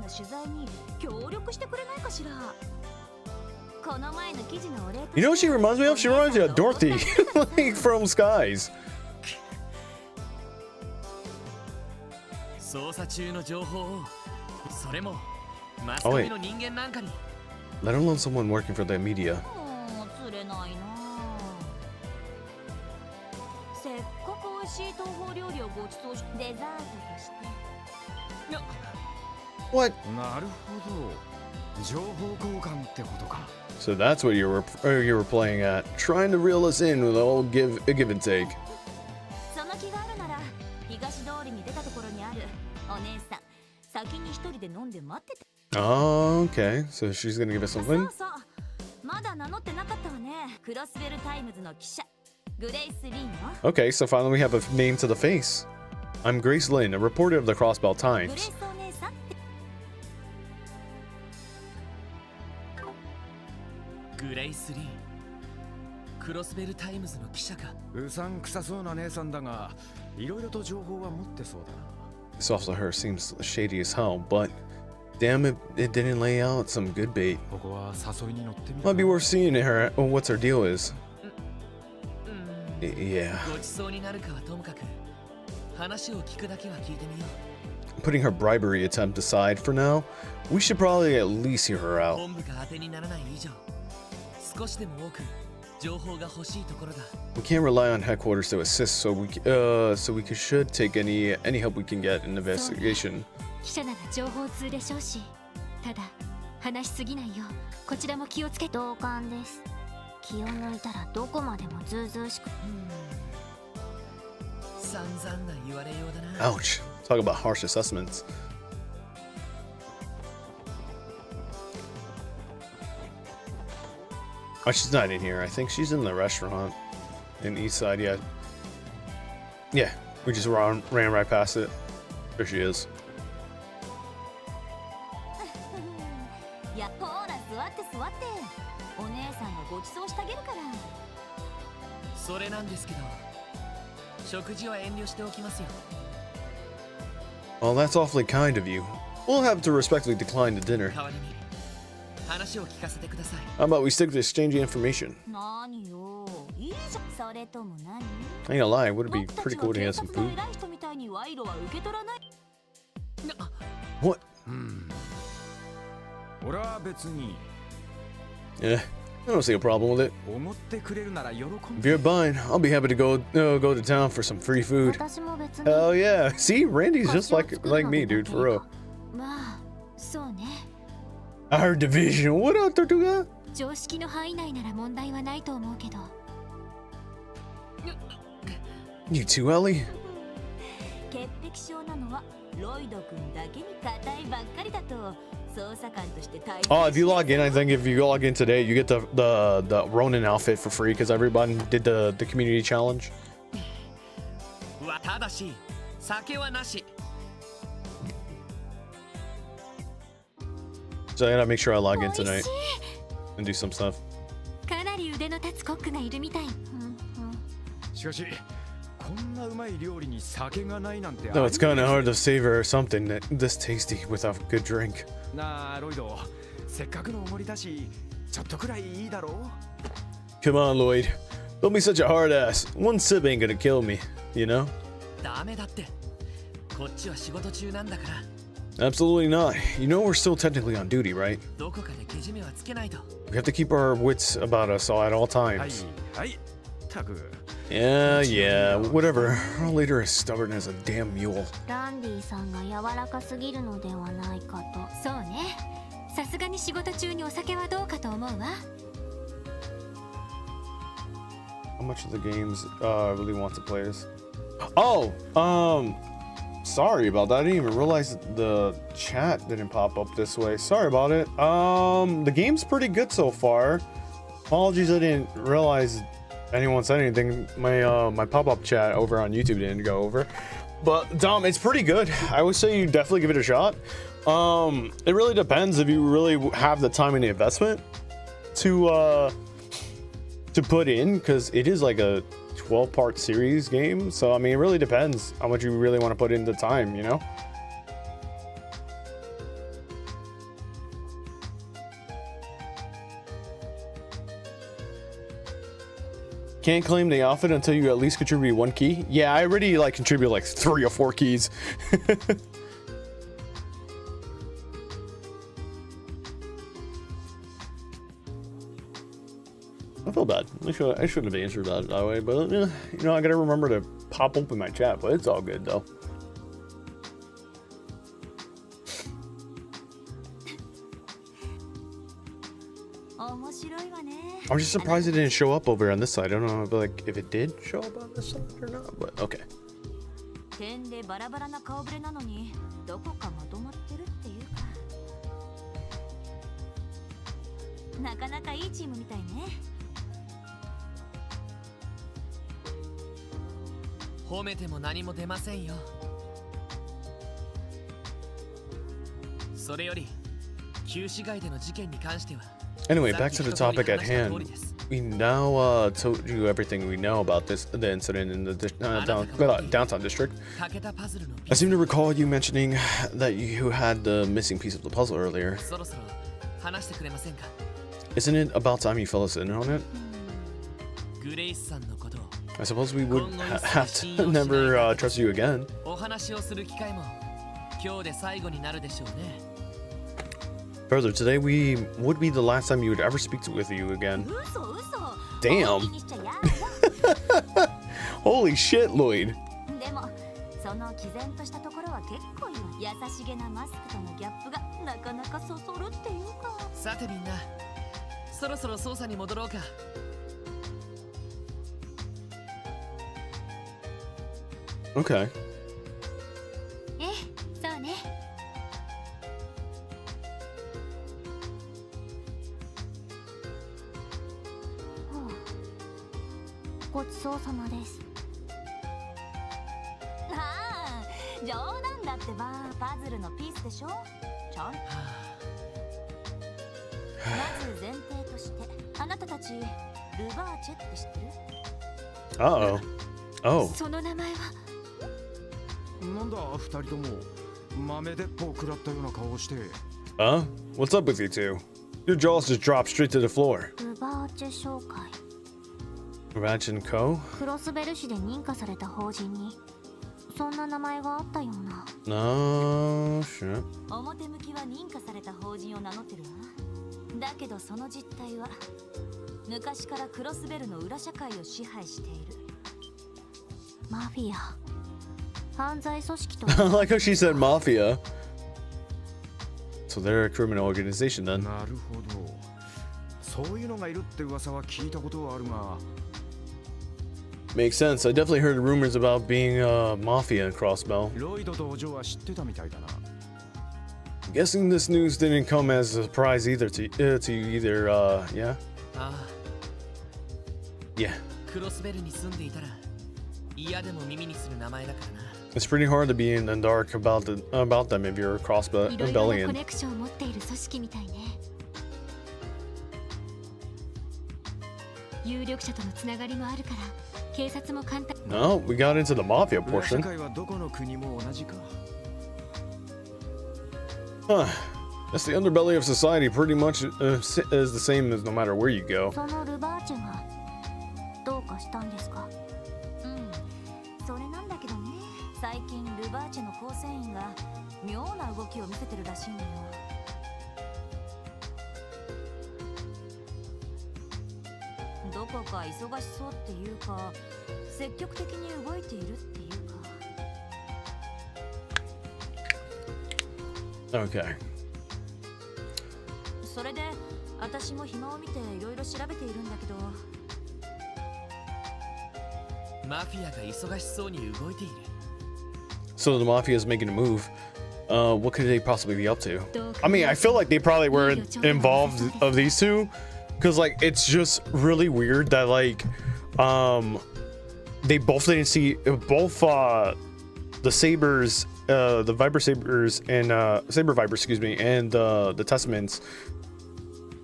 You know what she reminds me of? She reminds me of Dorothy, like from Skies. 捜査中の情報を、それもマスコミの人間なんかに。 Let alone someone working for the media. 釣れないな。せっかく美味しい東方料理をご馳走し、デザートとして。 What? なるほど。情報交換ってことか。 So that's what you were playing at, trying to reel us in with a whole give and take. その気があるなら、東通りに出たところにあるお姉さん、先に一人で飲んで待ってて。 Oh, okay. So she's gonna give us something. そうそう。まだ名乗ってなかったわね。クロスベルタイムズの記者、グレイス・リンよ。 Okay, so finally we have a name to the face. I'm Grace Lynn, a reporter of the Crossbell グレイ Times. スお姉さんって。グレイス・リー、クロスベルタイムズの記者か。うさんくさそうな姉さんだが、いろいろと情報は持ってそうだな。 This officer her seems shady as hell, but damn it didn't lay out some good bait. ここは誘いに乗ってみる Might be worth seeing her what her deal is. うん。 Yeah. ごちそうになるかはともかく、話を聞くだけは聞いてみよう。 Putting her bribery attempt aside for now, we should probably at least hear her out. 本部が当てにならない以上、少しでも多く情報が欲しいところだ。 We can't rely on headquarters to assist, so we should take any help we can get in investigation. 記者なら情報通でしょうし、ただ話しすぎないようこちらも気をつけ。同感です。気を抜いたらどこまでもずうずうしく。散々な言われようだな。 Ouch. Talk about harsh assessments. Oh, she's not in here. I think she's in the restaurant in East Side. Yeah. Yeah, we just ran right past it. There she is. ご馳走してあげるから。それなんですけど、食事は遠慮しておきますよ。 Well, that's awfully kind of you. We'll have to respectfully decline the dinner. 代わりに話を聞かせてください。 How about we stick to exchanging information? 何よ、いいじゃん。それとも何？ I ain't gonna lie, would it be pretty cool to get some food? 偉い人みたいに賄賂は受け取らない。 What? 俺は別に Yeah, I don't see a problem with it. 思ってくれるなら喜ん If で you're buying, I'll be happy to go to town for some free food. 私も別に。 Hell yeah. See, Randy's just like me, dude, for real. まあ、そうね。 Our division. What up, Tortuga? 常識の範囲内なら問題はないと思うけど。 You too, Ellie? 潔癖症なのはロイド君だけに硬いばっかりだと捜査官として大変。 Oh, if you log in, I think if you log in today, you get the Ronin outfit for free because everyone did the community challenge. ただし、酒はなし。 So I gotta make sure I log in 美味 tonight しい。 and do some stuff. かなり腕の立つコックがいるみたい。しかしこんなうまい料理に酒がないなんて No, it's kind of hard to savor something that this tasty without a good drink. なあロイドせっかくのおごりだしちょっとくらいいいだろう Come on, Lloyd. Don't be such a hard ass. One sip ain't gonna kill me, you know? ダメだって。こっちは仕事中なんだから。 Absolutely not. You know we're still technically on duty, right? どこかでけじめはつけないと。 We have to keep our wits about us at all はい times. はいたく Yeah, whatever. Our leader is stubborn as a damn mule. ランディさんが柔らかすぎるのではないかと。そうね。さすがに仕事中にお酒はどうかと思うわ。 How much of the games really want to play this? Oh, sorry about that. I didn't even realize the chat didn't pop up this way. Sorry about it. The game's pretty good so far. Apologies, I didn't realize anyone said anything. My pop-up chat over on YouTube didn't go over. But Dom, it's pretty good. I would say you definitely give it a shot. It really depends if you really have the time and the investment to put in, because it is like a 12-part series game. So I mean, it really depends how much you really want to put into time, you know? Can't claim the outfit until you at least contribute one key. Yeah, I already like contribute like 3 or 4 keys. I feel bad. I shouldn't have answered that way, but you know, I gotta remember to pop open my chat, but it's all good though. I'm just surprised it didn't show up over on this side. I don't know, but like if it did show up on this side or not, but okay. 点でバラバラな顔ぶれなのにどこかまとまってるっていうか、なかなかいいチームみたいね。褒めても何も出ませんよ。それより旧市街での事件に関しては。 Anyway, back to the topic at hand. We now told you everything we know about the incident in the downtown district. I seem to recall you mentioning that you had the missing piece of the puzzle earlier. Isn't it about time you fill us in on it? I suppose we would have to never trust you again. Further, today would be the last time you would ever speak with you again. Damn. Holy shit, Lloyd. でもその毅然としたところは結構よ。優しげなマスクとのギャップがなかなかそそるっていうか。さてみんな、そろそろ捜査に戻ろうか。Okay. そうね。ごちそうさまです。ああ、冗談だってば。パズルのピースでしょ。ちゃん。ず前提としてあなたたちルバーチェって知ってる？ Uh-oh. Oh. その名前はなんだ二人とも豆鉄砲食らったような顔をして。What's up with you two? Your jaws just dropped straight to the floor. ルバーチェ商会 Ratch and Co? クロスベル市で認可された法人にそんな名前があったような。 No shit. 表向きは認可された法人を名乗ってるわ。だけどその実態は昔からクロスベルの裏社会を支配しているマフィア、犯罪組織と。 I like how she said mafia. So they're a criminal organization then. なるほど。そういうのがいるって噂は聞いたことはあるが。Makes sense. I definitely heard rumors about being mafia in Crossbell. ロイドとお嬢は知ってたみたいだな。Guessing this news didn't come as a surprise either to you either, yeah? ああ Yeah. クロスベルに住んでいたら嫌でも耳にする名前だからな。 It's pretty hard to be in the dark about them if you're a Crossbell いろいろなコ rebellion. ネクションを持っている組織みたいね。有力者とのつながりもあるから警察も簡単。 No, we got into the mafia 裏社 portion. 会はどこの国も同じか。 Huh. That's the underbelly of society. Pretty much is the same as no matter where you go. そのルバーチェがどうかしたんですか？うん、それなんだけどね。最近ルバーチェの構成員が妙な動きを見せてるらしいのよ。どこか忙しそうっていうか、積極的に動いているっていうか。 Okay. それで私も暇を見ていろいろ調べているんだけど。マフィアが忙しそうに動いている。 So the mafia is making a move. What could they possibly be up to? I mean, I feel like they probably were involved of these two, because like it's just really weird that like they both didn't see both the sabers, the viper sabers and saber viper, excuse me, and the testaments.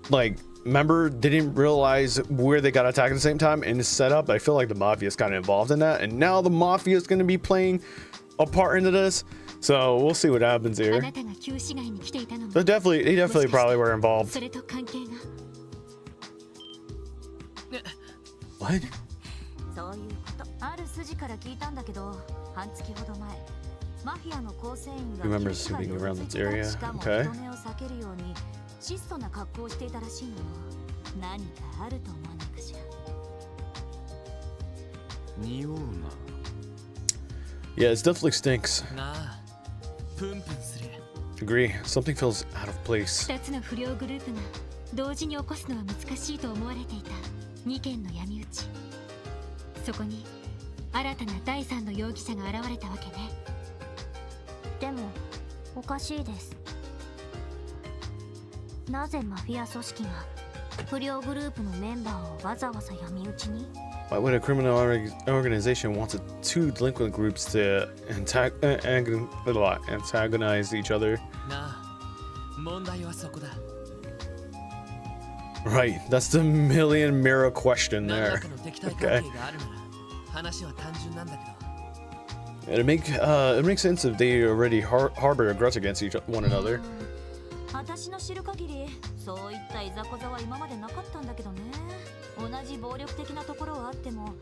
Like, remember, they didn't realize where they got attacked at the same time in the setup. I feel like the mafia is kind of involved in that, and now the mafia is going to be playing a part into this. So we'll see what happens あ here. なたが旧市街に来ていたのも They definitely probably were involved. それと関係が。 What? そういうこと。ある筋から聞いたんだけど、半月ほど前、マフィアの構成員が You remember 旧市街 sweeping を around つい this てから area? しかも Okay. 人目を避けるように質素な格好をしていたらしいのよ。何かあると思わないかしら。匂うな。 Yeah, it definitely stinks. なあ、プンプンする。 Agree. Something feels out of place. 2つの不良グループが同時に起こすのは難しいと思われていた2件の闇討ち。そこに新たな第3の容疑者が現れたわけね。でもおかしいです。なぜマフィア組織が不良グループのメンバーをわざわざ闇討ちに？ Why would a criminal organization want two delinquent groups to antagonize each other? なあ、問題はそこだ。 Right, that's the million mirror question 何ら there. かの敵対関 Okay. 係があるなら、話は単純なんだけど。 It makes sense if they already harbor a grudge against one another. 私の知る限りそういったいざこざは今までなかったんだけどね。同じ暴力的なところはあっても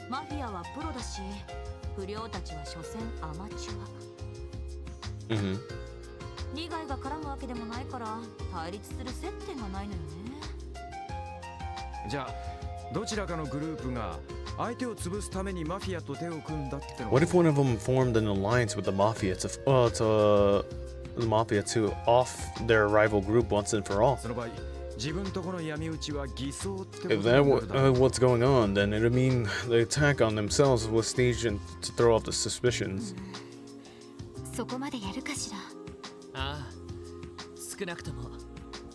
マフィアはプロだし、不良たちは所詮アマチュア。Mm-hmm. 利害が絡むわけでもないから対立する接点がないのよね。じゃあどちらかのグループが相手を潰すためにマフィアと手を組んだってのは。 What if one of them formed an alliance with the mafia to off their rival group once and for all? その場合、自分とこの闇討ちは偽装ってこと If に that なるだろう。 what's going on, then it would mean the attack on themselves was staged to throw off the suspicions. そこまでやるかしら。ああ、少なくとも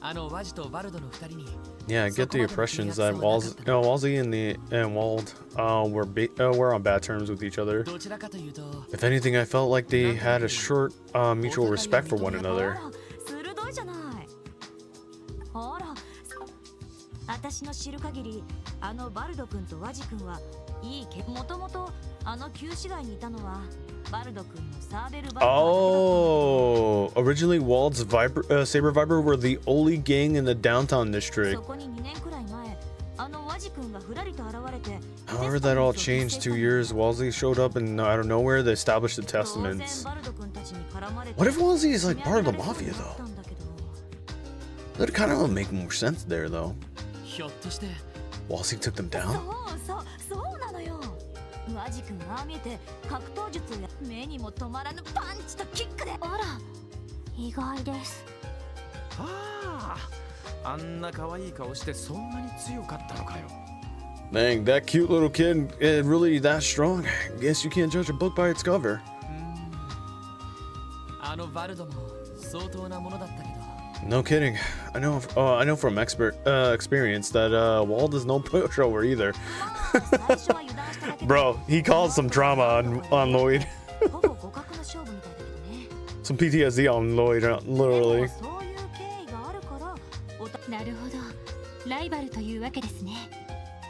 あのワジとバルドの2人に。 Yeah, I get the impressions that Walsey and Wald were on bad terms with each other. どちらかというと、 If anything, I felt like they had a short mutual respect for one another. 鋭いじゃない。ほら、私の知る限りあのバルド君とワジ君はいいけもともとあの旧市街にいたのはバルド君のサーベルバイパー。 Oh, originally Wald's Saber Viper were the only gang in the downtown district. そこに2年くらい前あのワジ君がふらりと現れて However, that all changed 2 years. Wolsey showed up and out of nowhere they established the Testaments. What if Wolsey is like part of the Mafia though? That kind of would make more sense there though. Wolsey took them down? そうなのよ。ワジ君はああ見えて格闘術をや目にも止まらぬパンチとキックで。あら、意外です。ああ、あんな可愛い顔してそんなに強かったのかよ。 Dang, that cute little kid is really that strong. Guess you can't judge a book by its cover. あのバルドも相当なものだったけど。 No kidding. I know from experience that Wald is no pushover either. Bro, he caused some drama on Lloyd. Some PTSD on Lloyd, literally. なるほど、ライバルというわけですね。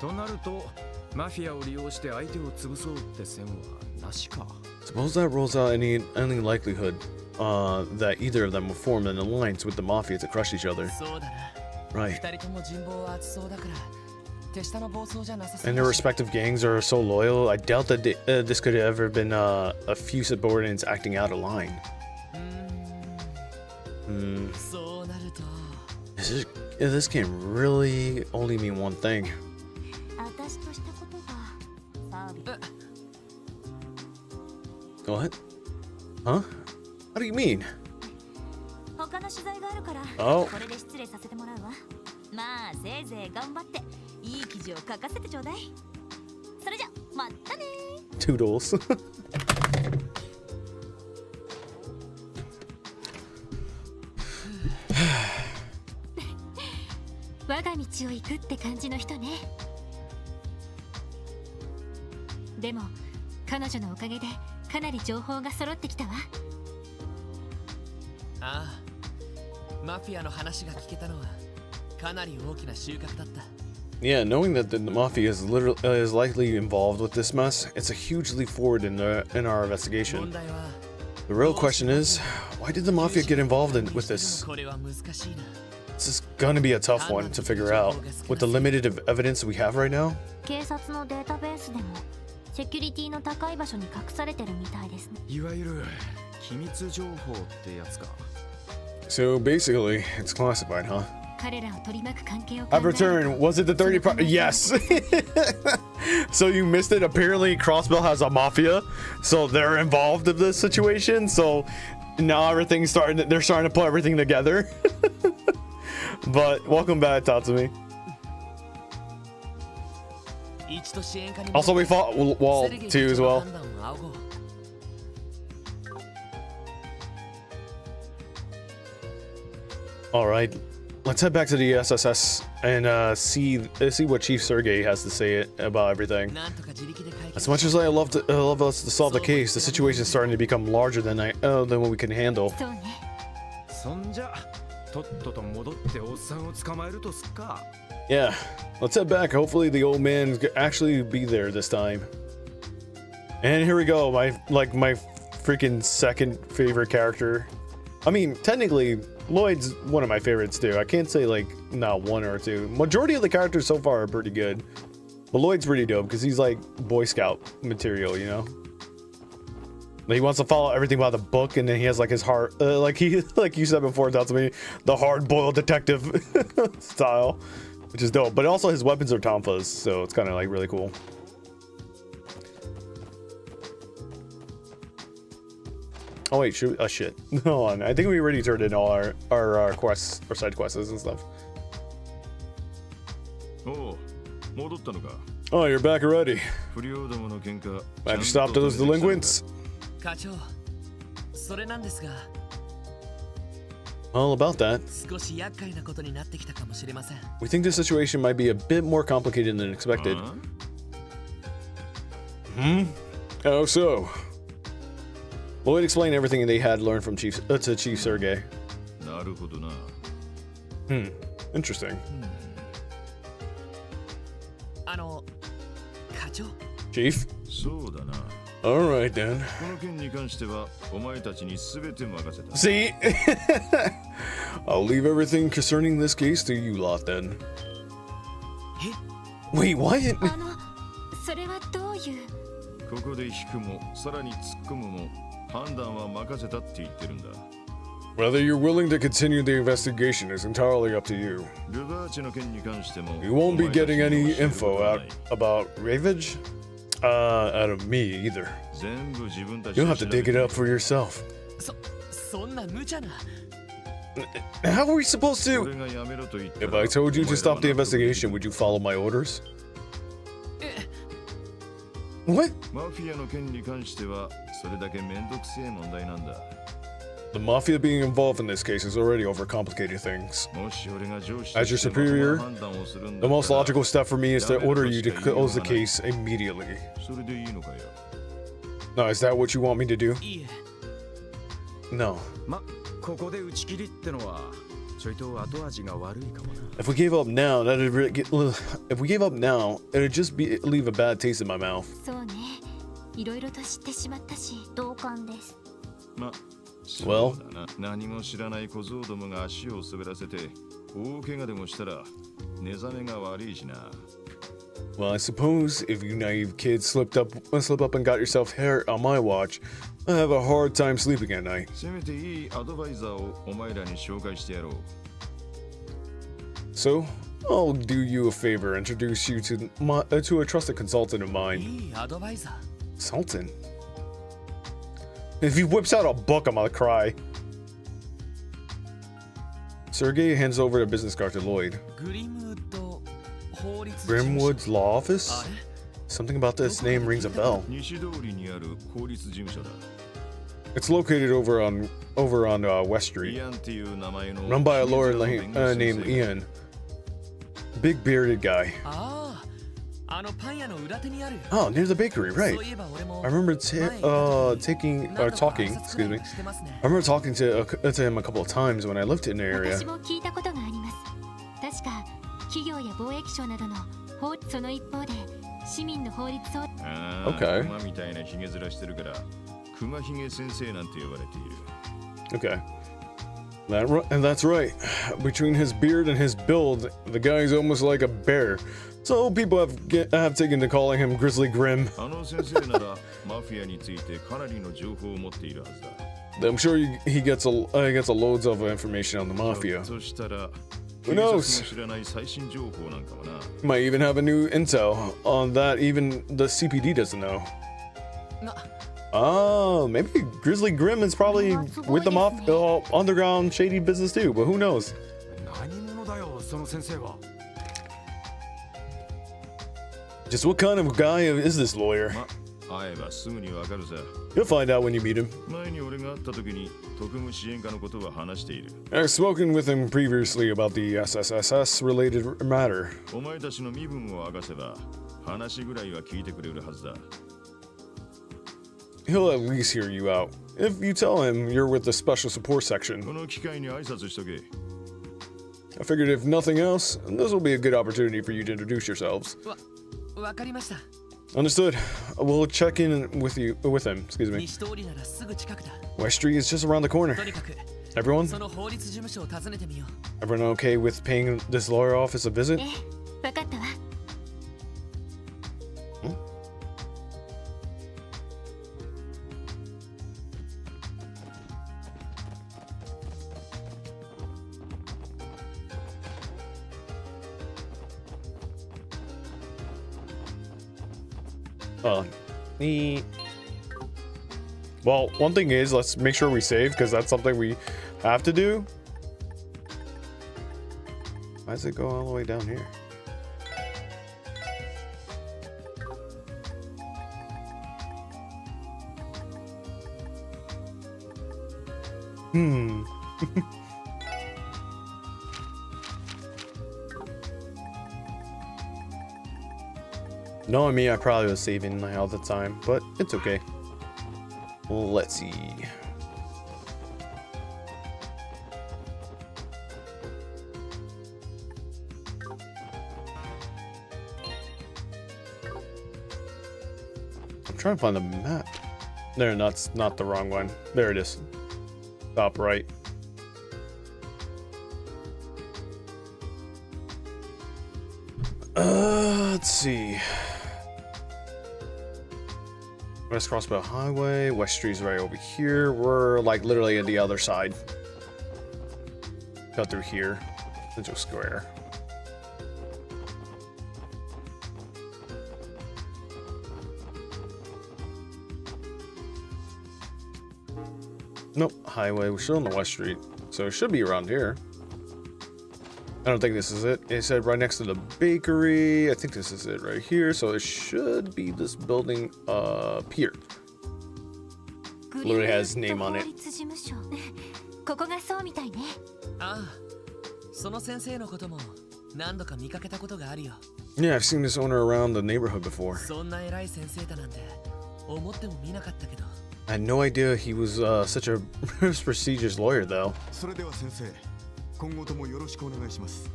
となると、マフィアを利用して相手を潰そうって線はなしか。 Suppose that rules out any likelihood that either of them will form an alliance with the Mafia to crush each other. Right. And their respective gangs are so loyal, I doubt that this could have ever been a few subordinates acting out of line. This can really only mean one thing. What? Huh? What do you mean? Oh. これで失礼させてもらうわ。まあせいぜい頑張っていい記事を書かせてちょうだい。それじゃまたね。Toodles.「我が道を行く」って感じの人ね。でも彼女のおかげでかなり情報が揃ってきたわ。ああ、マフィアの話が聞けたのはかなり大きな収穫だった。 Yeah, knowing that the Mafia is likely involved with this mess, it's a huge leap forward in our investigation. The real question is, why did the Mafia get involved with this? This is gonna be a tough one to figure out. With the limited evidence we have right now? 警察のデータベースでもセキュリティの高い場所に隠されてるみたいですね。いわゆる機密情報ってやつか。 So basically, it's classified, huh? 彼らを取り巻く関係を I've returned. Was it the 30 part? Yes. So you missed it. Apparently, Crossbell has a mafia, so they're involved in this situation. So now everything's they're starting to put everything together. But welcome back, Tatsumi. Also, we fought Wall too as well. All right, let's head back to the SSS and see what Chief Sergey has to say about everything. As much as I love us to solve the case, the situation is starting to become larger than what we can handle. Yeah, let's head back. Hopefully the old man's actually be there this time. And here we go, my freaking second favorite character. I mean, technically, Lloyd's one of my favorites too. I can't say like not one or two. Majority of the characters so far are pretty good. But Lloyd's pretty dope because he's like Boy Scout material, you know? He wants to follow everything by the book, and then he has like his heart, like you said before, that's me, the hard-boiled detective style, which is dope. But also his weapons are tonfas, so it's kind of like really cool. Oh wait, shoot! Oh shit! Hold on, I think we already turned in all our quests, or side quests and stuff. Oh, you're back already. Glad you stopped those delinquents. All about that. We think the situation might be a bit more complicated than expected. How so? Lloyd explained everything they had learned from Chief Sergey. Interesting. 課長 Chief? そうだな。 Alright then. この件に関してはお前たちに全て任せた。 See? I'll leave everything concerning this case to you lot then. Wait, what? それはどういう。ここで引くもさらに突っ込むも判断は任せたって言ってるんだ。 Whether you're willing to continue the investigation is entirely up to you. ルバーチの件に関しても You won't be getting any info out about Ravage out of me either. 全部自分たち You'll have to dig it up for yourself. そんな無茶な How are we supposed to? 俺がやめろと言ったら If I told you to stop the investigation, would you follow my orders? What? マフィアの件に関してはそれだけめんどくせえ問題なんだ。 The Mafia being involved in this case has already overcomplicated things. もし俺が上司 As your としてまとも superior, な判断をするん The だったら most logical step for me is to order you to close the case immediately. それでいいのかよ。 Now, is that what you want me to do? いいえ No. ま、ここで打ち切りってのはちょいと後味が悪いかもな。 If we gave up now, if we gave up now, it'd just leave a bad taste in my mouth. そうね。いろいろと知ってしまったし、同感です。ま、 Well, そうだな。何も知らない小僧どもが足を滑らせて大怪我でもしたら寝覚めが悪いしな。 well, I suppose if you naive kids slip up and got yourself hurt on my watch, I have a hard time sleeping at night. せめていいアドバイザーをお前らに紹介してやろう。 So, I'll do you a favor, introduce you to a trusted consultant of mine. いいアドバイザー Consultant? If he whips out a book, I'm gonna cry. Sergey hands over the business card to Lloyd. グリムウッド法律事務所 Grimwood's law office? あれ Something about this name rings a bell. 西通りにある法律事務所だ。 It's located over on West イ Street, アンっていう名前の run by a lawyer 弁護士 named 先生が Ian. Big bearded guy. あああのパン屋の裏手にある Oh, near the bakery, right? そういえば俺も I remember 前行った時 talking, 何度か excuse 挨拶くらい me. はしてますね I remember talking to him a couple of times when I lived in the area. 私も聞いたことがあります。確か企業や貿易省などのその一方で市民の法律をああ Okay. 熊みたいなヒゲ面してるから熊ヒゲ先生なんて呼ばれている。 Okay. And that's right. Between his beard and his build, the guy's almost like a bear. So people have taken to calling him Grizzly Grim. あの先生ならマフィアについてかなりの情報を持っているはずだ。 I'm sure he gets a loads of information on the mafia. そしたら Who 警察 knows? も知らない最新情報なんかもな。 Might even have a new intel on that even the CPD doesn't know. な Oh, maybe Grizzly Grim is probably with the underground shady business too, but who knows? 何者だよその先生は。 Just what kind of guy is this lawyer? ま、会えばすぐにわかるさ。 You'll find out when you meet him. 前に俺が会った時に特務支援課のことは話している。 I've spoken with him previously about the SSSS related matter. お前たちの身分を明かせば話ぐらいは聞いてくれるはずだ。 He'll at least hear you out. If you tell him you're with the special support section. この機会に挨拶しとけ。 I figured if nothing else, this will be a good opportunity for you to introduce yourselves. わかりました Understood. We'll check in with him. Excuse me. 西通りならすぐ近くだ West Street is just around the corner. とにかく Everyone? その法律事務所を訪ねてみよう Everyone okay with paying this lawyer office a visit? ええ、わかったわ。 Well, one thing is, let's make sure we save, because that's something we have to do. Why does it go all the way down here? Knowing me, I probably was saving all the time, but it's okay. Let's see. I'm trying to find the map. There, that's not the wrong one. There it is. Top right. Let's see. West Crossbow Highway. West Street's right over here. We're like literally at the other side. Cut through here. Central Square. Nope, highway. We're still on the West Street, so it should be around here. I don't think this is it. It said right next to the bakery. I think this is it right here, so it should be this building up here. Literally has his name on it. ここがそうみたいね。ああ、その先生のことも何度か見かけたことがあるよ。Yeah, I've seen this owner around the neighborhood before. そんな偉い先生だなんて思っても見なかったけど。I had no idea he was such a prestigious lawyer, though. それでは先生、今後ともよろしくお願いします。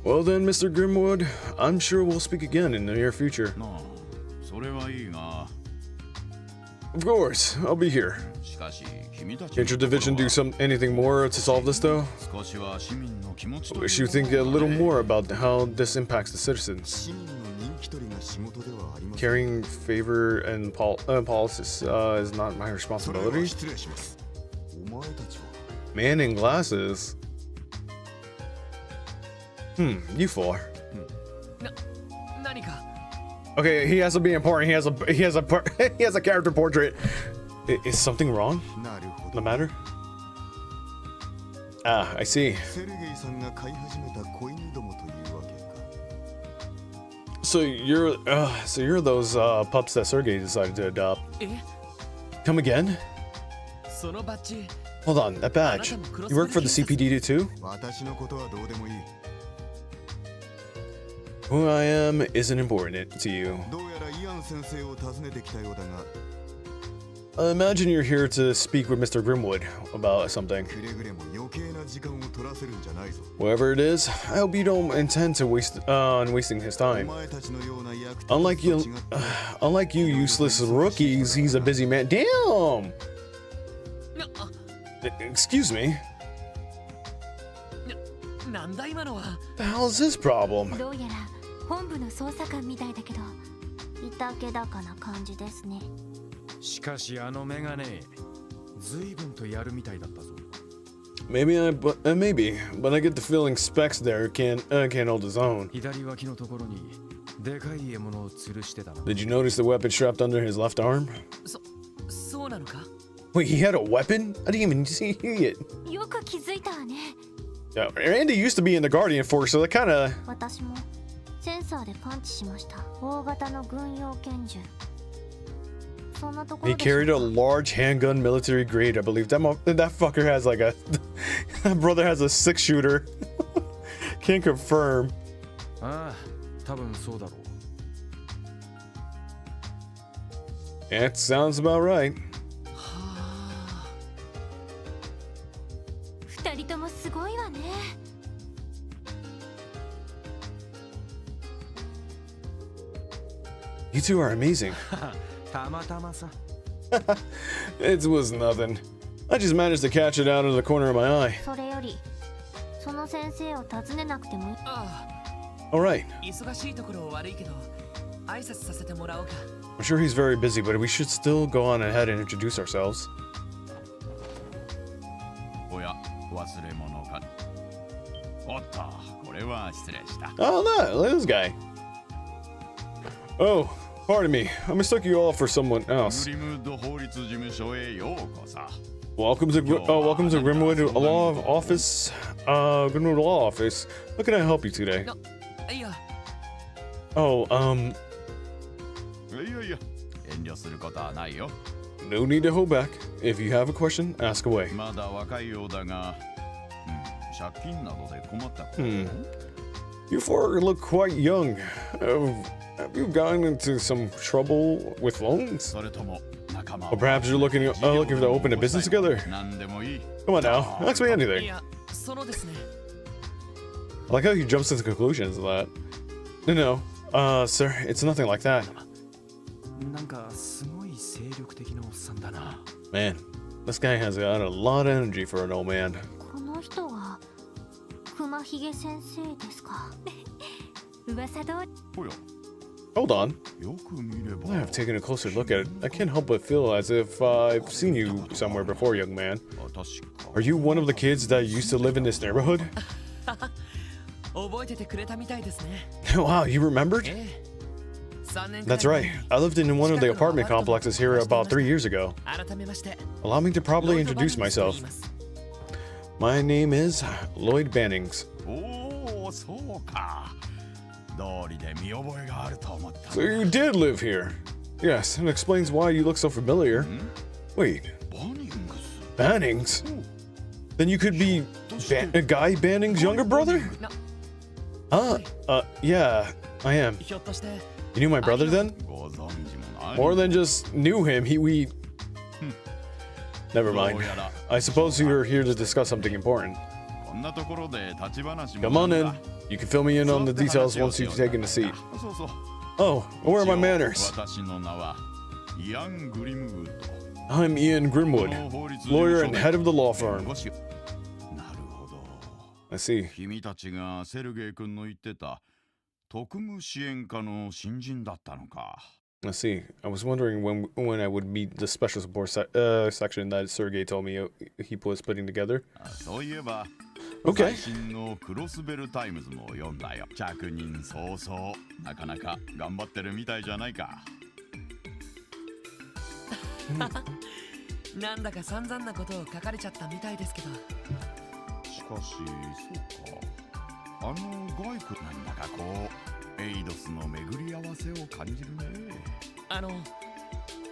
Well then, Mr. Grimwood, I'm sure we'll speak again in the near future. なあ、それはいいが。 Of course, I'll be here. しかし、君たち Can't your division do anything more to solve this, though? 少しは市民の気持ちと I wish you think a little more about how this impacts the citizens. 市民の人気取りが仕事ではありません。 Carrying favor and politics is not my それは responsibility. 失礼します。お前たちは Man in glasses. You four. 何か Okay, he has to be important. He has a character portrait. Is something wrong? なるほ The ど。 matter? Ah, I see. セルゲイさんが飼い始めた子犬どもというわけか。 So you're those pups that Sergey decided to adopt. え Come again? そのバッジ Hold on, that badge. You work for the CPD too? 私のことはどうでもいい。 Who I am isn't important to you. どうやらイアン先生を訪ねてきたようだが、 Imagine you're here to speak with Mr. Grimwood about something. くれぐれも余計な時間を取らせるんじゃないぞ。 Whatever it is, I hope you don't intend to waste on wasting his お time. 前たちのような役 Unlike you useless rookies, he's a busy man. Damn! Excuse me. なんだ今のは The hell is his problem? どうやら本部の捜査官みたいだけど、いたけだかな感じですね。しかしあのメガネ、随分とやるみたいだったぞ。 Maybe, but I get the feeling Specs there can't hold his own. 左脇のところにでかい獲物を吊るしてたな。 Did you notice the weapon strapped under his left arm? そうなのか Wait, he had a weapon? I didn't even see it. よく気づいたわね。 Yeah, Randy used to be in the Guardian Force, so that kind of... 私もセンサーでパンチしました。大型の軍用拳銃。そんなところ He でしょう carried a か。 large handgun military grade, I believe. That fucker has like a... that brother has a 6-shooter. Can't confirm. ああ、多分そうだろう。 That sounds about right. 二人ともすごいわね。 You two are amazing. たまたまさ。 It was nothing. I just managed to catch it out of the corner of my eye. それよりその先生を訪ねなくてもいい。あ Alright. あ忙しいところ悪いけど挨拶させてもらおうか I'm sure he's very busy, but we should still go on ahead and introduce ourselves. おや、忘れ物か。おっと、これは失礼した。 Oh, look at this guy. Oh, pardon me. I mistook you all for someone グ else. リムウッド法律事務所へようこそ。 Welcome to Grimwood Law Office. Grimwood Law Office. How can I help you today? いや Oh, いやいや、遠慮することはないよ。 no need to hold back. If you have a question, ask away. まだ若いようだが、借金などで困ったこと。 You four look quite young. Have you gotten into some trouble with loans? それとも仲間 Or perhaps you're looking to open a business together? 何でもいい。 Come on now, ask me い anything. やそのですね I like how he jumps to conclusions of that. No, sir, it's nothing like that. なんかすごい精力的なおっさんだな。 Man, this guy has got a lot of energy for an old man. この人は熊ひげ先生ですか？噂通り。おや、 Hold on. よく見れば Now I've taken a closer look at it. I can't help but feel as if I've seen you somewhere before, young man. 確か Are you one of the kids that used to live in this neighborhood? 覚えててくれたみたいですね。 Wow, you remembered? ええ。3年 That's right. I lived in one of the apartment complexes here about 3 years ago. 改めまして。 Allow me to properly introduce myself. My name is Lloyd Bannings. おお、そうか。道理で見覚えがあると思った。 So you did live here? Yes, it explains why you look so familiar. Wait, バニングス。 Bannings? Then you could be Guy Bannings' younger brother? Yeah, I am. ひょっとして。 You knew my brother then? ご存知もない。 More than just knew him, we... Never mind. I suppose you were here to discuss something important. こんなところで立ち話も。 Come on in. You can fill me in on the details once you've taken a seat. そうそう。 Oh, where are my manners? 私の名はイアン・グリムウッド。 I'm Ian Grimwood, lawyer and head of the law firm. なるほど。 I see. 君たちがセルゲイ君の言ってた特務支援課の新人だったのか。 I see. I was wondering when I would meet the special support section that Sergey told me he was putting together. そういえば、 Okay. 最新のクロスベルタイムズも読んだよ。着任早々、なかなか頑張ってるみたいじゃないか。なんだか散々なことを書かれちゃったみたいですけど。しかし、そうか。あのガイ君なんだかこう、エイドスの巡り合わせを感じるね。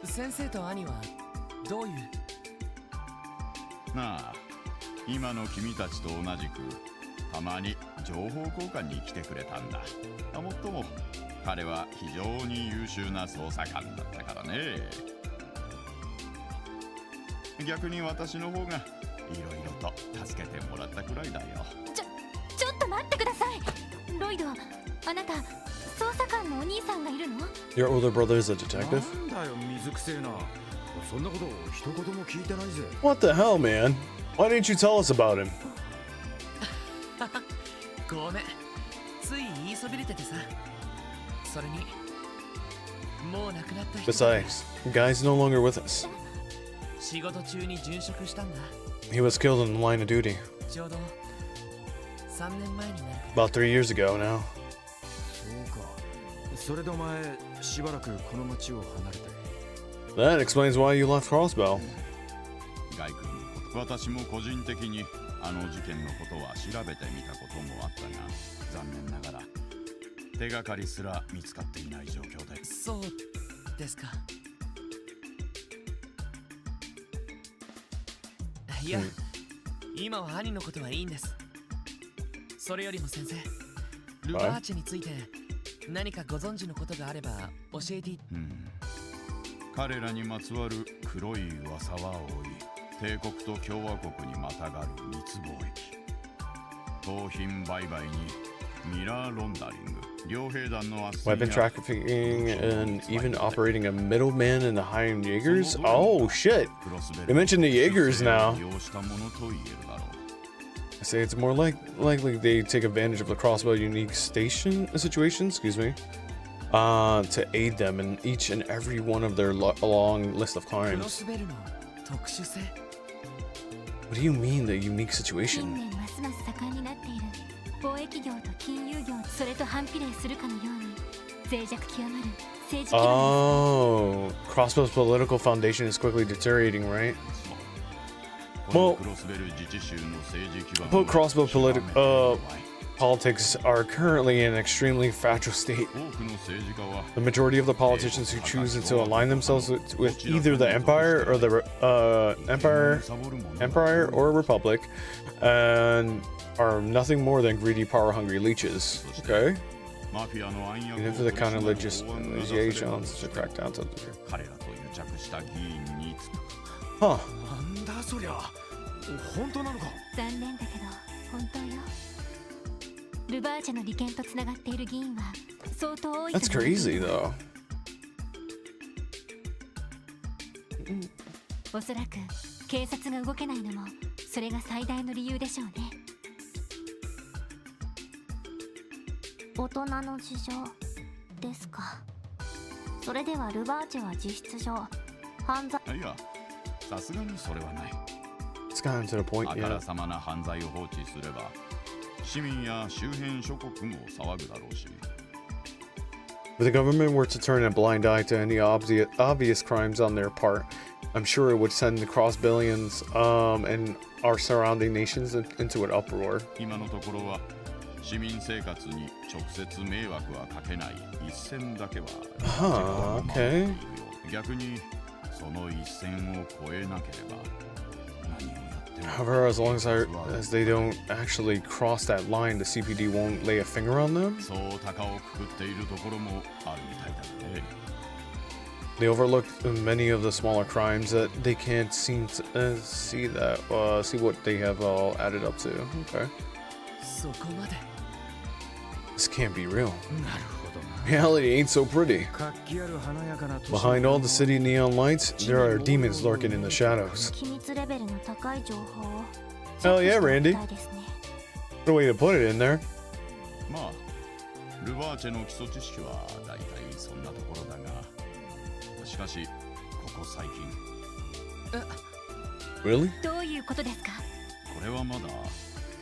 先生と兄はどういう。なあ、今の君たちと同じく、たまに情報交換に来てくれたんだ。もっとも、彼は非常に優秀な捜査官だったからね。逆に私の方がいろいろと助けてもらったくらいだよ。ちょっと待ってください。ロイド、あなた捜査官のお兄さんがいるの？ Your older brother is a detective? なんだよ水くせえな。そんなこと一言も聞いてないぜ。 What the hell, man? Why didn't you tell us about him? ごめん、つい言いそびれててさ。それにもう亡くなった人。 Besides, Guy's no longer with us. 仕事中に殉職したんだ。 He was killed in the line of duty ちょうど3年前になる。 about 3 years ago now. そうか。それでお前しばらくこの町を離れて。 That explains why you left Crossbow. ガイ君のこと、私も個人的にあの事件のことは調べてみたこともあったが、残念ながら手がかりすら見つかっていない状況で。そうですか。いや、今は兄のことはいいんです。それよりも先生、ルバーチェについて何かご存知のことがあれば教えて。彼らにまつわる黒い噂は多い。帝国と共和国にまたがる密貿易、盗品売買にミラーロンダリング、両兵団の圧戦 Weapon trafficking and even operating a middleman in the hiring Jaegers? Oh shit! They mentioned the Jaegers now. I say it's more likely they take advantage of the Crossbow unique situation, excuse me, to aid them in each and every one of their long list of crimes. What do you mean, the unique situation? 近年ますます盛んになっている貿易業と金融業、それと反比例するかのように脆弱極まる政治基盤。 Oh, Crossbow's political foundation is quickly deteriorating, right? Well, both Crossbow politics are currently in an extremely fragile state. The majority of the politicians who choose to align themselves with either the Empire or the Empire or Republic, and are nothing more than greedy, power-hungry leeches. Okay. Even for the kind of legislations to crack down to the... Huh. なんだそりゃ。本当なのか。残念だけど本当よ。ルバーチェの利権とつながっている議員は相当多い。 That's crazy, though. おそらく警察が動けないのもそれが最大の理由でしょうね。大人の事情ですか。それではルバーチェは実質上犯罪。いや、さすがにそれはない。 It's kind of to the point, あから yeah. さまな犯罪を放置すれば市民や周辺諸国も騒ぐだろうし。 If the government were to turn a blind eye to any obvious crimes on their part, I'm sure it would send across billions and our surrounding nations into an uproar. 今のところは市民生活に直接迷惑はかけない一線だけは Okay. 逆にその一線を越えなければ何をやっても However, as long as they don't actually cross that line, the CPD won't lay a finger on them. そう高をくくっているところもあるみたいだね。 They overlook many of the smaller crimes that they can't seem to see what they have all added up to. Okay. そこまで。 This can't be real. なるほどな。 Reality ain't so pretty. 活気ある華やかな都市 Behind all the city neon lights, there are demons lurking in the shadows. 機密レベルの高い情報を Hell yeah, Randy. チェックしておきたいですね。 What a way to put it in there. まあルバーチェの基礎知識はだいたいそんなところだが、しかしここ最近 Really? どういうことですか？これはまだ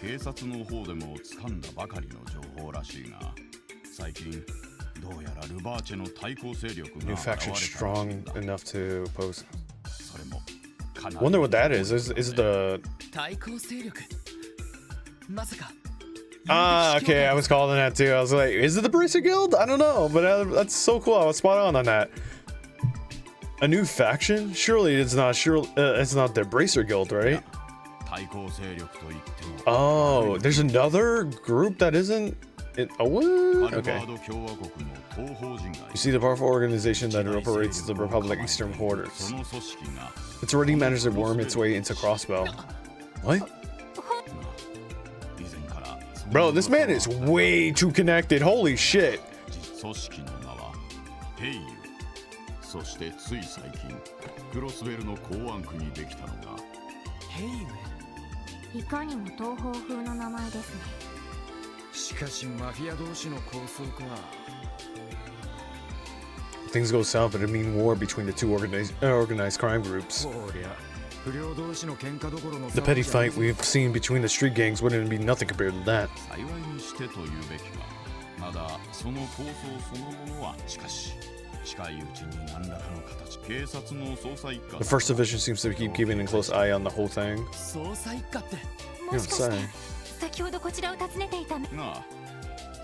警察の方でも掴んだばかりの情報らしいが、最近どうやらルバーチェの対抗勢力 New が現れたらしい faction ん strong だ。 enough to oppose. それもかなり Wonder what that is. Is it the 対抗勢力。まさか。 okay, I was calling that too. I was like, is it the Bracer Guild? I don't know, but that's so cool. I was spot on that. A new faction? Surely it's not. It's not the Bracer Guild, right? 対抗勢力と言っても Oh, there's another group that isn't. Oh, what? カルバ Okay. ード共和国の東方人が You see the powerful organization that operates the Republic Eastern そ Borders. の組織が It's already managed to worm its way into Crossbow. What? 以前からその Bro, this man is way too connected. Holy shit. 組織の名はヘイユ。そしてつい最近クロスベルの港湾区にできたのがヘイウェ。いかにも東方風の名前ですね。しかしマフィア同士の抗争か。 If things go south, it'd mean war between the two organized crime groups. こりゃ不良同士の喧嘩どころの The petty fight we've seen between the street gangs wouldn't be nothing compared to that. 幸いにしてというべきか。まだその構想そのものはしかし近いうちに何らかの形警察の捜査一課 The first division seems to keep keeping a close eye on the whole thing. 捜査一課って。You もしかして say. 先ほどこちらを訪ねていたの？が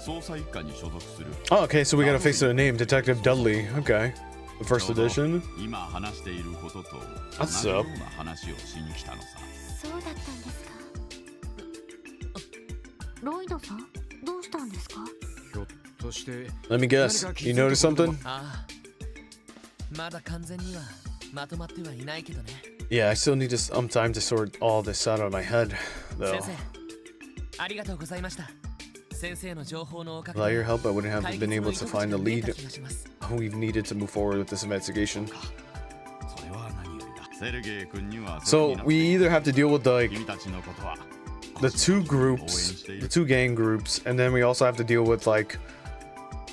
捜査一課に所属する Oh, okay, so we gotta face the name, Detective Dudley. Okay. The first edition. 今話していることと What's 同じよ up? うな話をしに来たのさ。そうだったんですか。ロイドさん、どうしたんですか。ひょっとして Let me guess. You notice something? ああ。まだ完全にはまとまってはいないけどね。Yeah, I still need some time to sort all this out of my head, 先 though. 生、ありがとうございました。先生の情報のおかげ Without で your help, I wouldn't have 解 been 決の able to 糸口 find the が見え lead た気がします。 we've needed to move forward with this investigation. それは何よりだ。セルゲイ君には So we either have to deal with like 君たちのことは the two groups, the two gang groups, and then we also have to deal with like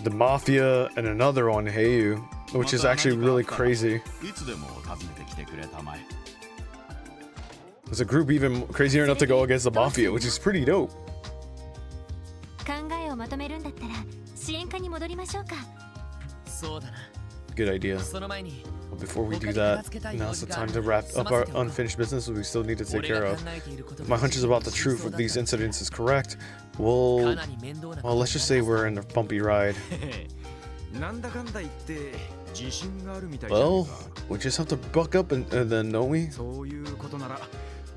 the mafia and another one, Heiyu, which is actually really crazy. いつでも訪ねてきてくれたまえ。 There's a group even crazier enough to go against the mafia, which is pretty dope. 考えをまとめるんだったら支援課に戻りましょうか。そうだな。 Good idea. その前に But before we do that, now's the time to wrap up our unfinished business we still need to take 俺 care が of. 考えていることが My hunches about the truth of these incidents is correct. Well, かなり面倒なこと well, に let's just say we're in a bumpy ride. なんだかんだ言って自信があるみたいじゃない Well, か。 we just have to buck up and then, don't we? そういうことなら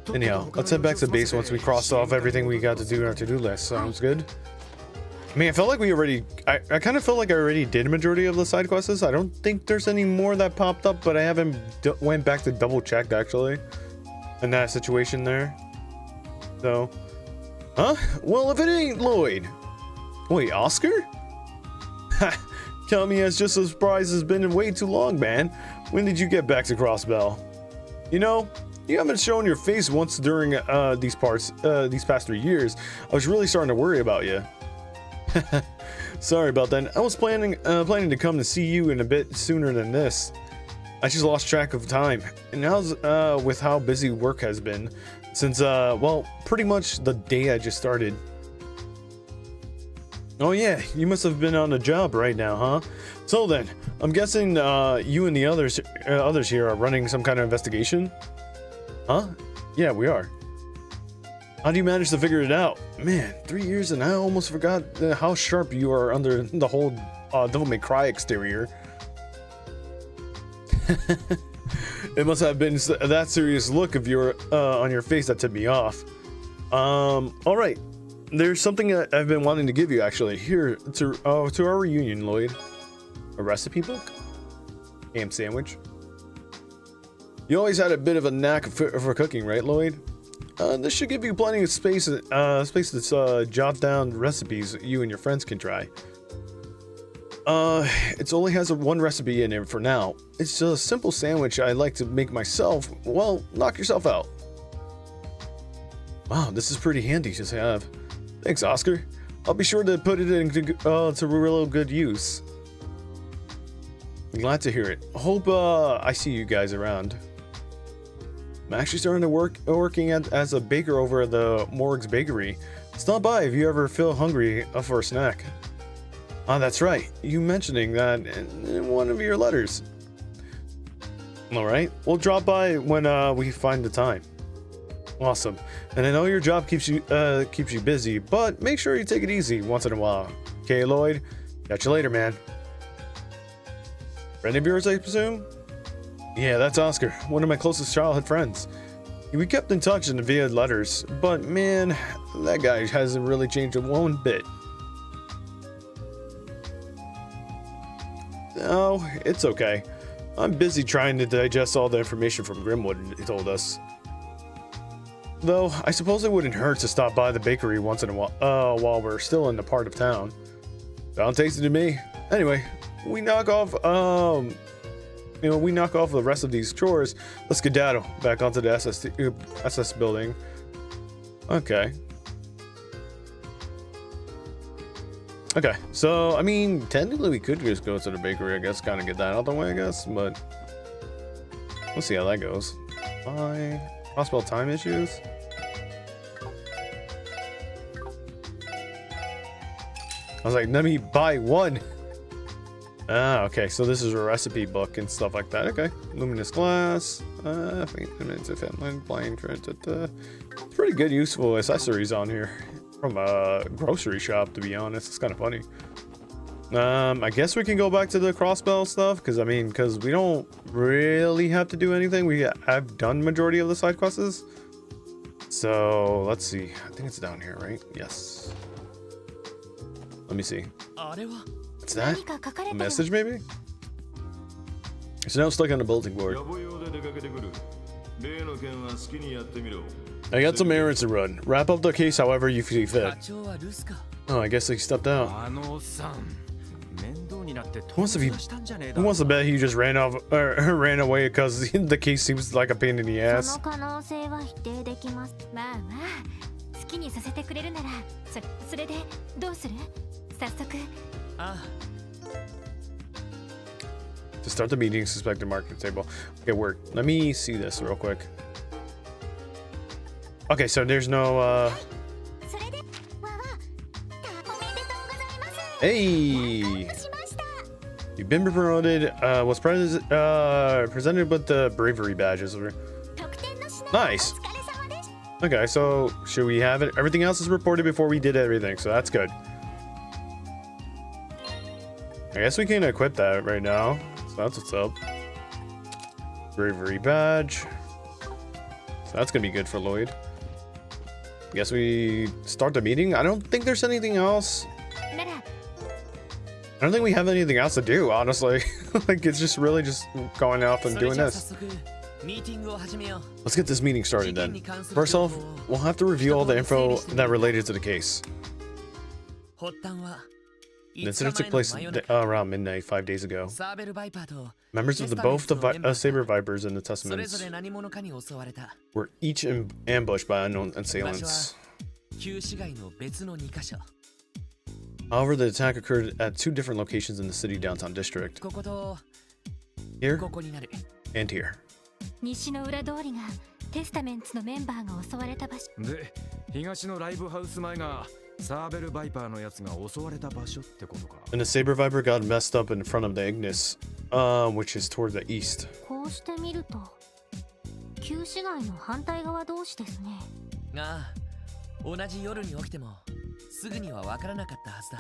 Anyhow, let's head back to base once we crossed off everything we got to do in our to-do list. Sounds good? I mean, I felt like we already... I kind of felt like I already did a majority of the side quests. I don't think there's any more that popped up, but I haven't went back to double check, actually. In that situation there. So... Huh? Well, if it ain't Lloyd. Wait, Oscar? Ha! Tell me it's just as surprised as been in way too long, man. when did you get back to Crossbell? You know, you haven't shown your face once during these past 3 years. I was really starting to worry about you. Sorry about that. I was planning to come to see you in a bit sooner than this. I just lost track of time. And how's with how busy work has been since well, pretty much the day I just started. Oh yeah, you must have been on a job right now, huh? So then, I'm guessing you and the others here are running some kind of investigation? Huh? Yeah, we are. How do you manage to figure it out? Man, 3 years and I almost forgot how sharp you are under the whole Devil May Cry exterior. It must have been that serious look of your on your face that tipped me off. All right. There's something that I've been wanting to give you actually. Here to our reunion, Lloyd. A recipe book? Ham sandwich. You always had a bit of a knack for cooking, right, Lloyd? This should give you plenty of space to jot down recipes you and your friends can try. It only has one recipe in it for now. It's a simple sandwich I like to make myself. Well, knock yourself out. Wow, this is pretty handy to have. Thanks, Oscar. I'll be sure to put it to real good use. Glad to hear it. Hope I see you guys around. I'm actually starting to working as a baker over at the Morg's Bakery. Stop by if you ever feel hungry for a snack. Ah, that's right. You mentioning that in one of your letters. All right, we'll drop by when we find the time. Awesome. And I know your job keeps you busy, but make sure you take it easy once in a while. Okay, Lloyd. Catch you later, man. Friend of yours, I presume? Yeah, that's Oscar, one of my closest childhood friends. We kept in touch via letters, but man, that guy hasn't really changed one bit. Oh, it's okay. I'm busy trying to digest all the information from Grimwood, he told us. Though, I suppose it wouldn't hurt to stop by the bakery once in a while we're still in the part of town. Sounds tasty to me. Anyway, we knock off the rest of these chores. Let's skedaddle back onto the SS building. Okay. Okay, so, I mean, technically we could just go to the bakery, I guess, kind of get that out the way, I guess, but we'll see how that goes. Bye. Possible time issues? I was like, let me buy one. Ah, okay, so this is a recipe book and stuff like that. Okay, luminous glass. It's pretty good, useful accessories on here from a grocery shop. To be honest, it's kind of funny. I guess we can go back to the Crossbell stuff because we don't really have to do anything. I've done majority of the side quests. So let's see. I think it's down here, right? Yes. Let me see. What's that? A message, maybe? It's now stuck on the bulletin board. I got some errands to run. Wrap up the case however you see fit. Oh, I guess he stepped out. Who wants to bet he just ran off or ran away because the case seems like a pain in the ass? To start the meeting, suspected market table. Okay, work. Let me see this real quick. Okay, so there's no Hey! You've been promoted, was presented with the bravery badges. Nice! Okay, so should we have it? Everything else is reported before we did everything, so that's good. I guess we can equip that right now. So that's what's up. Bravery badge. So that's gonna be good for Lloyd. I guess we start the meeting. I don't think there's anything else. I don't think we have anything else to do, honestly. Like, it's just really just going off and doing this. Let's get this meeting started then. First off, we'll have to review all the info that related to the case. The incident took place around midnight 5 days ago. Members of both the Saber Vipers and the Testaments were each ambushed by unknown assailants. However, the attack occurred at 2 different locations in the city downtown district. Here and here. 西の裏通りがテスタメンツのメンバーが襲われた場所で、東のライブハウス前がサーベルバイパーのやつが襲われた場所ってことか。And the Saber Viper got messed up in front of the Ignis, which is toward the east. こうして見ると旧市街の反対側同士ですね。ああ、同じ夜に起きてもすぐには分からなかったはずだ。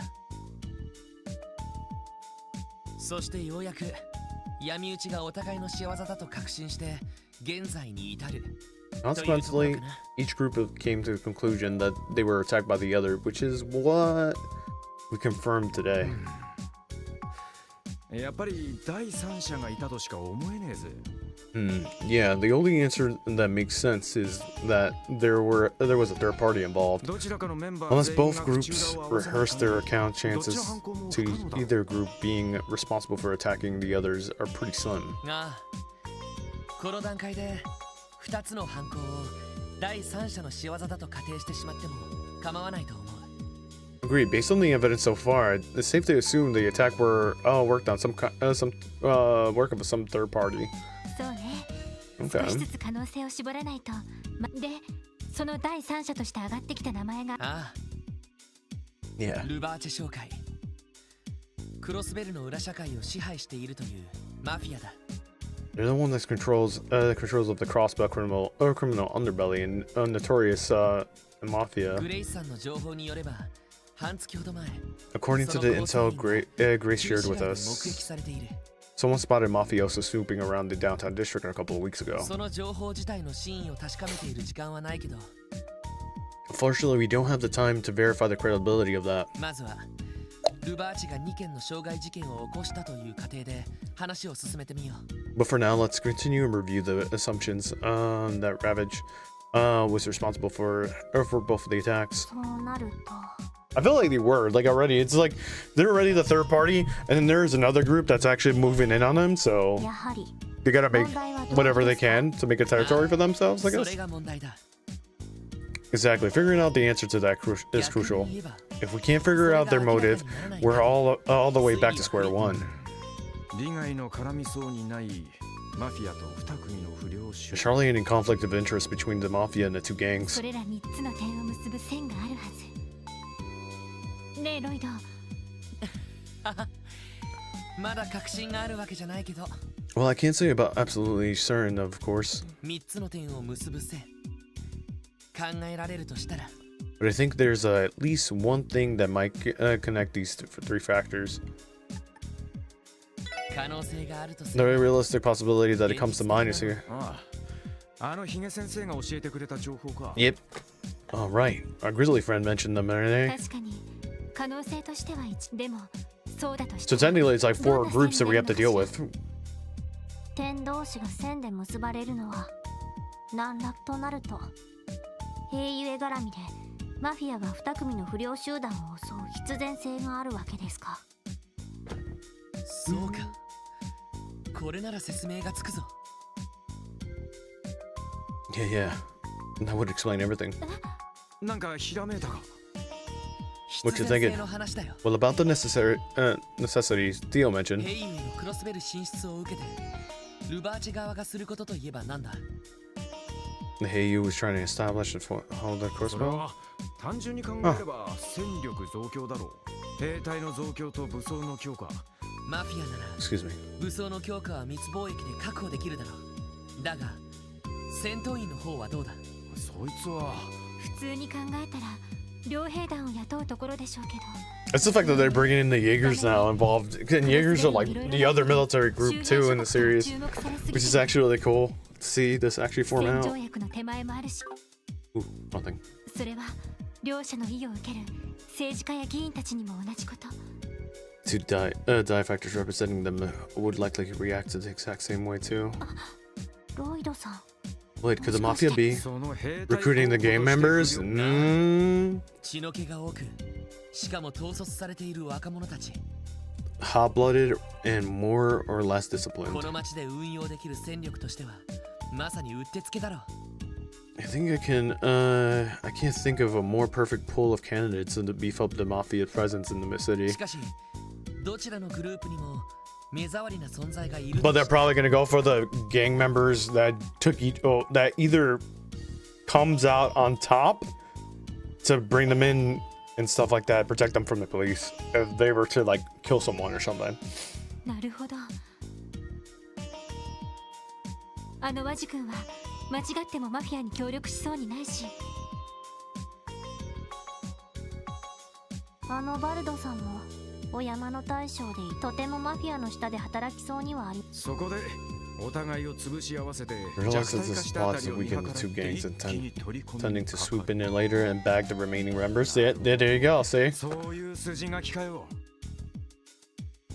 そしてようやく闇討ちがお互いの仕業だと確信して現在に至る。Consequently, each group came to the conclusion that they were attacked by the other, which is what we confirmed today. やっぱり第三者がいたとしか思えねえぜ。Yeah, the only answer that makes sense is that there was a third party involved. Unless both groups rehearsed their account, chances to either group being responsible for attacking the others are pretty slim. この段階で2つの犯行を第三者の仕業だと仮定してしまっても構わないと思う。Agreed. Based on the evidence so far, it's safe to assume the attack worked on some work of some third party. そうね。Okay. 少しずつ可能性を絞らないと。で、その第三者として上がってきた名前が。ああ。Yeah. ルバーチェ商会。クロスベルの裏社会を支配しているというマフィアだ。They're the one that controls of the crossbell criminal underbelly and notorious mafia. グレイさんの情報によれば、半月ほど前。According to the intel Grace shared with us, someone spotted mafioso snooping around the downtown district a couple of weeks ago. その情報自体の真意を確かめている時間はないけど。Unfortunately, we don't have the time to verify the credibility of that. まずはルバーチが2件の傷害事件を起こしたという過程で話を進めてみよう。But for now, let's continue and review the assumptions that Ravage was responsible for both of the attacks. そうなると。I feel like they were already. It's like they're already the third party, and then there's another group that's actually moving in on them. So they gotta make whatever they can to make a territory for themselves, I guess. Exactly. Figuring out the answer to that is crucial. If we can't figure out their motive, we're all the way back to square one. There's hardly any conflict of interest between the mafia and the 2 gangs. それら3つの点を結ぶ線があるはず。ねえロイド。まだ確信があるわけじゃないけど。Well, I can't say about absolutely certain, of course. 3つの点を結ぶ線。考えられるとしたら。But I think there's at least one thing that might connect these 3 factors. 可能性があるとす The る。 realistic possibility that it comes to mind is here. あのヒゲ先生が教えてくれた情報か。Yep. All right. Our grizzly friend mentioned them, right? 確かに可能性としては1。でもそうだとして。 So technically, it's like 4 groups that we have to deal with. 点同士が線で結ばれるのは何らとなると英雄絡みでマフィアが2組の不良集団を襲う必然性があるわけですか。そうか。これなら説明がつくぞ。Yeah. That would explain everything. なんかひらめいたか。 What you thinking? Well, about the necessities Theo mentioned. ヘイユへのクロスベル進出を受けてルバーチ側がすることといえばなんだ。 The Heiyu was trying to establish the crossbow. 単純に考えれば戦力増強だろう。兵隊の増強と武装の強化。マフィアなら Excuse me. 武装の強化は密貿易で確保できるだろう。だが戦闘員の方はどうだ。そいつは普通に考えたら両兵団を雇うところでしょうけど。 It's the fact that they're bringing in the Jaegers now involved. And Jaegers are like the other military group too in the series, which is actually really cool to see this actually form out. Ooh, nothing. それは両者の意を受ける政治家や議員たちにも同じこと。 Two die factors representing them would likely react to the exact same way too. ロイドさん。Wait, could the mafia be recruiting the gang members? 血の気が多く、しかも統率されている若者たち。 Hot-blooded and more or less こ disciplined. の町で運用できる戦力としては、まさにうってつけだろう。 I think I can't think of a more perfect pool of candidates than to beef up the mafia presence in the city. しかし、どちらのグループにも目障りな存在がいる。 But they're probably gonna go for the gang members that that either comes out on top to bring them in and stuff like that, protect them from the police if they were to like kill someone or something. なるほど。あのワジ君は間違ってもマフィアに協力しそうにないし。あのバルドさんもお山の大将でとてもマフィアの下で働きそうにはあり。そこでお互いを潰し合わせて Realize that this plot is to weaken the two gangs intending to swoop in there later and bag the remaining members. There you go, see? そういう筋書きかよ。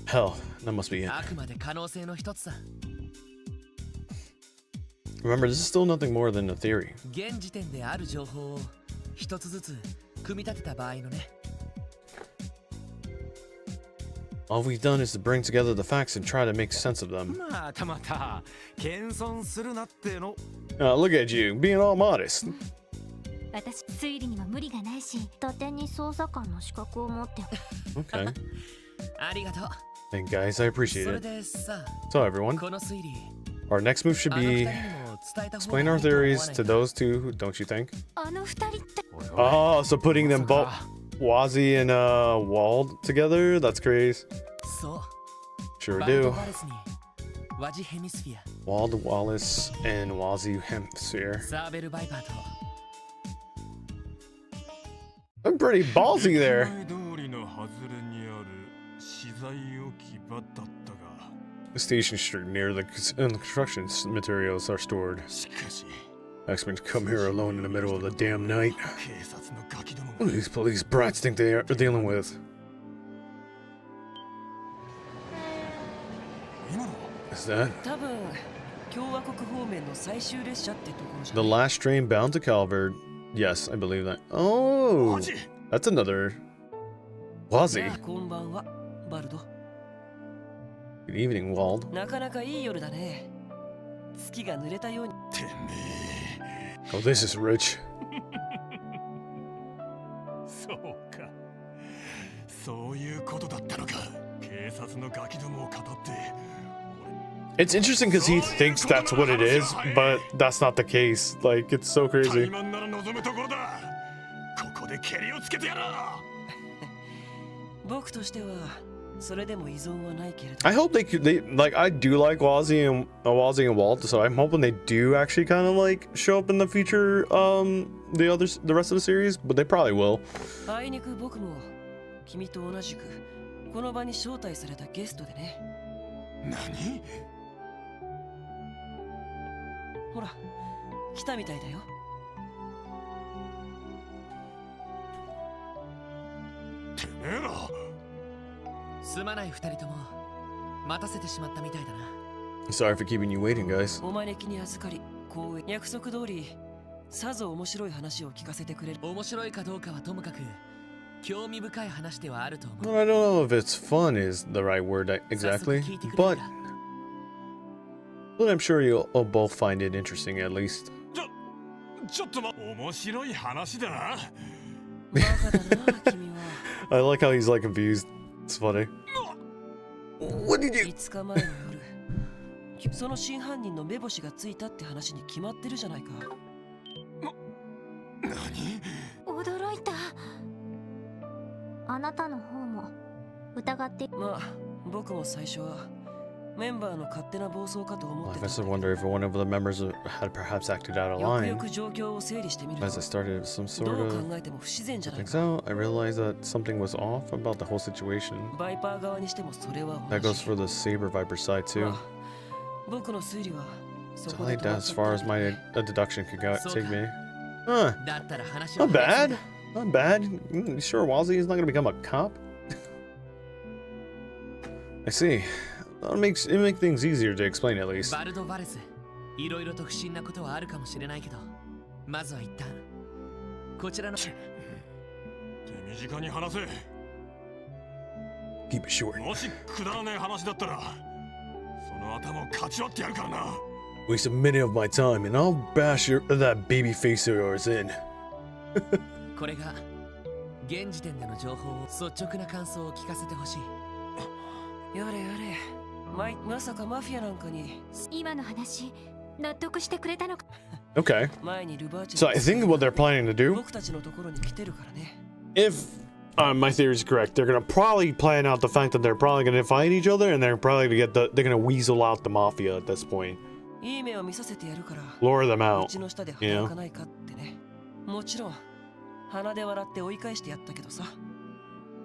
Hell, that must be it. あくまで可能性の一つさ。 Remember, this is still nothing more than a theory. 現時点である情報を一つずつ組み立てた場合のね。 All we've done is to bring together the facts and try to make sense of them. またまた謙遜するなっての。 Look at you, being all modest. 私推理には無理がないし。伊達に捜査官の資格を持って。 Okay. ありがとう。 Thank guys, I appreciate それ it. でさ、 So everyone, この推理。 our next move should あの二 be 人にも伝えた方がい explain いと our 思わない theories か to those two, don't you think? あの二人って。 Oh, so putting them both, Wazzy and Wald together? That's crazy. そう。 Sure バルト do. バレスにワジヘミスフィア、 Wald Wallace and Wazzy Hemisphere. サーベルバイパーと I'm pretty ballsy there. 通りの外れにある資材置き場だったが、 Station Street near the construction materials are stored. しかし X-Men come here alone in the middle of the damn night. 警察のガキども What do these police brats think they are dealing with? 今の Is that 多分共和国方面の最終列車ってところじゃ the ない。 last train bound to Calvert? Yes, I believe that. Oh, that's another じ Wazzy. ゃあこんばんは、バルド。 Good evening, Wald. なかなかいい夜だね。月が濡れたように。てめえ Oh, this is rich. そうかそういうことだったのか警察のガキどもを語って It's interesting because he thinks that's what it is, but that's not the case. Like, it's so タイ crazy. マンなら望むところだここでケリをつけてやろう僕としてはそれでも依存はないけれど。 I hope like, I do like Wazzy and Walt, so I'm hoping they do actually kind of like show up in the future, the rest of the series, but they probably will. あいにく僕も君と同じくこの場に招待されたゲストでね。何ほら、来たみたいだよ。てめえらすまない二人とも待たせてしまったみたいだな。 Sorry for keeping you waiting, guys. お招きに預かり、公園約束通りさぞ面白い話を聞かせてくれる。面白いかどうかはともかく興味深い話ではあると思う。 Well, I don't know if it's fun is the right word exactly, but I'm sure you'll both find it interesting at least. ちょっと面白い話だバカだな君は。 I like how he's like confused. It's funny. What did you? 5日前の夜、その真犯人の目星がついたって話に決まってるじゃないか。何驚いた。あなたの方も疑って。まあ、僕も最初はメンバーの勝手な暴走かと思っ I てた。 guess I wonder if one of the members had perhaps acted out of よく line. よく状況を整理してみると、 As I started some ど sort う of 考えても不自然じゃない things か。 out, I realized that something was off about the whole situation. バイパー側にしてもそれは That 同 goes じ。 for the Saber Viper side ま too. あ、僕の推理はそ So こ I で like 止ま that っ as ちゃ far っ as た。 my deduction could take me. だったら話を Not bad. Not bad. You sure Wazzy is not gonna become a cop? I see. It makes things easier to explain at least. バルド・バレス、いろいろと不審なことはあるかもしれないけど、まずは一旦こちらの手短に話せ。 Keep it short. もしくだらねえ話だったらその頭をかち割ってやるからな。 Waste a minute of my time and I'll bash that baby face of yours in. これが現時点での情報を率直な感想を聞かせてほしい。やれやれ、まさかマフィアなんかに。今の話納得してくれたのか。 Okay. 前にルバーチ So I think what they're planning to do, 僕たちのところに来てるからね。 if my theory is correct, they're gonna probably plan out the fact that they're probably gonna fight each other and they're probably gonna they're gonna weasel out the mafia at this point. いい目を見させてやるから。 Lure them う out. ちの下で働かないかってね。もちろん鼻で笑って追い返してやったけどさ。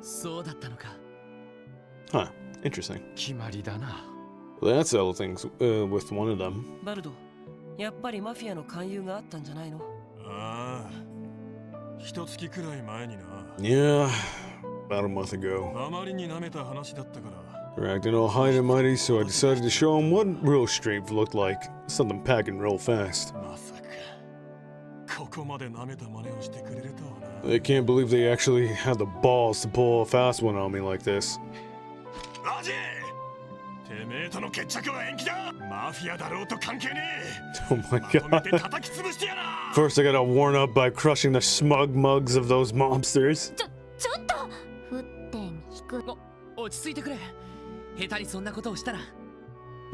そうだったのか。 Huh. Interesting. 決まりだな。 Well, that settled things with one of them. バルド、やっぱりマフィアの勧誘があったんじゃないの？ああ、一月くらい前にな。 Yeah, about a month ago. あまりに舐めた話だったから。 They're acting all high and mighty, so I decided to show them what real strength looked like. Something packing real fast. まさかここまで舐めた真似をしてくれるとはな。 They can't believe they actually had the balls to pull a fast one on me like this. アジてめえとの決着は延期だ。マフィアだろうと関係ねえ。 Oh my まとめて god. 叩き潰してやら。 First I gotta warn up by crushing the smug mugs of those mobsters. ちょっと沸点引く。落ち着いてくれ。下手にそんなことをしたら。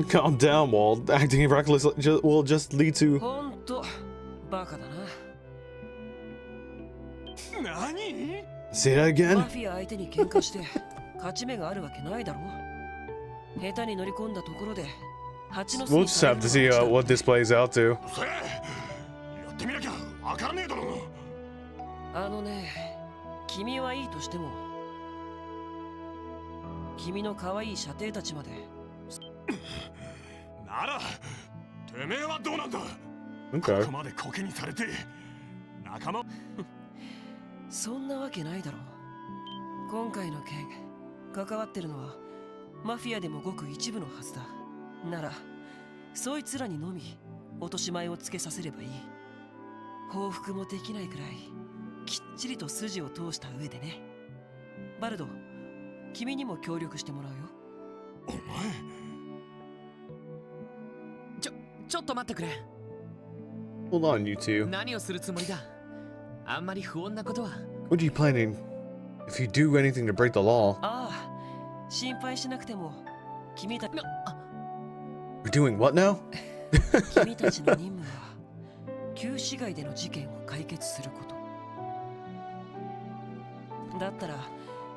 Calm down, Walt. Acting reckless will just lead to... ほんとバカだな。何？ Say that マ again? フィア相手に喧嘩して勝ち目があるわけないだろ。下手に乗り込んだところで蜂の巣 We'll に just have to see what this plays out to. せえ、やってみなきゃわかんねえだろ。あのね、君はいいとしても君の可愛い射程たちまで。ならてめえはどうなんだ。 Okay. ここまでコケにされて仲間。そんなわけないだろ。今回の件関わってるのはマフィアでもごく一部のはずだ。ならそいつらにのみ落とし前をつけさせればいい。報復もできないくらいきっちりと筋を通した上でね。バルド、君にも協力してもらうよ。お前ちょっと待ってくれ。 Hold on, you two. 何をするつもりだ。あんまり不穏なことは。 What are you planning? If you do anything to break the law, ああ、心配しなくても君たち we're doing what now? 君たちの任務は旧市街での事件を解決すること。だったら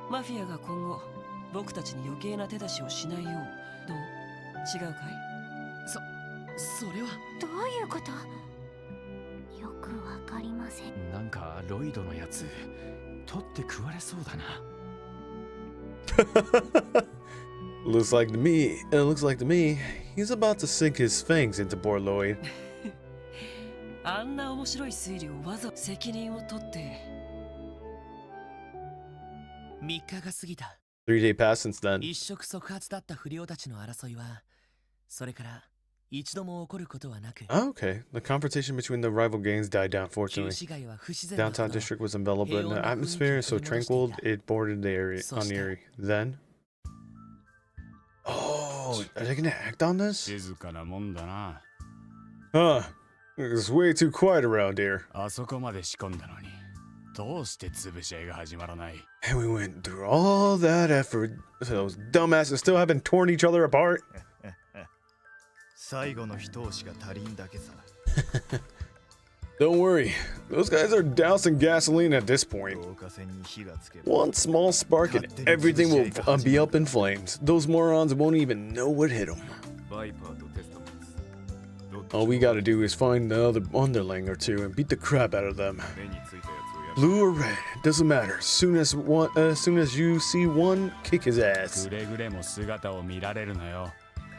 マフィアが今後僕たちに余計な手出しをしないよう。どう？違うかい？それはどういうこと？よくわかりません。なんかロイドのやつ取って食われそうだな。 Looks like to me, he's about to sink his fangs into poor Lloyd. あんな面白い推理をわざ責任を取って。3日が過ぎた。 3-day passed since then. 一触即発だった不良たちの争いはそれから一度も起こることはなく。 Oh, okay. The confrontation between the rival gangs died down, 旧 fortunately. 市街は不自然なほ Downtown ど district was enveloped in an atmosphere so tranquil it bordered the area uneery. Then, oh, are they gonna act on this? 静かなもんだな。 Huh? It's way too quiet around here. あそこまで仕込んだのに、どうして潰し合いが始まらない？ And we went through all that effort. So those dumbasses still haven't torn each other apart. 最後の一押しが足りんだけさ。 Don't worry, those guys are dousing gasoline at this point. 導火線に火がつける。 One small spark and everything will be up in flames. Those morons won't even know what hit them. バイパーとテストマンス。 All we gotta do is find the other underling or two and beat the crap out of them. 目についたやつをやる。 Blue or red, doesn't matter. As soon as you see one, kick his ass. くれぐれも姿を見られるなよ。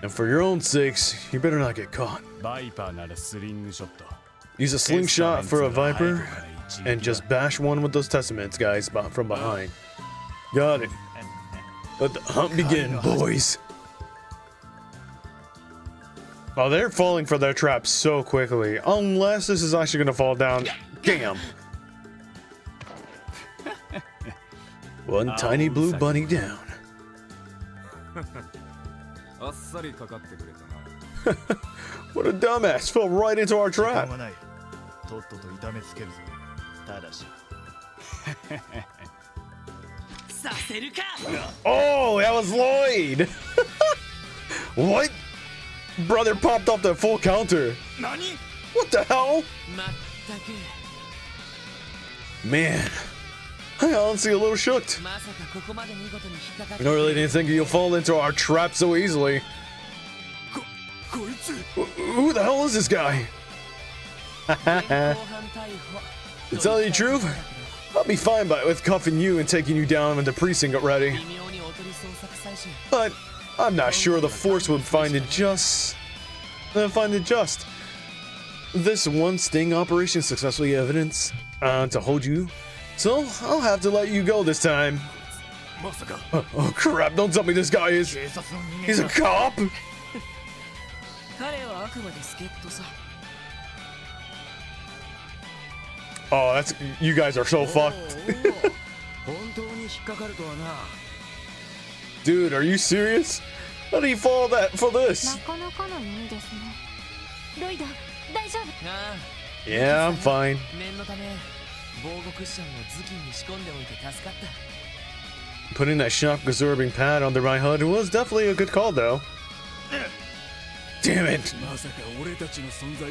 And for your own sakes, you better not get caught. バイパーならスリングショット。 Use a slingshot for a viper and just bash one with those testaments, guys, from behind. Got it. Let the hunt begin, boys. Oh, they're falling for their traps so quickly. Unless this is actually gonna fall down. Damn. One tiny blue bunny down. What a dumbass. Fell right into our trap. Oh, that was Lloyd. What? Brother popped off the full counter. What the hell? Man, I honestly a little shooked. I really didn't think you'll fall into our trap so easily. Who the hell is this guy? To tell you the truth, I'll be fine with cuffing you and taking you down when the precinct got ready. But I'm not sure the force would find it just. This one sting operation successfully evidence to hold you, so I'll have to let you go this time. Oh crap! Don't tell me this guy is. He's a cop. Oh, that's you guys are so fucked. Dude, are you serious? How do you fall that for this? Yeah, I'm fine. Putting that shock absorbing pad under my HUD was definitely a good call though. Damn it!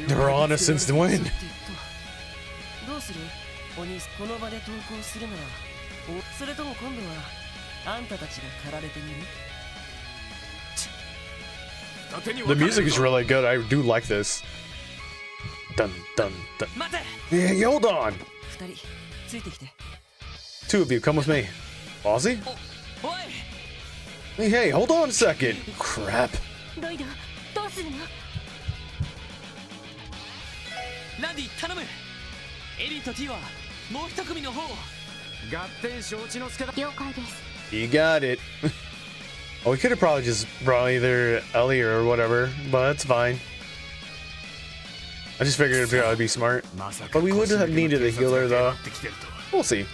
They're on us since the when? The music is really good. I do like this. Dun dun dun. Hey, hold on. Two of you, come with me. Ozzy? Hey, hold on a second. Crap. You got it. Oh, we could have probably just brought either Ellie or whatever, but that's fine. I just figured it'd probably be smart. But we would have needed a healer though. We'll see.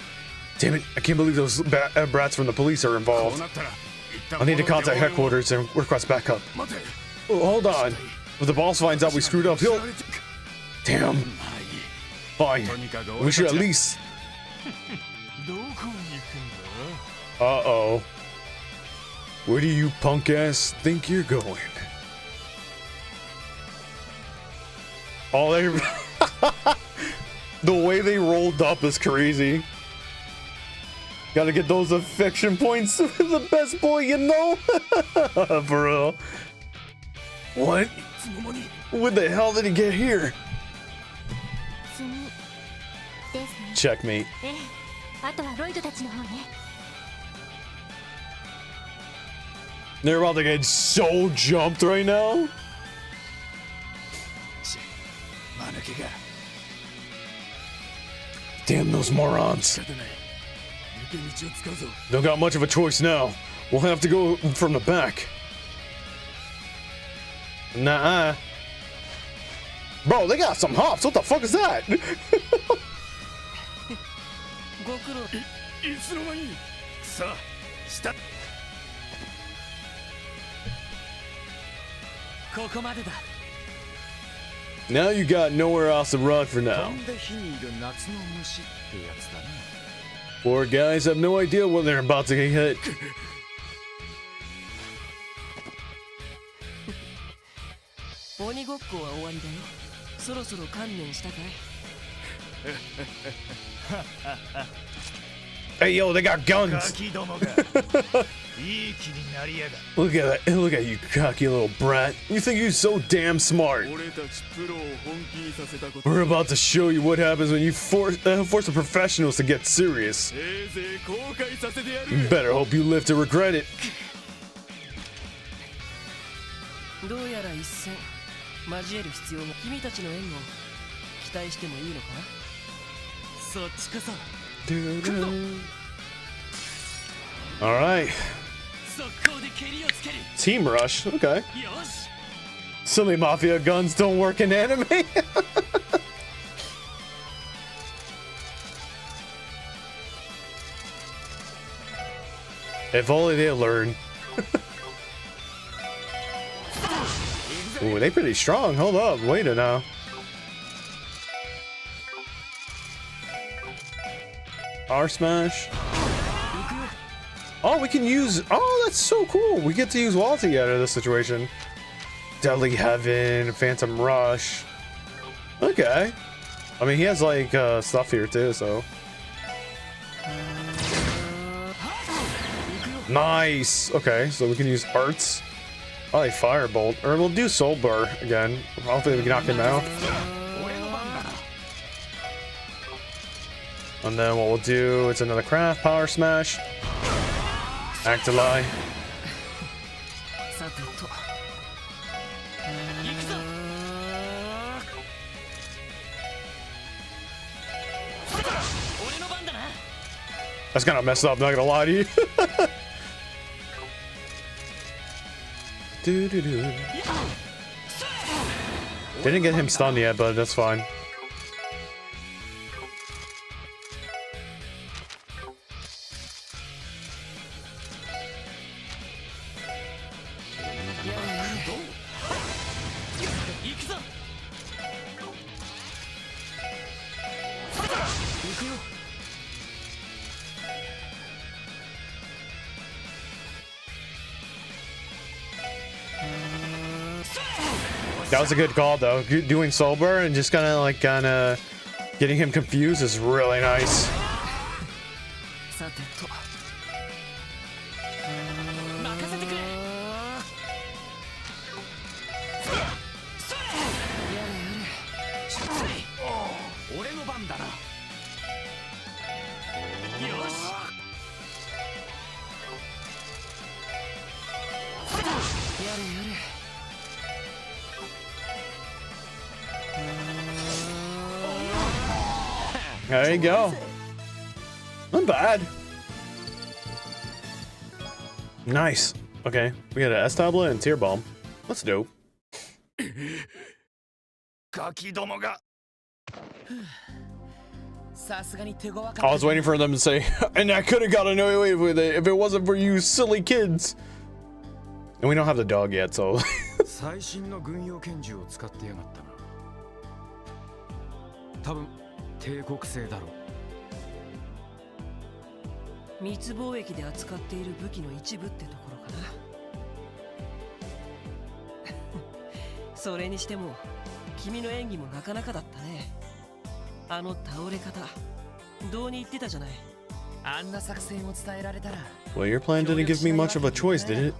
Damn it, I can't believe those brats from the police are involved. I need to contact headquarters and request backup. Oh, hold on. If the boss finds out we screwed up, he'll... Damn. Fine. We should at least... Uh-oh. Where do you punk ass think you're going? Oh, they... The way they rolled up is crazy. Gotta get those affection points. The best boy, you know? For real. What? When the hell did he get here? Checkmate. They're about to get so jumped right now. Damn those morons. Don't got much of a choice now. We'll have to go from the back. Nah. Bro, they got some hops. What the fuck is that? Now you got nowhere else to run for now. Poor guys have no idea when they're about to get hit. Hey yo, they got guns. Look at that. Look at you, cocky little brat. You think you're so damn smart. We're about to show you what happens when you force the professionals to get serious. You better hope you live to regret it. All right. Team rush. Okay. Silly mafia guns don't work in anime. If only they learn. Ooh, they pretty strong. Hold up, wait a now. Power smash. Oh, we can use. Oh, that's so cool. We get to use Walty out of this situation. Deadly Heaven, Phantom Rush. Okay. I mean, he has like stuff here too, so. Nice. Okay, so we can use arts. I like Firebolt, or we'll do Soul Bar again. Hopefully we can knock him out. And then what we'll do, it's another craft, Power Smash. Actali. That's kind of messed up, not gonna lie to you. Didn't get him stunned yet, but that's fine. That was a good call though. Doing Sober and just kind of getting him confused is really nice. There you go. Not bad. Nice. Okay, we got an S tablet and Tear Bomb. That's dope. I was waiting for them to say, and I could have gotten away with it if it wasn't for you silly kids. And we don't have the dog yet, so. 帝国製だろう。密貿易で扱っている武器の一部ってところかな。それにしても君の演技もなかなかだったね。あの倒れ方どうに言ってたじゃない。あんな作戦を伝えられたら。Well, your plan didn't give me much of a choice, did it?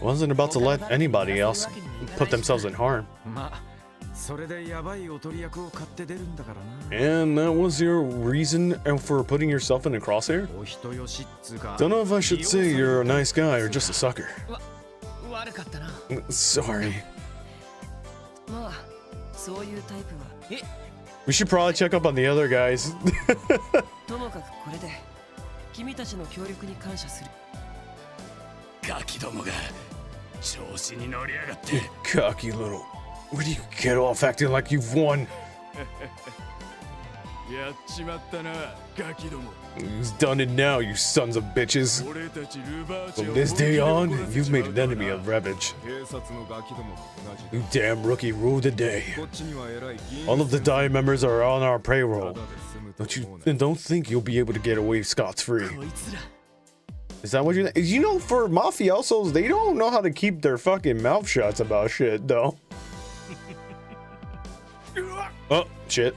Wasn't about to let anybody else put themselves in harm. And that was your reason for putting yourself in a crosshair? Don't know if I should say you're a nice guy or just a sucker. Sorry. We should probably check up on the other guys. Cocky little. Where do you get off acting like you've won? Who's done it now, you sons of bitches? From this day on, you've made an enemy of Ravage. You damn rookie ruled the day. All of the Dai members are on our payroll. Don't think you'll be able to get away scot-free. Is that what you think? You know, for mafiosos, they don't know how to keep their fucking mouth shut about shit, though. Oh, shit.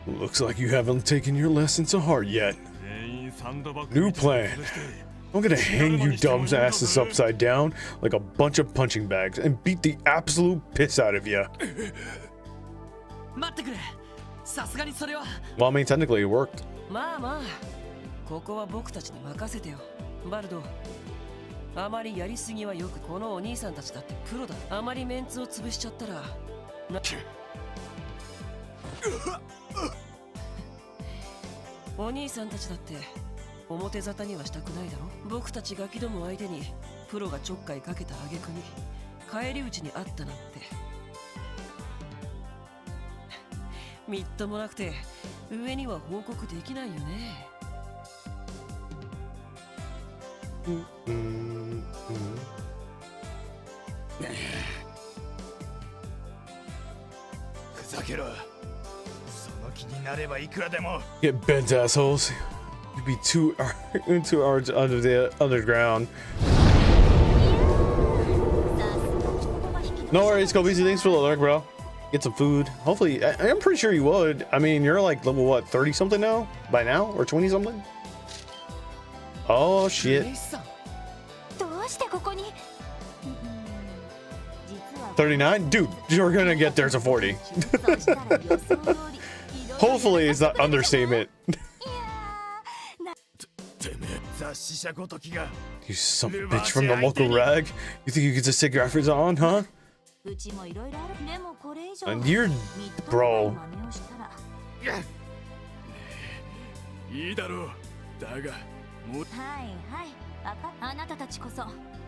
Looks like you haven't taken your lesson to heart yet. New plan. I'm gonna hang you dumb asses upside down like a bunch of punching bags and beat the absolute piss out of you. Well, I mean, technically it worked. あまりやりすぎはよくこのお兄さんたちだってプロだ。あまりメンツを潰しちゃったらお兄さんたちだって表沙汰にはしたくないだろ。僕たちガキども相手にプロがちょっかいかけた挙句に返り討ちにあったなんてみっともなくて上には報告できないよね。ふざけろ。その気になればいくらでも。 Get bent assholes. You'd be 2 hours under the underground. No worries, Kobe. Thanks for the alert, bro. Get some food. Hopefully, I'm pretty sure you would. I mean, you're like level what, 30 something now? By now? Or 20 something? Oh shit. 39? Dude, you're gonna get there to 40. Hopefully it's not understatement. You son of a bitch from the local rag. You think you can just take your efforts on, huh? And you're... bro. いいだろう。だが、もう。はいはい。あなたたちこそ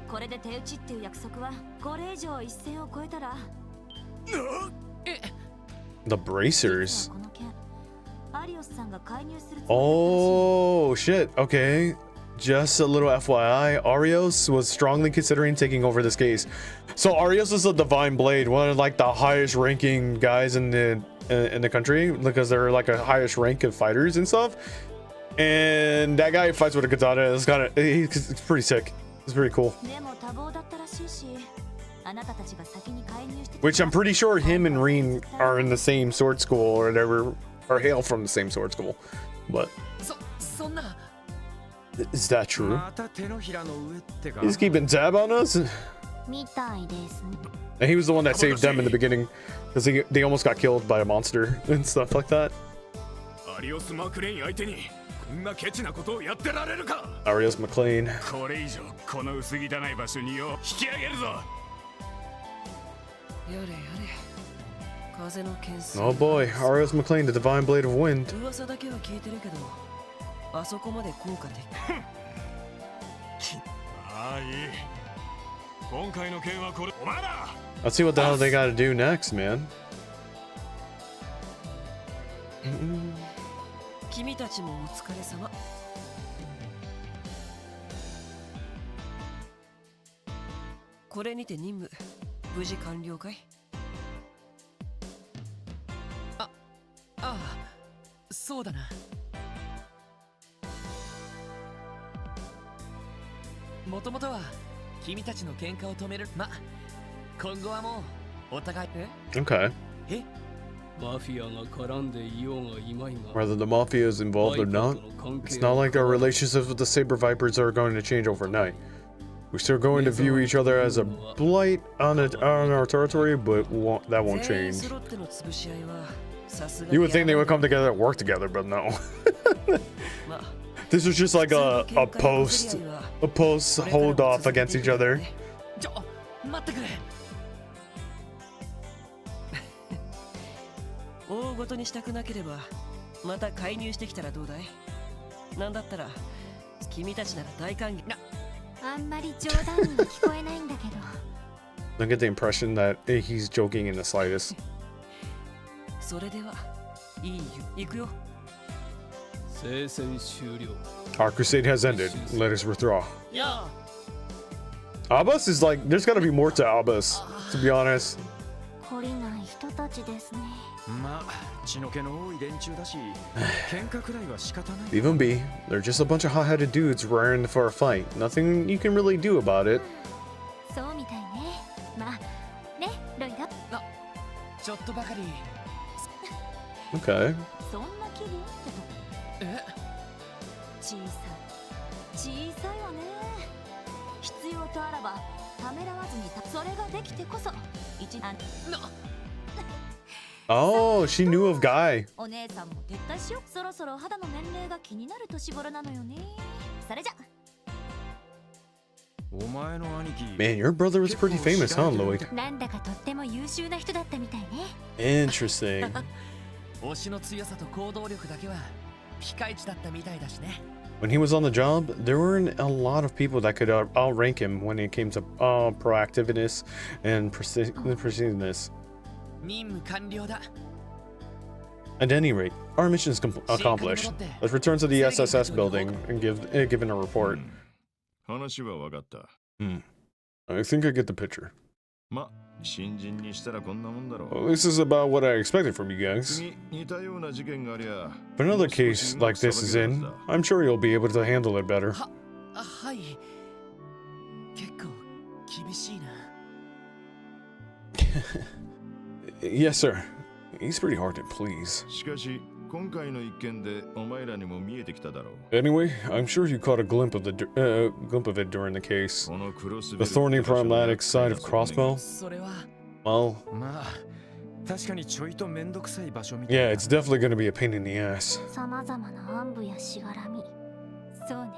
これで手打ちっていう約束はこれ以上一線を越えたら。The bracers. Oh shit. Okay. Just a little FYI, Arios was strongly considering taking over this case. So Arios is a divine blade, one of like the highest ranking guys in the country, because they're like a highest rank of fighters and stuff. And that guy fights with a katana. It's kind of, it's pretty sick. It's pretty cool. Which I'm pretty sure him and Reen are in the same sword school, or they were, or hail from the same sword school. But is that true? He's keeping tab on us? And he was the one that saved them in the beginning, because they almost got killed by a monster and stuff like that. Arios McLean. Oh boy, Arios McLean, the divine blade of wind. Let's see what the hell they gotta do next, man. 君たちもお疲れ様。これにて任務無事完了かい？ああ、そうだな。もともとは君たちの喧嘩を止める。ま、今後はもうお互い。Okay. え？ Whether the mafia is involved or not, it's not like our relationships with the Saber Vipers are going to change overnight. We're still going to view each other as a blight on our territory, but that won't change. You would think they would come together and work together, but no. This was just like a post hold off against each other. 大ごとにしたくなければまた介入してきたらどうだい？なんだったら君たちなら大歓迎。あんまり冗談には聞こえないんだけど。I get the impression that he's joking in the slightest. それではいいよ。行くよ。聖戦終了。 Our crusade has ended. Let us withdraw. Abbas is like, there's gotta be more to Abbas, to be honest. 懲りない人たちですね。 Leave them be. They're just a bunch of hot-headed dudes raring for a fight. Nothing you can really do about it. そうみたいね。まあね、ロイド。ちょっとばかり。Okay. そんな気分ってと。え？小さいわね。必要とあらばためらわずにそれができてこそ一段。Oh, she knew of Guy. お姉さんも撤退しよう。そろそろ肌の年齢が気になる年頃なのよね。それじゃ。 Man, your brother was pretty famous, huh, Lloyd? なんだかとっても優秀な人だったみたいね。 Interesting. 推しの強さと行動力だけはピカイチだったみたいだしね。When he was on the job, there weren't a lot of people that could outrank him when it came to proactiveness and preciseness. 任務完了だ。 At any rate, our mission is accomplished. Let's return to the SSS building and give in a report. 話は分かった。 I think I get the picture. ま、新人にしたらこんなもんだろう。 Well, this is about what I expected from you guys. 次、似たような事件がありゃ。 If another case like this is in, I'm sure you'll be able to handle it better. はい。結構厳しいな。Yes, sir. He's pretty hard to please. しかし、今回の一件でお前らにも見えてきただろう。 Anyway, I'm sure you caught a glimpse of it during the case. このクロス The thorny problematic side of Crossbow? それは。 Well, まあ確かにちょいとめんどくさい場所みたい yeah, it's definitely going to be a pain in the ass. 様々な暗部やしがらみ。そうね。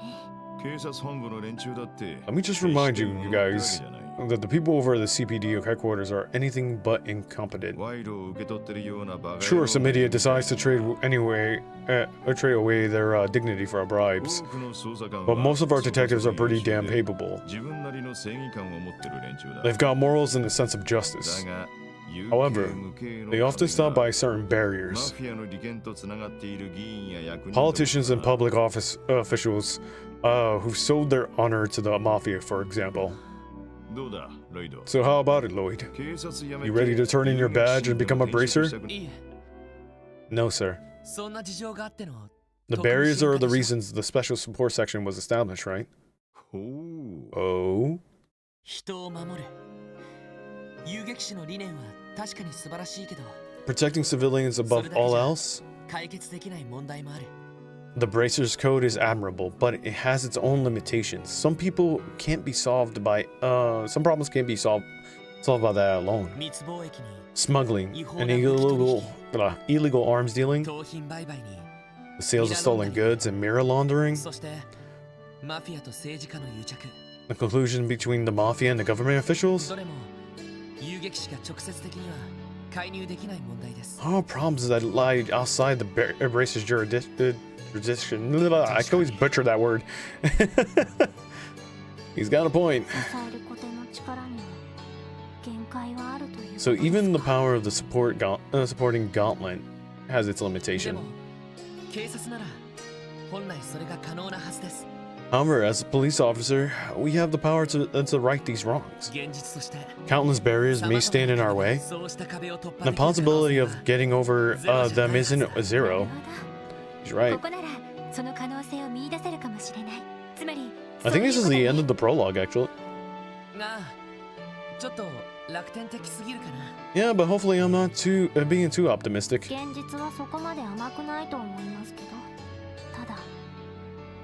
警察本部の連中だって。 Let me just remind you guys that the people over at the CPD headquarters are anything but incompetent. 賄賂を受け取ってるようなバカ Sure, some idiot decides to trade away their dignity for our bribes, but most of our detectives are pretty damn capable. 自分なりの正義感を持ってる連中だ。 They've got morals and a sense of justice. However, they often stop by certain barriers. Politicians and public office officials who've sold their honor to the mafia, for example. So how about it, Lloyd? You ready to turn in your badge and become a bracer? いいえ。 No, sir. そんな事情があっての。 The barriers are the reasons the special support section was established, right? Oh? 人を守る。遊撃士の理念は確かに素晴らしいけど。 Protecting civilians above all else? 解決できない問題もある。 The Bracer's code is admirable, but it has its own limitations. Some people can't be solved by some problems can't be solved by that alone. 密貿易に。 Smuggling and illegal arms dealing, 盗品売買に。 the sales of stolen goods and mirror laundering, そしてマフィアと政治家の癒着。 the collusion between the mafia and the government officials. どれも遊撃士が直接的には介入できない問題です。 All problems that lie outside the Bracer's jurisdiction. I can always butcher that word. He's got a point. 支えるコテの力には限界はあるという。 So even the power of the supporting gauntlet has its で limitation. も警察なら本来それが可能なはずです。 However, as a police officer, we have the power to right these wrongs. 現実として Countless barriers may stand in our way. そうした壁を突破 The できる可能性 possibility は of getting over them isn't a zero. He's right. ここならその可能性を見出せるかもしれない。つまり I think this is the end of the prologue, actually. がちょっと楽天的すぎるかな。 Yeah, but hopefully I'm not being too optimistic. 現実はそこまで甘くないと思いますけど、ただ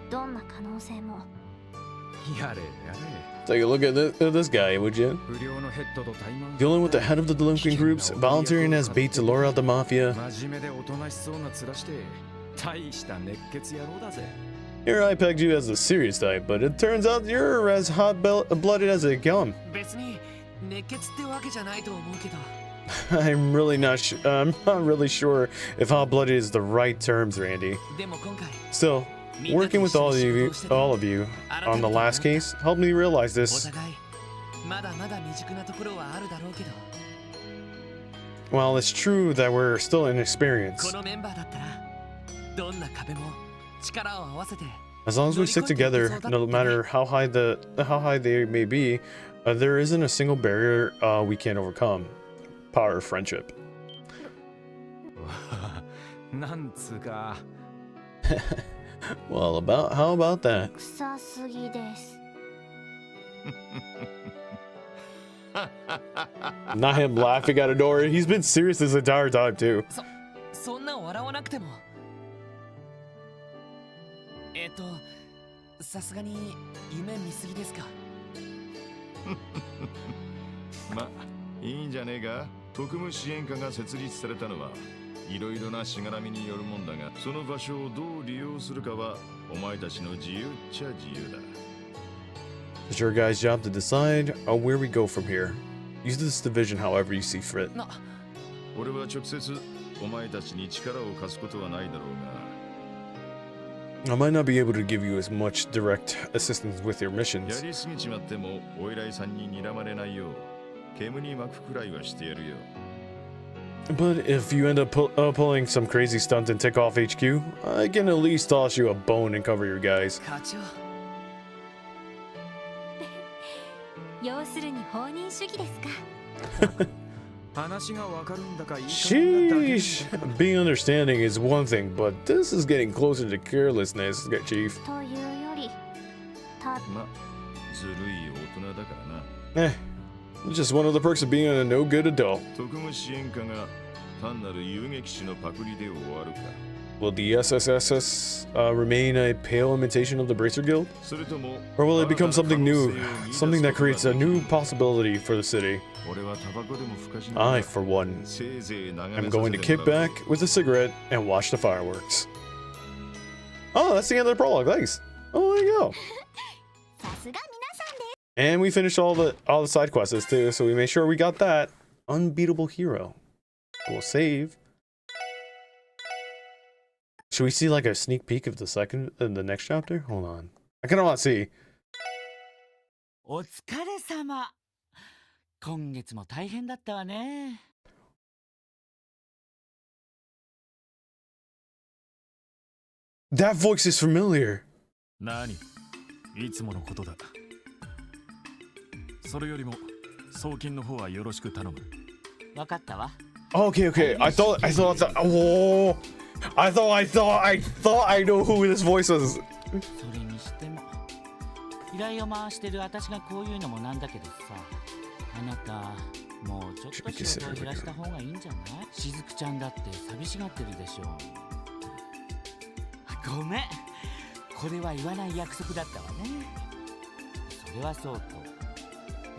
どんな可能性も。やれやれ Take a look at this guy, would you? 不良のヘッドと対マン Dealing with the head of the delinquent groups, volunteering as bait to lure out the mafia. 真面目でおとなしそうな面して大した熱血野郎だぜ Here I pegged you as the serious type, but it turns out you're as hot-blooded as they come. 別に熱血ってわけじゃないと思うけど。I'm not really sure if hot-blooded is the right terms, Randy. でも今回 Still, working with all of you on the last case helped me realize お this. 互いまだまだ未熟なところはあるだろうけど。 While it's true that we're still こ inexperienced, のメンバーだったらどんな壁も力を合わせて as long as we stick together, no matter how high they may be, there isn't a single barrier we can't overcome. Power of friendship. なんつうか Well, how about that? 臭すぎです。 Not him laughing at Adora. He's been serious this entire time too. そんな笑わなくても。さすがに夢見すぎですか。ま、いいんじゃねえか。特務支援課が設立されたのはいろいろなしがらみによるもんだが、その場所をどう利用するかはお前たちの自由っちゃ自由だ。 It's your guys' job to decide where we go from here. Use this division however you see fit. 俺は直接お前たちに力を貸すことはないだろうが、I might not be able to give you as much direct assistance with your や missions. りすぎちまってもお偉いさんに睨まれないよう煙に巻くくらいはしてやるよ But if you end up pulling some crazy stunt and take off HQ, I can at least toss you a bone and cover your guys. 課長要するに放任主義ですか。話がわかるんだかいい加減なだけ Sheesh. Being understanding is one thing, but this is getting closer to carelessness, Chief. というよりたまずるい大人だからな Eh, just one of the perks of being a no-good adult. 特務支援課が単なる遊撃士のパクリで終わるか Will the SSSS remain a pale imitation of the Bracer Guild? それとも Or will it become something new? Something that creates a new possibility for the city? 俺はタバコでもふかし I, for one, せいぜい眺め am させ going to て kick もらう back with a cigarette and watch the fireworks. Oh, that's the end of the prologue. Thanks. Oh, there you go. さすが皆さんで And we finished all the side quests too, so we made sure we got that. Unbeatable hero. We'll save. Should we see like a sneak peek of the next chapter? Hold on. I kind of want to see. お疲れ様。今月も大変だったわね。That voice is familiar. 何いつものことだそれよりも送金の方はよろしく頼むわかったわ。 Okay, okay. I thought. Oh, I know who this voice was. それにしても依頼を回してる私がこういうのもなんだけどさ、あなたもうちょっと仕事を減らした方がいいんじゃない？しずくちゃんだって寂しがってるでしょ。ごめん、これは言わない約束だったわね。それはそうと、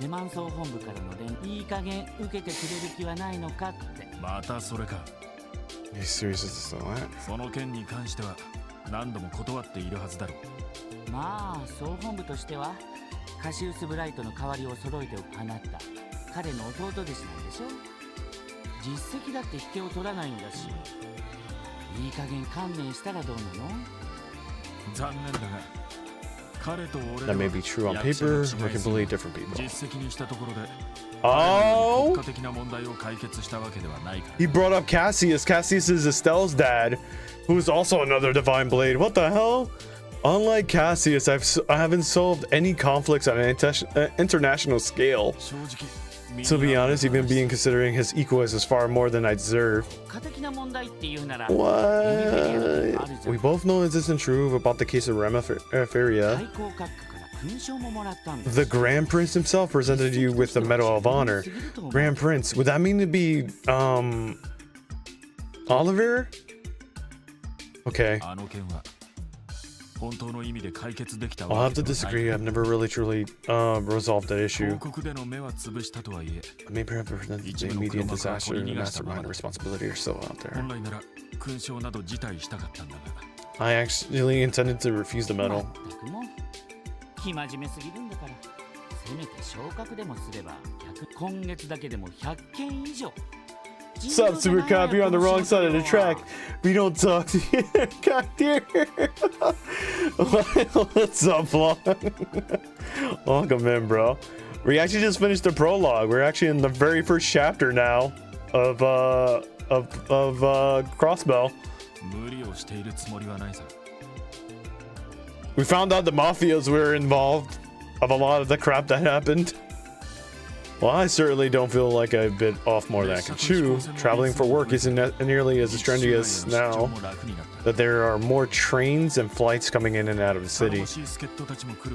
レマン総本部からの連いい加減受けてくれる気はないのかって。またそれか Are you serious? Is this that? その件に関しては何度も断っているはずだろうまあ総本部としてはカシウスブライトの代わりを揃えておくあなた、彼の弟弟子なんでしょ。実績だって引けを取らないんだし、いい加減観念したらどうなの？残念だが彼と俺 That may be true on paper. We're completely different people. 実績にしたところで Oh! 国家的な問題を解決したわけではないから He brought up Cassius. Cassius is Estelle's dad, who's also another Divine Blade. What the hell? Unlike Cassius, I haven't solved any conflicts on an international scale. 正直 To be honest, even being considering his equals is far more than I deserve. 家的な問題って言うなら What? We both know this isn't true about the case of Ramaferia. 最高閣下から勲章ももらったんだ。 The Grand Prince himself presented you with the Medal of Honor. Grand Prince, would that mean to be, Oliver? Okay. あの件は本当の意味で解決できた I'll わ have け to ではない disagree. I've never really truly resolved that issue. 広告での目は潰したとはいえ Maybe represent the immediate disaster and the mastermind responsibility are still out there. 本来なら勲章など辞退したかったんだが I actually intended to refuse the medal. 全くもう生真面目すぎるんだから、せめて昇格でもすれば今月だけでも100件以上。 Sup, Super Cop, you're on the wrong side of the track. We don't talk to you. God dear. What's up, Vlog? Welcome in, bro. We actually just finished the prologue. We're actually in the very first chapter now of Crossbell. 無理をしているつもりはないさ We found out the mafias were involved of a lot of the crap that happened. Well, I certainly don't feel like I bit off more than I can chew. Traveling for work isn't nearly as strenuous now that there are more trains and flights coming in and out of the city.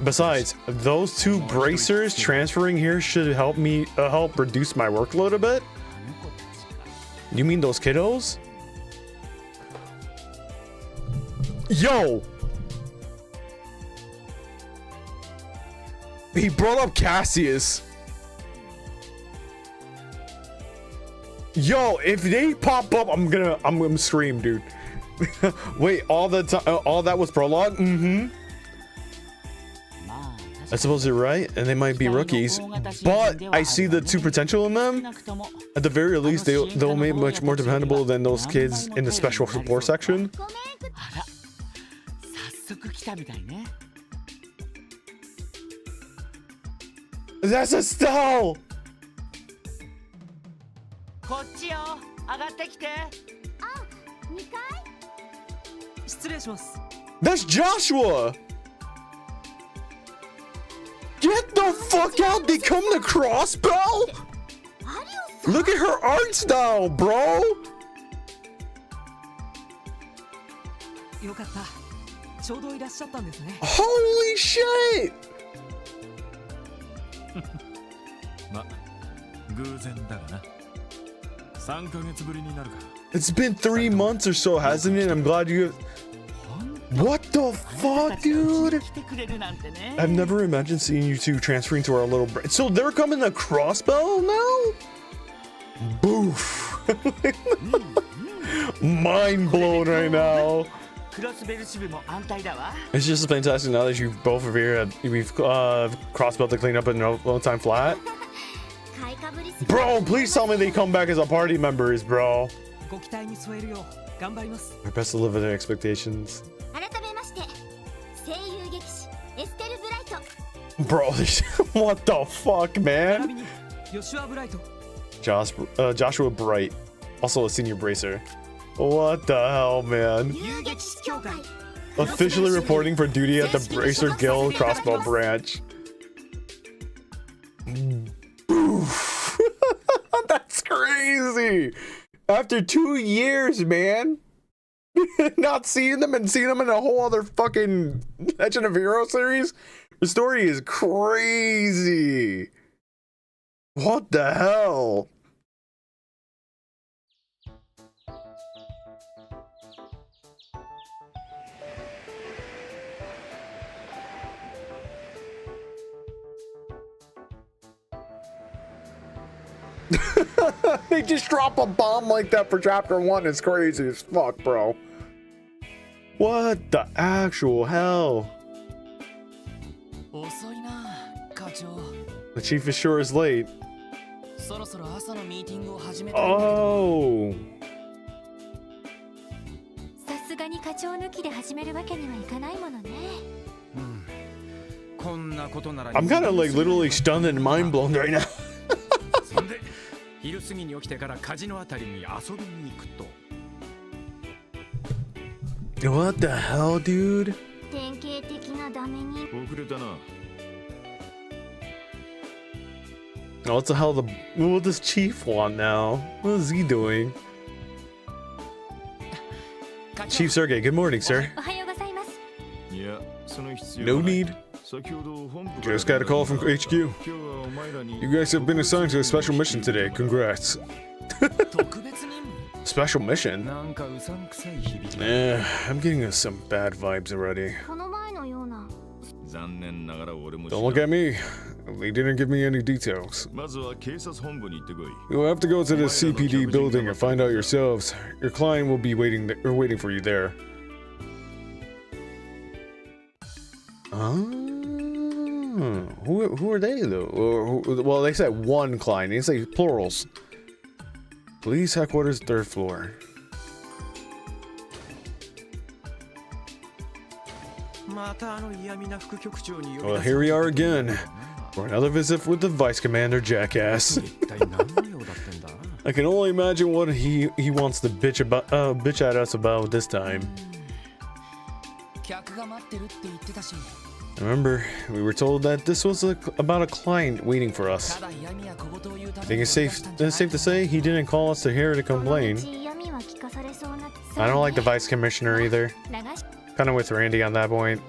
Besides, those two bracers transferring here should help me help reduce my workload a bit. You mean those kiddos? Yo! He brought up Cassius. Yo, if they pop up, I'm gonna scream, dude. Wait, all that was prologue? Mm-hmm. I suppose you're right, and they might be rookies, but I see the two potential in them. At the very least, they'll make much more dependable than those kids in the special support section. たみたいね。 That's Estelle! こっちよ、上がってきて。2階失礼します。 That's Joshua! Get the fuck out! They come to Crossbow? Look at her art style, bro! よかった。ちょうどいらっしゃったんですね。 Holy shit! ま、偶然だがな。3ヶ月ぶりになるか。 It's been 3 months or so, hasn't it? I'm glad you... What the fuck, dude? I've never imagined seeing you two transferring to our little... So they're coming to Crossbow now? Boof. Mind blown right now. It's just fantastic now that you both are here. We've Crossbow to clean up in no time flat. Bro, please tell me they come back as a party members, bro. Our best to live within expectations. Bro, what the fuck, man? Joshua Bright, also a senior bracer. What the hell, man? Officially reporting for duty at the Bracer Guild Crossbow branch. Oof. That's crazy. After 2 years, man. Not seeing them and seeing them in a whole other fucking Legend of Heroes series. The story is crazy. What the hell? They just drop a bomb like that for chapter 1. It's crazy as fuck, bro. What the actual hell? The chief is sure is late. Oh. I'm kind of like literally stunned and mind blown right now. What the hell, dude? Oh, what the hell? What does Chief want now? What is he doing? Chief Sergey, good morning, sir. No need. Just got a call from HQ. You guys have been assigned to a special mission today. Congrats. Special mission? I'm getting some bad vibes already. Don't look at me. They didn't give me any details. You'll have to go to the CPD building and find out yourselves. Your client will be waiting for you there. Who are they though? Well, they said one client. They say plurals. Police headquarters, 3rd floor. Well, here we are again for another visit with the Vice Commander Jackass. I can only imagine what he wants to bitch at us about this time. Remember, we were told that this was about a client waiting for us. I think it's safe to say he didn't call us here to complain. I don't like the Vice Commissioner either. Kind of with Randy on that point.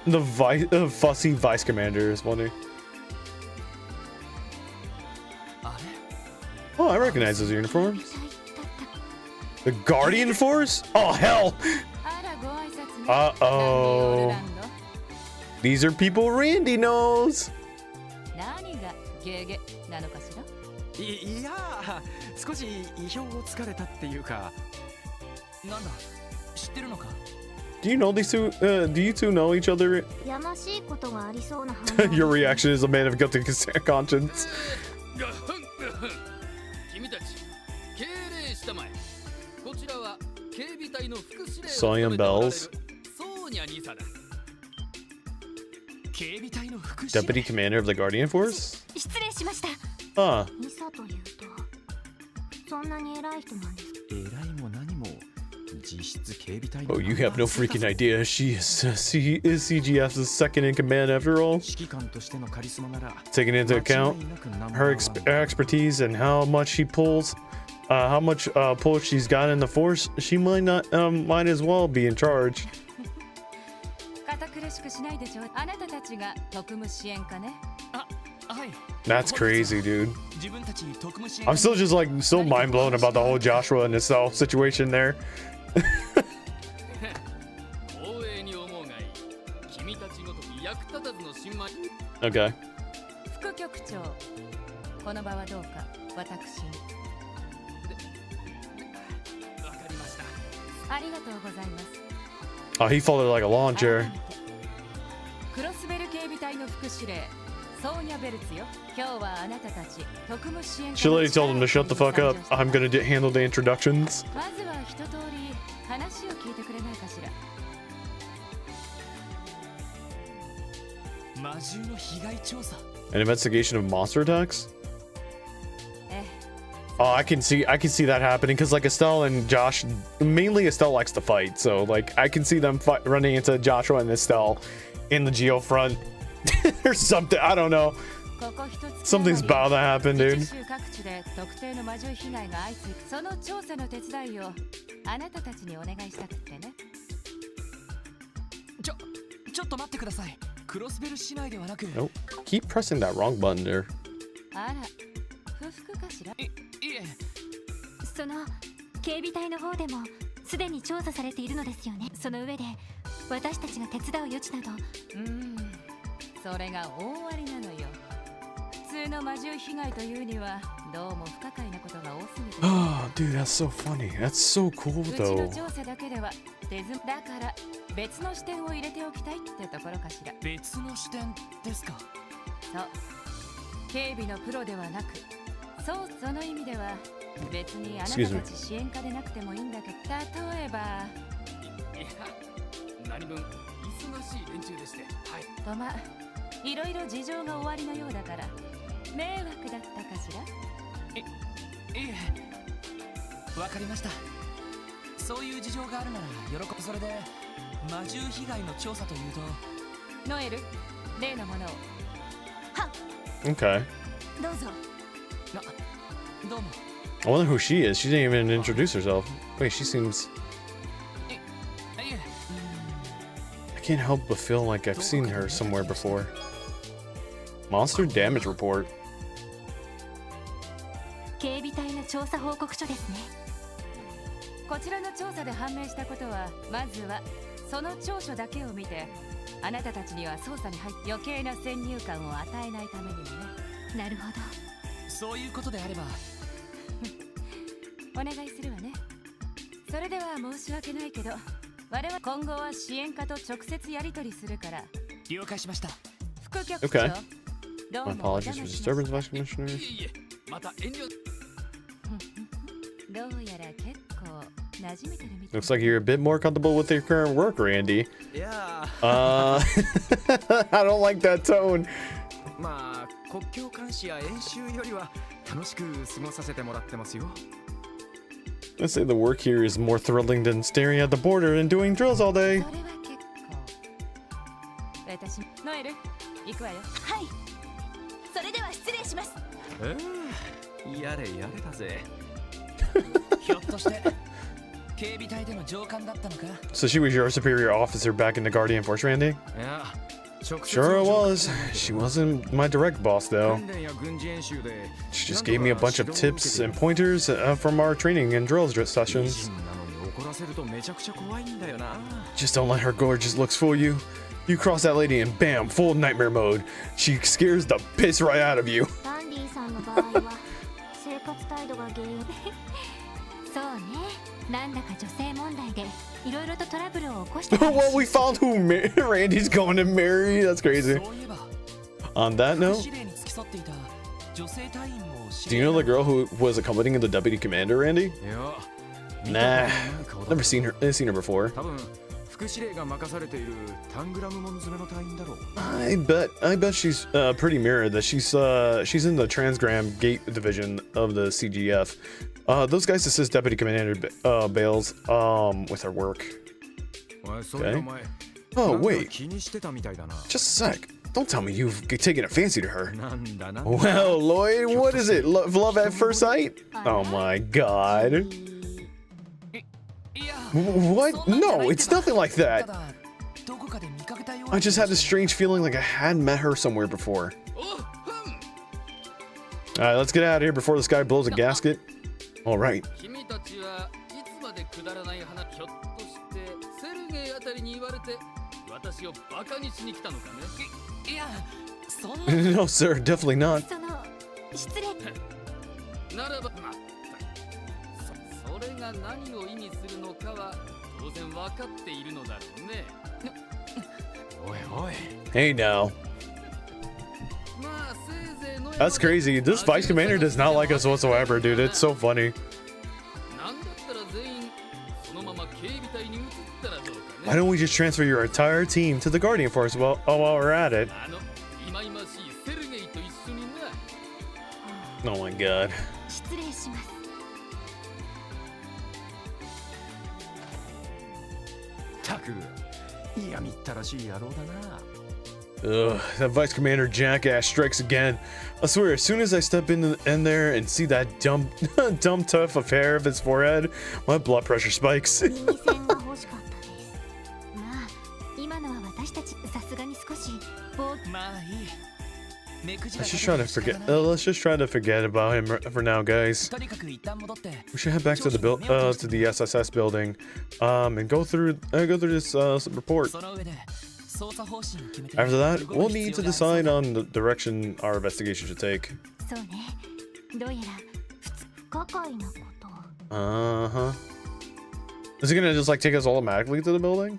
The fussy Vice Commander is funny. Oh, I recognize those uniforms. The Guardian Force? Oh, hell! Uh-oh. These are people Randy knows. Do you know these two? Do you two know each other? Your reaction is a man of guilty conscience. したまえ。こちらは警備隊の副司令を Sonya Bells ソーニャ2佐だ。 警備隊の副司令 Deputy Commander of the Guardian Force? 失礼しました。 Ah, ミサというとそんなに偉い人なんですか？偉いも何も実質警備隊の oh, you have no freaking idea. She is CGF's second in command after all. 指揮官としてのカリスマなら Taking into account her expertise and how much she pulls, how much pull she's got in the force, she might as well be in charge. 堅苦しくしないでしょ。あなたたちが特務支援課ね。はい。 That's crazy, dude. 自分たち特務支援 I'm still just like so mind blown about the whole Joshua and Estelle situation there. 光栄に思うがいい。君たちごとに役立たずの新米。 Okay. 副局長、この場はどうか私に。わかりました。ありがとうございます。 Oh, he folded like a lawn chair. クロスベル警備隊の副司令ソーニャ・ベルツよ。今日はあなたたち特務支援課 She literally told him to shut the fuck up. I'm gonna handle the introductions. まずは一通り話を聞いてくれないかしら。魔獣の被害調査 An investigation of monster attacks? え Oh, I can see that happening because like Estelle and Josh, mainly Estelle likes to fight, so like I can see them running into Joshua and Estelle in the Geo front or something. I don't know. ここ一つ Something's bound to happen, dude. 州各地で特定の魔獣被害が相次ぎ、その調査の手伝いをあなたたちにお願いしたくってね。ちょっと待ってください。クロスベル市内ではなく Nope. Keep pressing that wrong button there. あら、不服かしら。いえその警備隊の方でもすでに調査されているのですよね。その上で私たちが手伝う余地など。それが大ありなのよ。普通の魔獣被害というにはどうも不可解なことが多すぎて。Oh, dude, that's so funny. That's so cool うち though. の調査だけでは手済だから別の視点を入れておきたいってところかしら。別の視点ですか。そう警備のプロではなく、そうその意味では別にあなたたち支援課でなくてもいいんだけど、例えばいや、何分忙しい連中でして、はい。とまいろいろ事情がおありのようだから迷惑だったかしら。いえ、わかりました。そういう事情があるなら喜ぶ。それで魔獣被害の調査というとノエル、例のものを。はっ Okay. どうぞ。どうも。 I wonder who she is. She didn't even introduce herself. Wait, she seems... I can't help but feel like I've seen her somewhere before. Monster damage report. 警備隊の調査報告書ですね。こちらの調査で判明したことは、まずはその調書だけを見て、あなたたちには捜査に入って余計な先入観を与えないためにもね。なるほど。そういうことであればお願いするわね。それでは申し訳ないけど、我々今後は支援課と直接やり取りするから。了解しました。副局長、Okay. どう My もお apologies 邪 for 魔しま disturbance, した。 Vice Commissioner. いえ、また遠慮。どうやら結構馴染めてるみたい。 Looks like you're a bit more comfortable with your current work, Randy. いや I don't like that tone. まあ国境監視や演習よりは楽しく過ごさせてもらってますよ。 Let's say the work here is more thrilling than staring at the border and doing drills all day. それは結構。私、ノエル、行くわよ。はい。それでは失礼します。やれやれだぜ。ひょっとして警備隊での上官だったのか。 So she was your superior officer back in the Guardian Force, Randy? いや、Sure it was. She wasn't my direct boss though. 訓練や軍事演習で She just gave me a bunch of tips and pointers from our training and drills sessions. なのに怒らせるとめちゃくちゃ怖いんだよな。 Just don't let her gorgeous looks fool you. You cross that lady and bam, full nightmare mode. She scares the piss right out of you. ランディさんの場合は生活態度が原因。そうね。なんだか女性問題でいろいろとトラブルを起こして。 Well, we found who Randy's going to marry. That's crazy. On that note, Do you know the girl who was accompanying the deputy commander, Randy? Nah, never seen her before. I bet she's pretty mirrored that she's in the transgram gate division of the CGF. Those guys assist Deputy Commander Bales with her work. Okay. Oh wait, just a sec. Don't tell me you've taken a fancy to her. Well, Lloyd, what is it? Love at first sight? Oh my god. What? No, it's nothing like that. I just had a strange feeling like I had met her somewhere before. Alright, let's get out of here before this guy blows a gasket. Alright. No, sir, definitely not. Hey now. That's crazy. This vice commander does not like us whatsoever, dude. It's so funny. Why don't we just transfer your entire team to the Guardian Force while we're at it? Oh my god. Ugh, that vice commander jackass strikes again. I swear, as soon as I step in there and see that dumb tuft of hair of his forehead, my blood pressure spikes. Let's just try to forget. Let's just try to forget about him for now, guys. We should head back to the SSS building, and go through this report. After that, we'll need to decide on the direction our investigation should take. Is it gonna just like take us automatically to the building?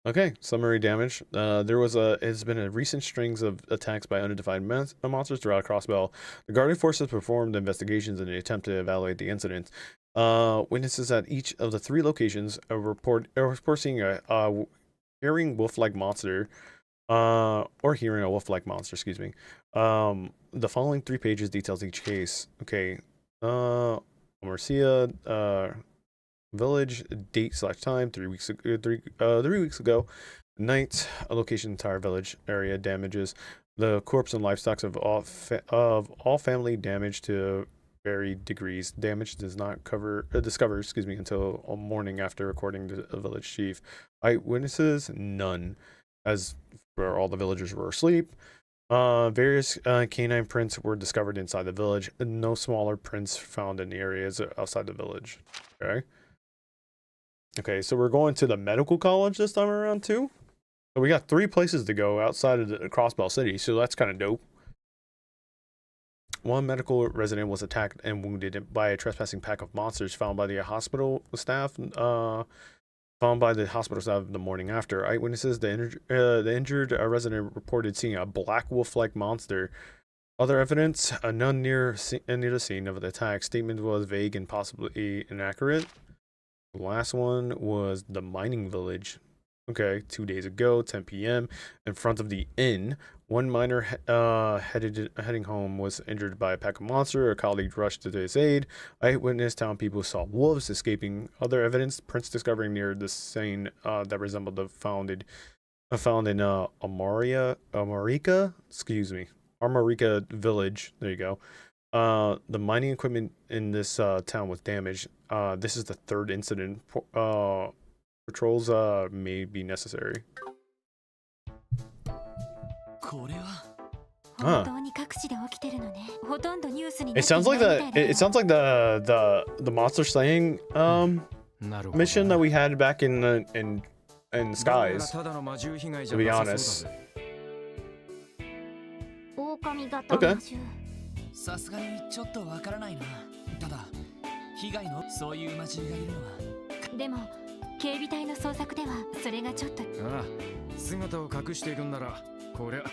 Okay, summary damage. It's been a recent strings of attacks by unidentified monsters throughout Crossbell. The Guardian Force has performed investigations in an attempt to evaluate the incident. Witnesses at each of the 3 locations report seeing a hearing wolf-like monster, or hearing a wolf-like monster, excuse me. The following 3 pages details each case. Okay, Marcia, village, date/time, 3 weeks ago, 3 weeks ago. Night, a location, entire village area damages. The corpse and livestock of all family damage to varied degrees. Damage does not discover, until morning after recording the village chief. Eyewitnesses, none, as for all the villagers were asleep. Various canine prints were discovered inside the village. No smaller prints found in the areas outside the village. Okay, so we're going to the medical college this time around too. So we got 3 places to go outside of the Crossbell City, so that's kind of dope. One medical resident was attacked and wounded by a trespassing pack of monsters found by the hospital staff. The morning after. Eyewitnesses, the injured resident reported seeing a black wolf-like monster. Other evidence, none near the scene of the attack. Statement was vague and possibly inaccurate. The last one was the mining village. Okay, 2 days ago, 10 p.m. in front of the inn. One miner heading home was injured by a pack of monsters. A colleague rushed to his aid. Eyewitness town people saw wolves escaping. Other evidence, prints discovered near the scene that resembled the found in Armorica village. There you go. The mining equipment in this town was damaged. This is the 3rd incident. Patrols may be necessary. Huh. It sounds like the monster slaying mission that we had back in the skies, to be honest. Okay. さすがにちょっとわからないな。ただ被害のそういう魔獣がいるのは。でも警備隊の捜索ではそれがちょっと。ああ、姿を隠しているんならこりゃ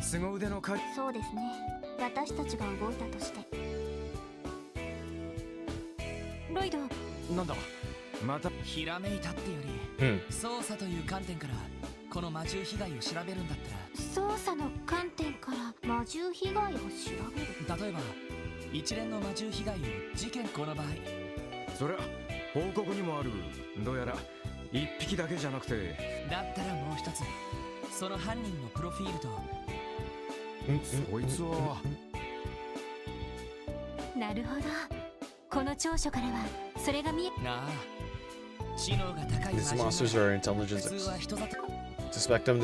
凄腕の狩り。そうですね。私たちが動いたとして。ロイド。なんだ。またひらめいたってより、捜査という観点からこの魔獣被害を調べるんだったら。捜査の観点から魔獣被害を調べる。例えば一連の魔獣被害を事件この場合。そりゃ報告にもある。どうやら一匹だけじゃなくて。だったらもう一つ、その犯人のプロフィールと。そいつは。なるほど。この長所からはそれが見え。なあ。知能が高い。 These monsters are intelligence. Suspect them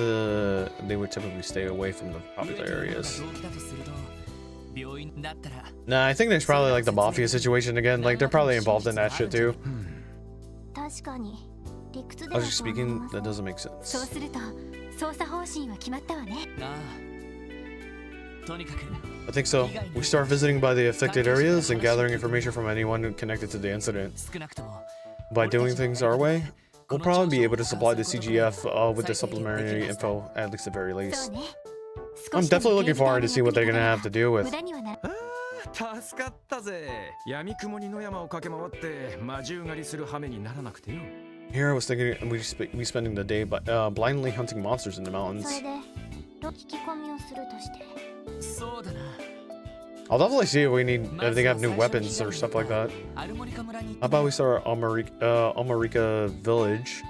they would typically stay away from the popular areas. Nah, I think there's probably like the mafia situation again. Like they're probably involved in that shit too. Logically speaking, that doesn't make sense. そうすると捜査方針は決まったわね。I think so. We start visiting by the affected areas and gathering information from anyone connected to the incident. By doing things our way, we'll probably be able to supply the CGF with the supplementary info, at least at the very least. I'm definitely looking forward to see what they're gonna have to deal with. 助かったぜ。闇雲に野山を駆け回って魔獣狩りする羽目にならなくてよ。 Here I was thinking we spending the day blindly hunting monsters in the mountains. I'll definitely see if they have new weapons or stuff like that. How about we start Almarica Village?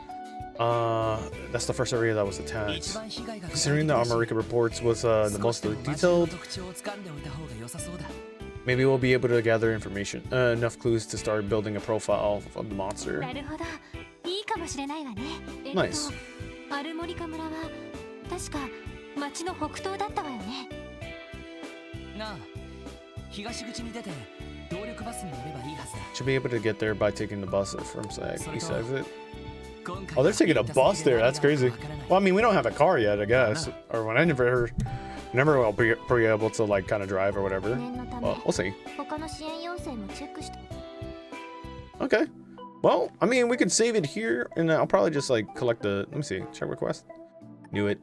That's the first area that was attacked. Considering the Almarica reports was the most detailed, maybe we'll be able to gather information, enough clues to start building a profile of the monster. Nice. アルモリカ村は確か町の北東だったわよね。なあ、東口に出て動力バスに乗ればいいはずだ。 Should be able to get there by taking the bus from East Exit. Oh, they're taking a bus there. That's crazy. Well, I mean, we don't have a car yet, I guess. Or when I never will be able to like kind of drive or whatever. Well, we'll see. Okay. Well, I mean, we could save it here, and I'll probably just like collect the. Let me see. Check request. Knew it.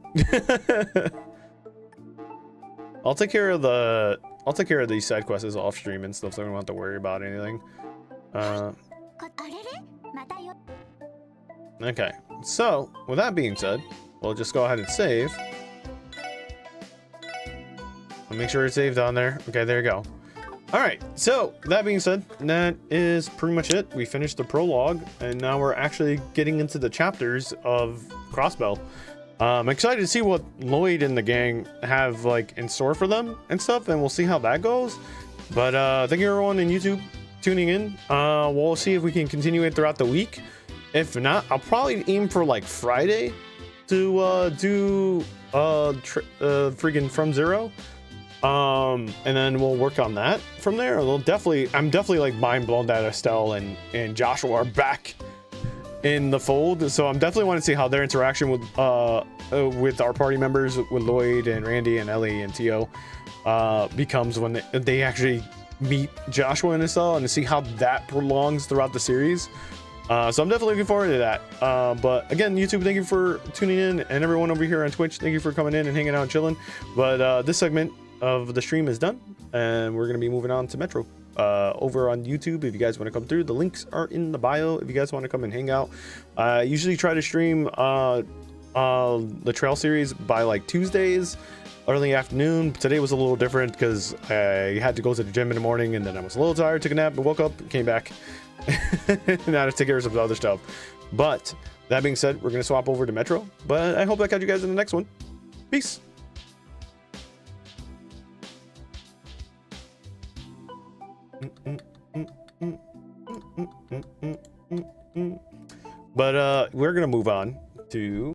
I'll take care of these side quests off stream and stuff, so I don't have to worry about anything. Okay. So with that being said, we'll just go ahead and save. I'll make sure it's saved on there. Okay, there you go. All right, so that being said, that is pretty much it. We finished the prologue, and now we're actually getting into the chapters of Crossbell. I'm excited to see what Lloyd and the gang have like in store for them and stuff, and we'll see how that goes. But thank you everyone in YouTube tuning in. We'll see if we can continue it throughout the week. If not, I'll probably aim for like Friday to do freaking From Zero. And then we'll work on that from there. I'm definitely like mind blown that Estelle and Joshua are back in the fold. So I'm definitely want to see how their interaction with our party members, with Lloyd and Randy and Ellie and Tio, becomes when they actually meet Joshua and Estelle, and to see how that prolongs throughout the series. So I'm definitely looking forward to that. But again, YouTube, thank you for tuning in, and everyone over here on Twitch, thank you for coming in and hanging out and chilling. But this segment of the stream is done, and we're going to be moving on to Metro over on YouTube. If you guys want to come through, the links are in the bio if you guys want to come and hang out. I usually try to stream the trail series by like Tuesdays early afternoon. Today was a little different because I had to go to the gym in the morning, and then I was a little tired, took a nap, but woke up, came back and had to take care of some other stuff. But that being said, we're going to swap over to Metro, but I hope I catch you guys in the next one. Peace. But we're gonna move on to